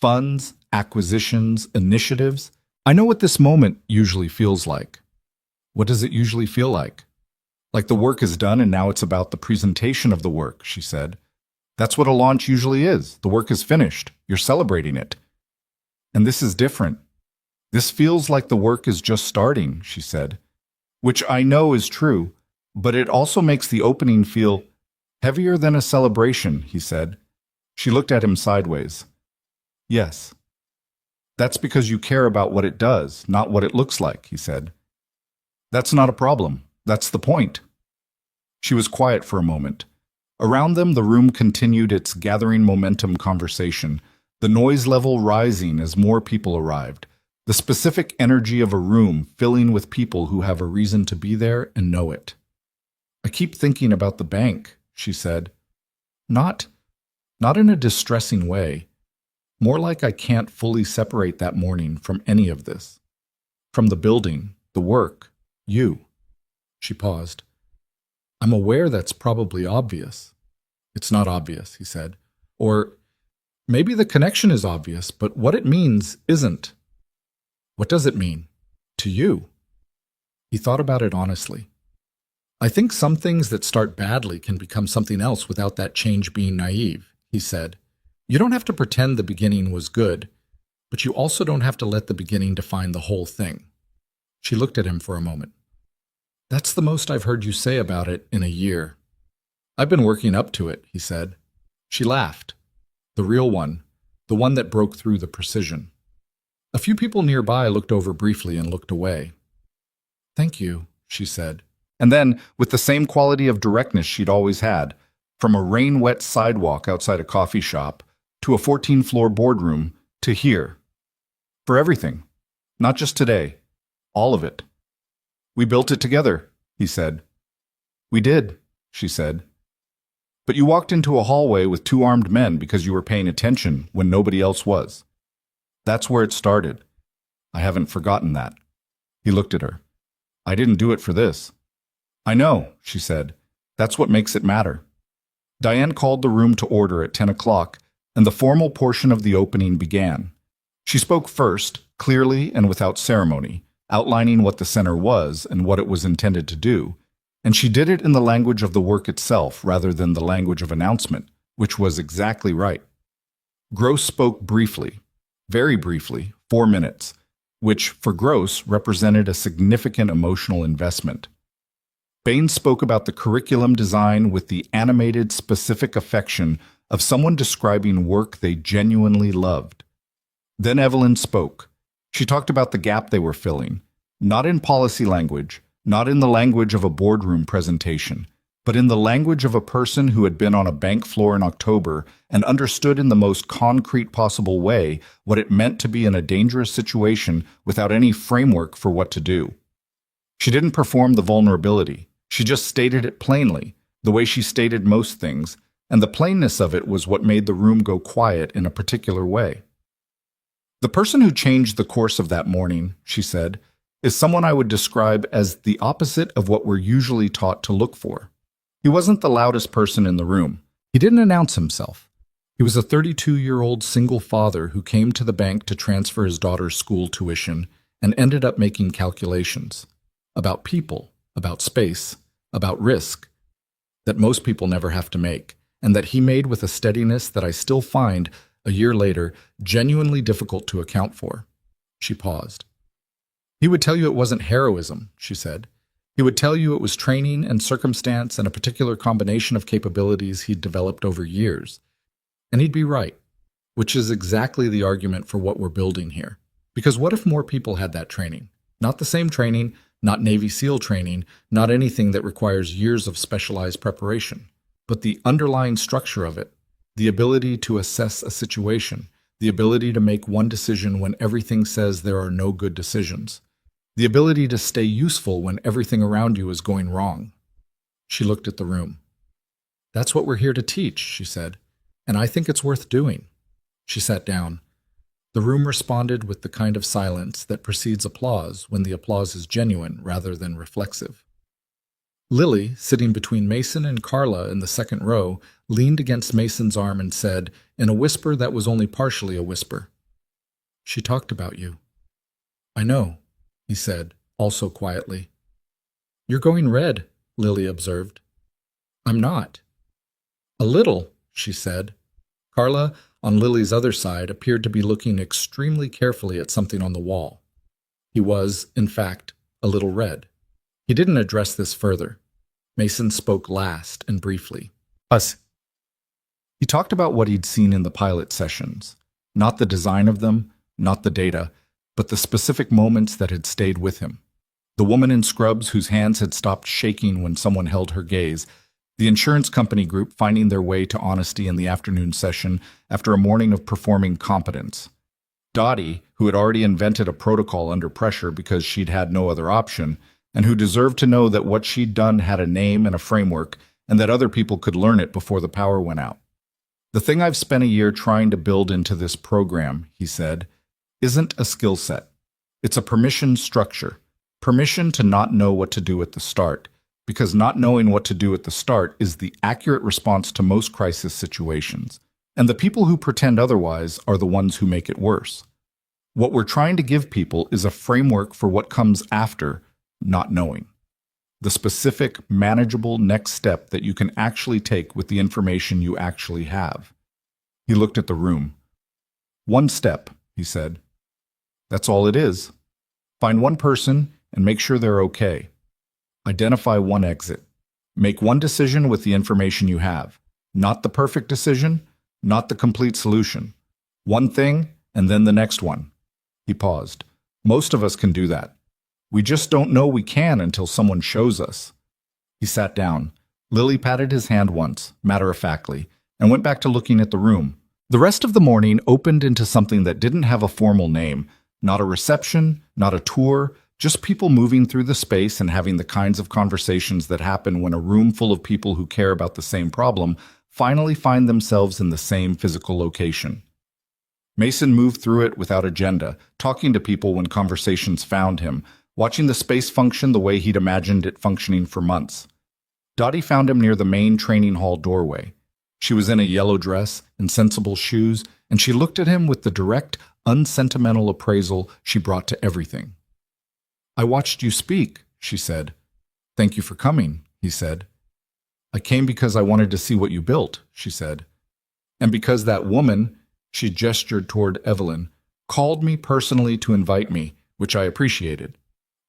Funds, acquisitions, initiatives. I know what this moment usually feels like. What does it usually feel like? Like the work is done and now it's about the presentation of the work, she said. That's what a launch usually is. The work is finished. You're celebrating it. And this is different. This feels like the work is just starting, she said. Which I know is true, but it also makes the opening feel heavier than a celebration, he said. She looked at him sideways. Yes. That's because you care about what it does, not what it looks like, he said. That's not a problem. That's the point. She was quiet for a moment. Around them, the room continued its gathering momentum conversation, the noise level rising as more people arrived, the specific energy of a room filling with people who have a reason to be there and know it. I keep thinking about the bank, she said. Not in a distressing way. More like I can't fully separate that morning from any of this. From the building, the work, you. She paused. I'm aware that's probably obvious. It's not obvious, he said. Or maybe the connection is obvious, but what it means isn't. What does it mean? To you? He thought about it honestly. I think some things that start badly can become something else without that change being naive, he said. You don't have to pretend the beginning was good, but you also don't have to let the beginning define the whole thing. She looked at him for a moment. That's the most I've heard you say about it in a year. I've been working up to it, he said. She laughed. The real one, the one that broke through the precision. A few people nearby looked over briefly and looked away. Thank you, she said. And then, with the same quality of directness she'd always had, from a rain-wet sidewalk outside a coffee shop, to a 14-floor boardroom, to here. For everything. Not just today. All of it. We built it together, he said. We did, she said. But you walked into a hallway with 2 armed men because you were paying attention when nobody else was. That's where it started. I haven't forgotten that. He looked at her. I didn't do it for this. I know, she said. That's what makes it matter. Diane called the room to order at 10 o'clock, and the formal portion of the opening began. She spoke first, clearly and without ceremony, outlining what the center was and what it was intended to do, and she did it in the language of the work itself rather than the language of announcement, which was exactly right. Gross spoke briefly, very briefly, 4 minutes, which, for Gross, represented a significant emotional investment. Bain spoke about the curriculum design with the animated, specific affection of someone describing work they genuinely loved. Then Evelyn spoke. She talked about the gap they were filling, not in policy language, not in the language of a boardroom presentation, but in the language of a person who had been on a bank floor in October and understood in the most concrete possible way what it meant to be in a dangerous situation without any framework for what to do. She didn't perform the vulnerability. She just stated it plainly, the way she stated most things, and the plainness of it was what made the room go quiet in a particular way. The person who changed the course of that morning, she said, is someone I would describe as the opposite of what we're usually taught to look for. He wasn't the loudest person in the room. He didn't announce himself. He was a 32-year-old single father who came to the bank to transfer his daughter's school tuition and ended up making calculations about people, about space, about risk that most people never have to make, and that he made with a steadiness that I still find, a year later, genuinely difficult to account for. She paused. He would tell you it wasn't heroism, she said. He would tell you it was training and circumstance and a particular combination of capabilities he'd developed over years. And he'd be right, which is exactly the argument for what we're building here. Because what if more people had that training? Not the same training, not Navy SEAL training, not anything that requires years of specialized preparation, but the underlying structure of it, the ability to assess a situation, the ability to make one decision when everything says there are no good decisions, the ability to stay useful when everything around you is going wrong. She looked at the room. That's what we're here to teach, she said, and I think it's worth doing. She sat down. The room responded with the kind of silence that precedes applause when the applause is genuine rather than reflexive. Lily, sitting between Mason and Carla in the second row, leaned against Mason's arm and said, in a whisper that was only partially a whisper, "She talked about you." "I know," he said, also quietly. "You're going red," Lily observed. "I'm not." "A little," she said. Carla, on Lily's other side, appeared to be looking extremely carefully at something on the wall. He was, in fact, a little red. He didn't address this further. Mason spoke last and briefly. Us. He talked about what he'd seen in the pilot sessions. Not the design of them, not the data, but the specific moments that had stayed with him. The woman in scrubs whose hands had stopped shaking when someone held her gaze. The insurance company group finding their way to honesty in the afternoon session after a morning of performing competence. Dottie, who had already invented a protocol under pressure because she'd had no other option, and who deserved to know that what she'd done had a name and a framework, and that other people could learn it before the power went out. The thing I've spent a year trying to build into this program, he said, isn't a skill set. It's a permission structure. Permission to not know what to do at the start, because not knowing what to do at the start is the accurate response to most crisis situations. And the people who pretend otherwise are the ones who make it worse. What we're trying to give people is a framework for what comes after not knowing. The specific, manageable next step that you can actually take with the information you actually have. He looked at the room. One step, he said. That's all it is. Find one person and make sure they're okay. Identify one exit. Make one decision with the information you have. Not the perfect decision, not the complete solution. One thing, and then the next one. He paused. Most of us can do that. We just don't know we can until someone shows us. He sat down. Lily patted his hand once, matter-of-factly, and went back to looking at the room. The rest of the morning opened into something that didn't have a formal name. Not a reception, not a tour, just people moving through the space and having the kinds of conversations that happen when a room full of people who care about the same problem finally find themselves in the same physical location. Mason moved through it without agenda, talking to people when conversations found him, watching the space function the way he'd imagined it functioning for months. Dottie found him near the main training hall doorway. She was in a yellow dress and sensible shoes, and she looked at him with the direct, unsentimental appraisal she brought to everything. "I watched you speak," she said. "Thank you for coming," he said. "I came because I wanted to see what you built," she said. "And because that woman," she gestured toward Evelyn, "called me personally to invite me, which I appreciated."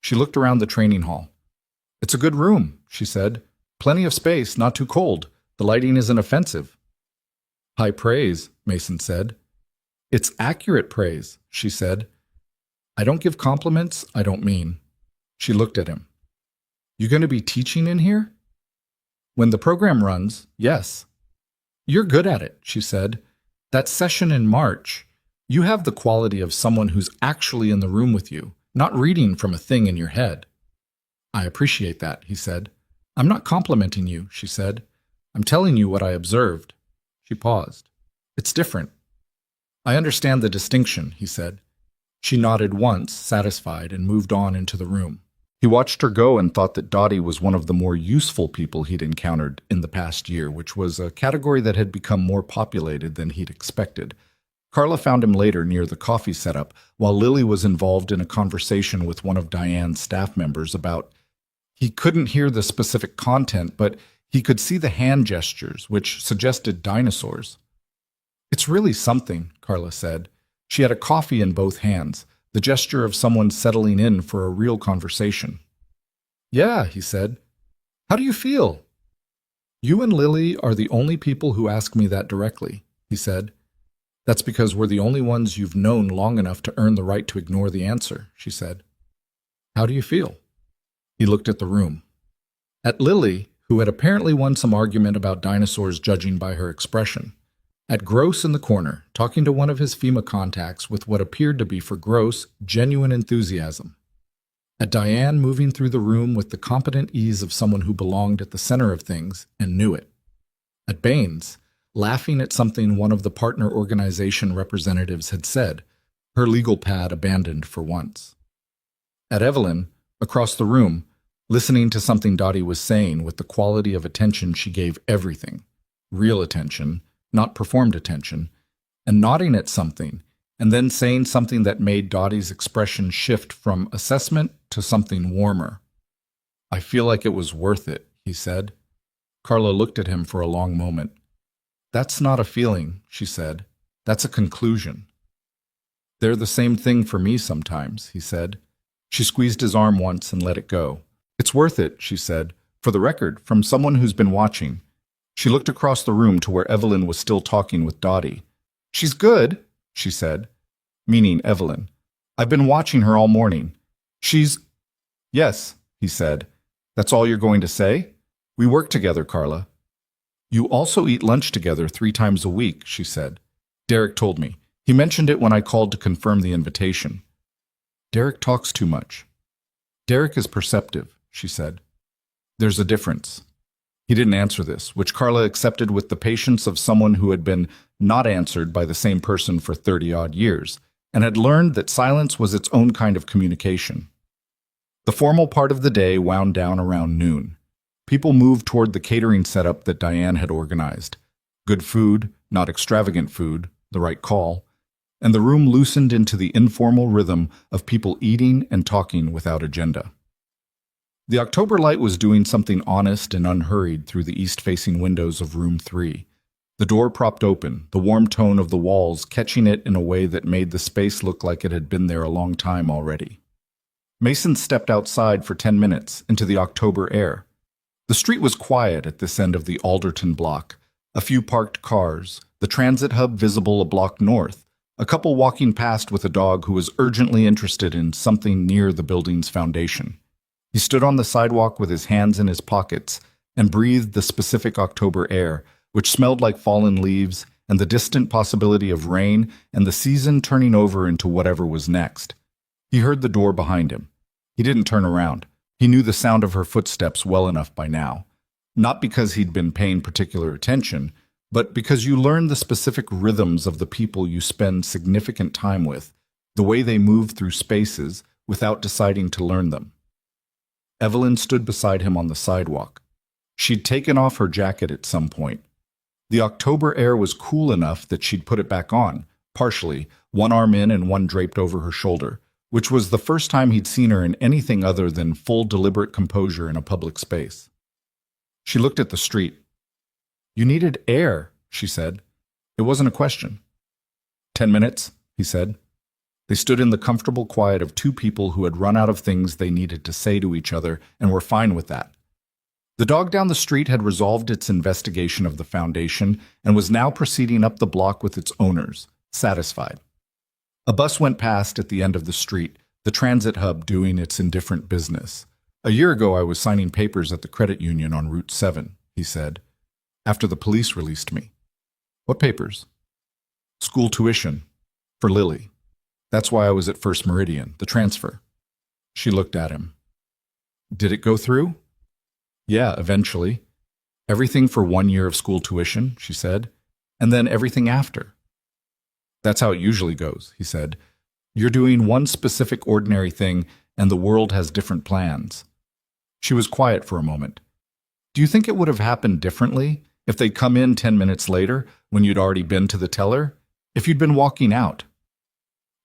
She looked around the training hall. "It's a good room," she said. "Plenty of space, not too cold. The lighting isn't offensive." "High praise," Mason said. "It's accurate praise," she said. "I don't give compliments I don't mean." She looked at him. "You going to be teaching in here?" "When the program runs, yes." "You're good at it," she said. "That session in March, you have the quality of someone who's actually in the room with you, not reading from a thing in your head." "I appreciate that," he said. "I'm not complimenting you," she said. I'm telling you what I observed. She paused. It's different. I understand the distinction, he said. She nodded once, satisfied, and moved on into the room. He watched her go and thought that Dottie was one of the more useful people he'd encountered in the past year, which was a category that had become more populated than he'd expected. Carla found him later near the coffee setup, while Lily was involved in a conversation with one of Diane's staff members about... He couldn't hear the specific content, but he could see the hand gestures, which suggested dinosaurs. It's really something, Carla said. She had a coffee in both hands, the gesture of someone settling in for a real conversation. Yeah, he said. How do you feel? You and Lily are the only people who ask me that directly, he said. That's because we're the only ones you've known long enough to earn the right to ignore the answer, she said. How do you feel? He looked at the room. At Lily, who had apparently won some argument about dinosaurs judging by her expression. At Gross in the corner, talking to one of his FEMA contacts with what appeared to be for Gross, genuine enthusiasm. At Diane moving through the room with the competent ease of someone who belonged at the center of things and knew it. At Baines, laughing at something one of the partner organization representatives had said, her legal pad abandoned for once. At Evelyn, across the room, listening to something Dottie was saying with the quality of attention she gave everything, real attention, not performed attention, and nodding at something, and then saying something that made Dottie's expression shift from assessment to something warmer. I feel like it was worth it, he said. Carla looked at him for a long moment. That's not a feeling, she said. That's a conclusion. They're the same thing for me sometimes, he said. She squeezed his arm once and let it go. It's worth it, she said. For the record, from someone who's been watching. She looked across the room to where Evelyn was still talking with Dottie. She's good, she said, meaning Evelyn. I've been watching her all morning. She's... Yes, he said. That's all you're going to say? We work together, Carla. You also eat lunch together 3 times a week, she said. Derek told me. He mentioned it when I called to confirm the invitation. Derek talks too much. Derek is perceptive, she said. There's a difference. He didn't answer this, which Carla accepted with the patience of someone who had been not answered by the same person for 30-odd years, and had learned that silence was its own kind of communication. The formal part of the day wound down around noon. People moved toward the catering setup that Diane had organized. Good food, not extravagant food, the right call, and the room loosened into the informal rhythm of people eating and talking without agenda. The October light was doing something honest and unhurried through the east-facing windows of room 3. The door propped open, the warm tone of the walls catching it in a way that made the space look like it had been there a long time already. Mason stepped outside for 10 minutes into the October air. The street was quiet at this end of the Alderton block. A few parked cars, the transit hub visible a block north, a couple walking past with a dog who was urgently interested in something near the building's foundation. He stood on the sidewalk with his hands in his pockets and breathed the specific October air, which smelled like fallen leaves and the distant possibility of rain and the season turning over into whatever was next. He heard the door behind him. He didn't turn around. He knew the sound of her footsteps well enough by now. Not because he'd been paying particular attention, but because you learn the specific rhythms of the people you spend significant time with, the way they move through spaces without deciding to learn them. Evelyn stood beside him on the sidewalk. She'd taken off her jacket at some point. The October air was cool enough that she'd put it back on, partially, one arm in and one draped over her shoulder, which was the first time he'd seen her in anything other than full deliberate composure in a public space. She looked at the street. You needed air, she said. It wasn't a question. 10 minutes, he said. They stood in the comfortable quiet of 2 people who had run out of things they needed to say to each other and were fine with that. The dog down the street had resolved its investigation of the foundation and was now proceeding up the block with its owners, satisfied. A bus went past at the end of the street, the transit hub doing its indifferent business. A year ago I was signing papers at the credit union on Route 7, he said, after the police released me. What papers? School tuition. For Lily. That's why I was at First Meridian, the transfer. She looked at him. Did it go through? Yeah, eventually. Everything for 1 year of school tuition, she said, and then everything after. That's how it usually goes, he said. You're doing one specific ordinary thing, and the world has different plans. She was quiet for a moment. Do you think it would have happened differently if they'd come in 10 minutes later when you'd already been to the teller? If you'd been walking out?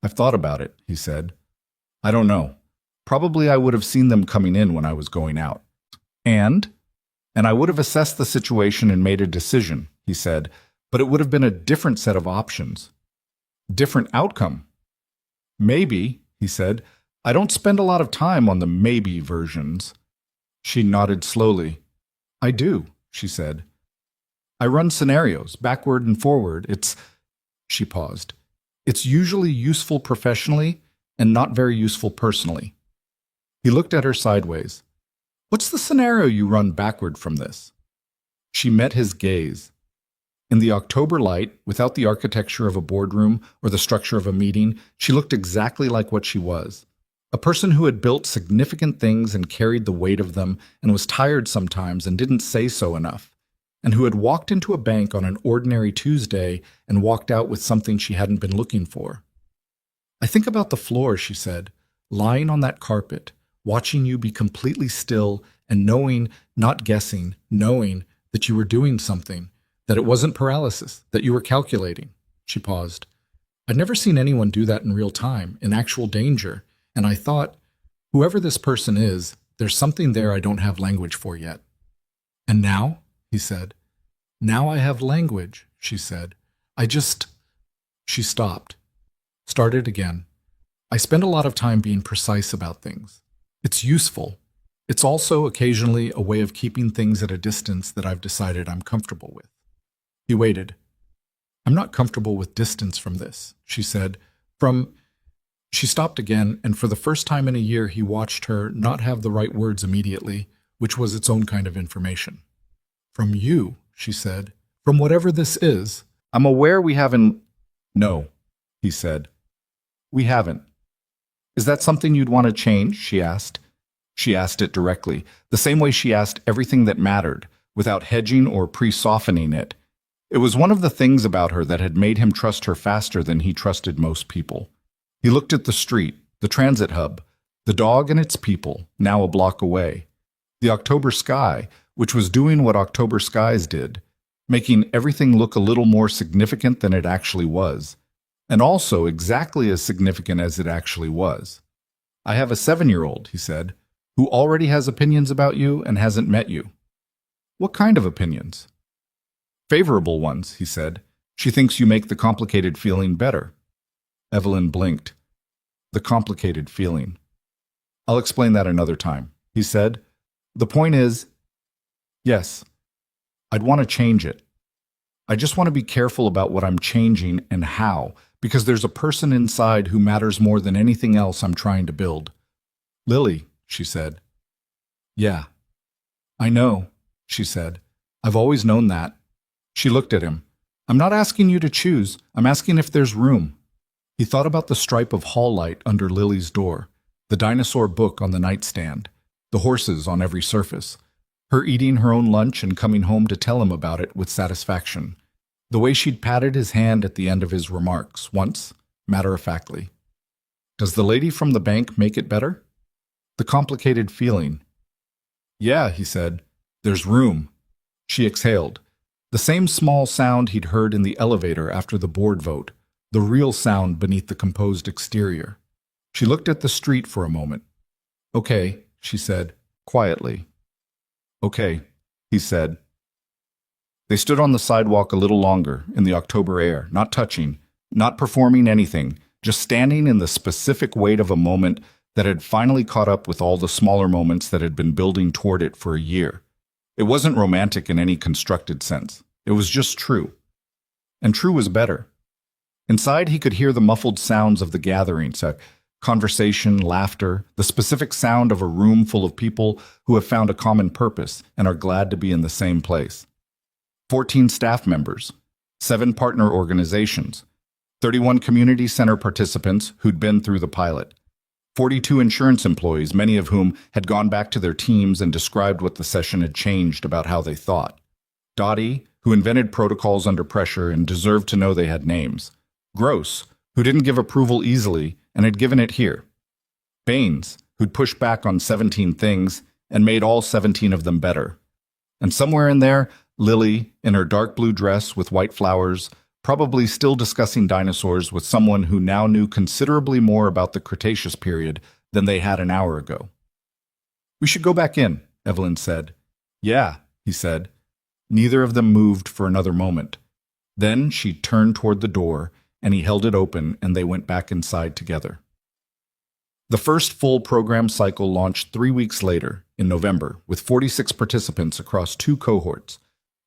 I've thought about it, he said. I don't know. Probably I would have seen them coming in when I was going out. And I would have assessed the situation and made a decision, he said, but it would have been a different set of options. Different outcome. Maybe, he said. I don't spend a lot of time on the maybe versions. She nodded slowly. I do, she said. I run scenarios, backward and forward. She paused. It's usually useful professionally and not very useful personally. He looked at her sideways. What's the scenario you run backward from this? She met his gaze. In the October light, without the architecture of a boardroom or the structure of a meeting, she looked exactly like what she was. A person who had built significant things and carried the weight of them and was tired sometimes and didn't say so enough, and who had walked into a bank on an ordinary Tuesday and walked out with something she hadn't been looking for. I think about the floor, she said, lying on that carpet, watching you be completely still and knowing, not guessing, knowing that you were doing something, that it wasn't paralysis, that you were calculating. She paused. I'd never seen anyone do that in real time, in actual danger, and I thought, whoever this person is, there's something there I don't have language for yet. And now, he said. Now I have language, she said. She stopped. Started again. I spend a lot of time being precise about things. It's useful. It's also occasionally a way of keeping things at a distance that I've decided I'm comfortable with. He waited. I'm not comfortable with distance from this, she said. She stopped again, and for the first time in a year he watched her not have the right words immediately, which was its own kind of information. From you, she said. From whatever this is. I'm aware we haven't... No, he said. We haven't. Is that something you'd want to change? She asked. She asked it directly, the same way she asked everything that mattered, without hedging or pre-softening it. It was one of the things about her that had made him trust her faster than he trusted most people. He looked at the street, the transit hub, the dog and its people, now a block away. The October sky, which was doing what October skies did, making everything look a little more significant than it actually was, and also exactly as significant as it actually was. I have a 7-year-old, he said, who already has opinions about you and hasn't met you. What kind of opinions? Favorable ones, he said. She thinks you make the complicated feeling better. Evelyn blinked. The complicated feeling. I'll explain that another time, he said. The point is, yes, I'd want to change it. I just want to be careful about what I'm changing and how, because there's a person inside who matters more than anything else I'm trying to build. Lily, she said. Yeah. I know, she said. I've always known that. She looked at him. I'm not asking you to choose. I'm asking if there's room. He thought about the stripe of hall light under Lily's door, the dinosaur book on the nightstand, the horses on every surface, her eating her own lunch and coming home to tell him about it with satisfaction, the way she'd patted his hand at the end of his remarks once, matter-of-factly. Does the lady from the bank make it better? The complicated feeling. Yeah, he said. There's room. She exhaled. The same small sound he'd heard in the elevator after the board vote, the real sound beneath the composed exterior. She looked at the street for a moment. Okay, she said, quietly. Okay, he said. They stood on the sidewalk a little longer, in the October air, not touching, not performing anything, just standing in the specific weight of a moment that had finally caught up with all the smaller moments that had been building toward it for a year. It wasn't romantic in any constructed sense. It was just true. And true was better. Inside, he could hear the muffled sounds of the gatherings, conversation, laughter, the specific sound of a room full of people who have found a common purpose and are glad to be in the same place. 14 staff members, 7 partner organizations, 31 community center participants who'd been through the pilot, 42 insurance employees, many of whom had gone back to their teams and described what the session had changed about how they thought. Dottie, who invented protocols under pressure and deserved to know they had names. Gross, who didn't give approval easily and had given it here. Baines, who'd pushed back on 17 things and made all 17 of them better. And somewhere in there, Lily, in her dark blue dress with white flowers, probably still discussing dinosaurs with someone who now knew considerably more about the Cretaceous period than they had an hour ago. "We should go back in," Evelyn said. "Yeah," he said. Neither of them moved for another moment. Then she turned toward the door, and he held it open, and they went back inside together. The first full program cycle launched 3 weeks later, in November, with 46 participants across 2 cohorts.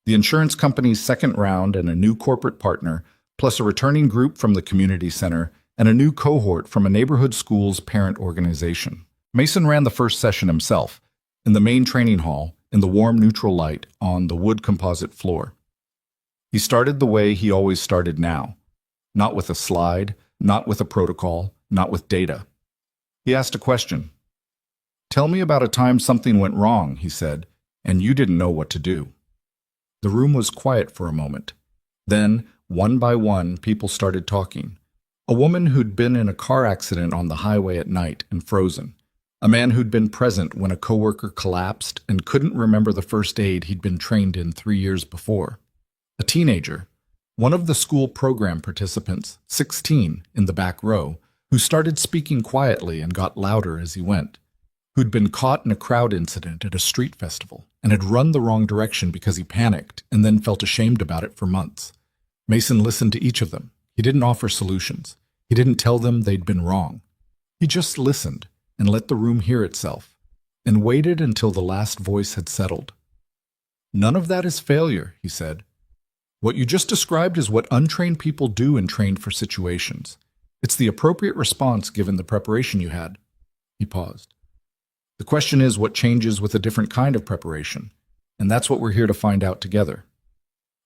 The insurance company's second round and a new corporate partner, plus a returning group from the community center, and a new cohort from a neighborhood school's parent organization. Mason ran the first session himself, in the main training hall, in the warm neutral light on the wood composite floor. He started the way he always started now, not with a slide, not with a protocol, not with data. He asked a question. "Tell me about a time something went wrong," he said, "and you didn't know what to do." The room was quiet for a moment. Then, one by one, people started talking. A woman who'd been in a car accident on the highway at night and frozen. A man who'd been present when a coworker collapsed and couldn't remember the first aid he'd been trained in 3 years before. A teenager, one of the school program participants, 16, in the back row, who started speaking quietly and got louder as he went, who'd been caught in a crowd incident at a street festival and had run the wrong direction because he panicked and then felt ashamed about it for months. Mason listened to each of them. He didn't offer solutions. He didn't tell them they'd been wrong. He just listened and let the room hear itself, and waited until the last voice had settled. "None of that is failure," he said. "What you just described is what untrained people do in trained for situations. It's the appropriate response given the preparation you had." He paused. "The question is what changes with a different kind of preparation, and that's what we're here to find out together."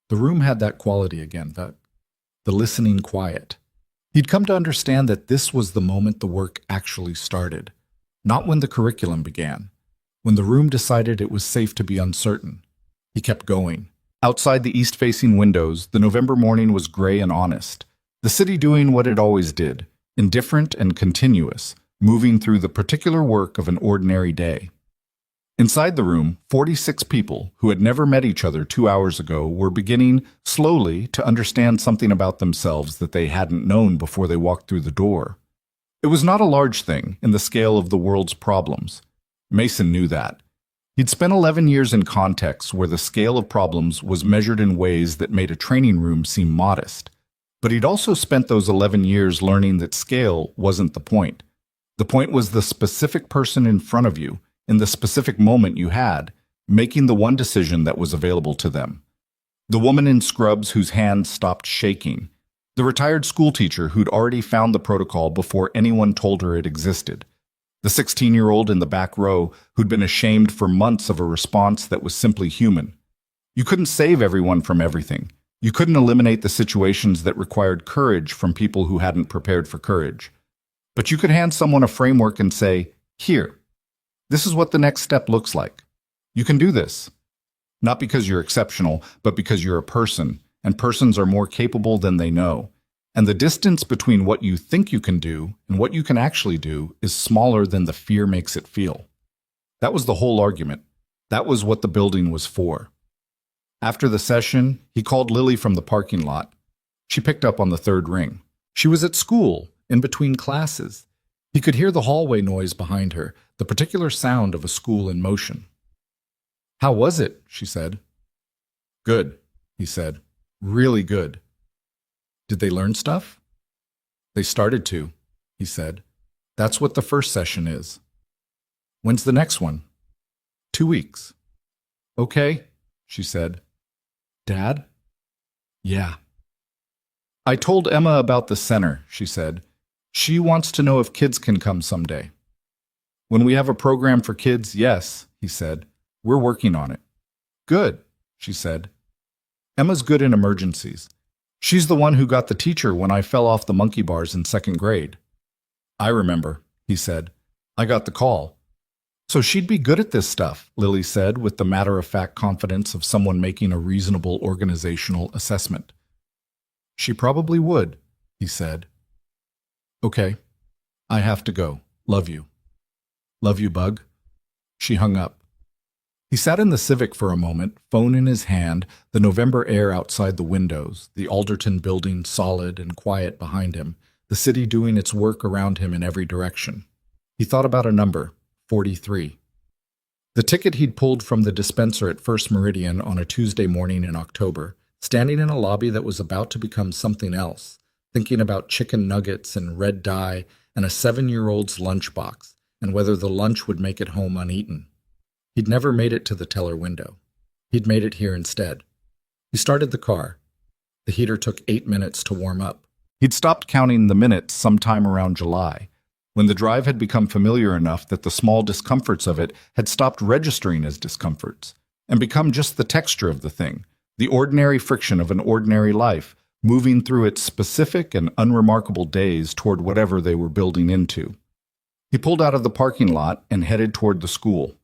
The room had that quality again, the listening quiet. He'd come to understand that this was the moment the work actually started, not when the curriculum began, when the room decided it was safe to be uncertain. He kept going. Outside the east-facing windows, the November morning was gray and honest, the city doing what it always did, indifferent and continuous, moving through the particular work of an ordinary day. Inside the room, 46 people who had never met each other 2 hours ago were beginning, slowly, to understand something about themselves that they hadn't known before they walked through the door. It was not a large thing in the scale of the world's problems. Mason knew that. He'd spent 11 years in contexts where the scale of problems was measured in ways that made a training room seem modest. But he'd also spent those 11 years learning that scale wasn't the point. The point was the specific person in front of you, in the specific moment you had, making the one decision that was available to them. The woman in scrubs whose hand stopped shaking. The retired schoolteacher who'd already found the protocol before anyone told her it existed. The 16-year-old in the back row who'd been ashamed for months of a response that was simply human. You couldn't save everyone from everything. You couldn't eliminate the situations that required courage from people who hadn't prepared for courage. But you could hand someone a framework and say, "Here, this is what the next step looks like. You can do this." Not because you're exceptional, but because you're a person, and persons are more capable than they know. And the distance between what you think you can do and what you can actually do is smaller than the fear makes it feel. That was the whole argument. That was what the building was for. After the session, he called Lily from the parking lot. She picked up on the third ring. She was at school, in between classes. He could hear the hallway noise behind her, the particular sound of a school in motion. "How was it?" she said. "Good," he said. "Really good." "Did they learn stuff?" "They started to," he said. "That's what the first session is." "When's the next one?" 2 weeks. "Okay," she said. "Dad?" "Yeah." "I told Emma about the center," she said. "She wants to know if kids can come someday." "When we have a program for kids, yes," he said. "We're working on it." "Good," she said. "Emma's good in emergencies. She's the one who got the teacher when I fell off the monkey bars in 2nd grade." "I remember," he said. "I got the call." So she'd be good at this stuff, Lily said, with the matter-of-fact confidence of someone making a reasonable organizational assessment. She probably would, he said. Okay, I have to go. Love you. Love you, Bug. She hung up. He sat in the Civic for a moment, phone in his hand, the November air outside the windows, the Alderton building solid and quiet behind him, the city doing its work around him in every direction. He thought about a number, 43. The ticket he'd pulled from the dispenser at First Meridian on a Tuesday morning in October, standing in a lobby that was about to become something else, thinking about chicken nuggets and red dye and a 7-year-old's lunchbox, and whether the lunch would make it home uneaten. He'd never made it to the teller window. He'd made it here instead. He started the car. The heater took 8 minutes to warm up. He'd stopped counting the minutes sometime around July, when the drive had become familiar enough that the small discomforts of it had stopped registering as discomforts, and become just the texture of the thing, the ordinary friction of an ordinary life, moving through its specific and unremarkable days toward whatever they were building into. He pulled out of the parking lot and headed toward the school.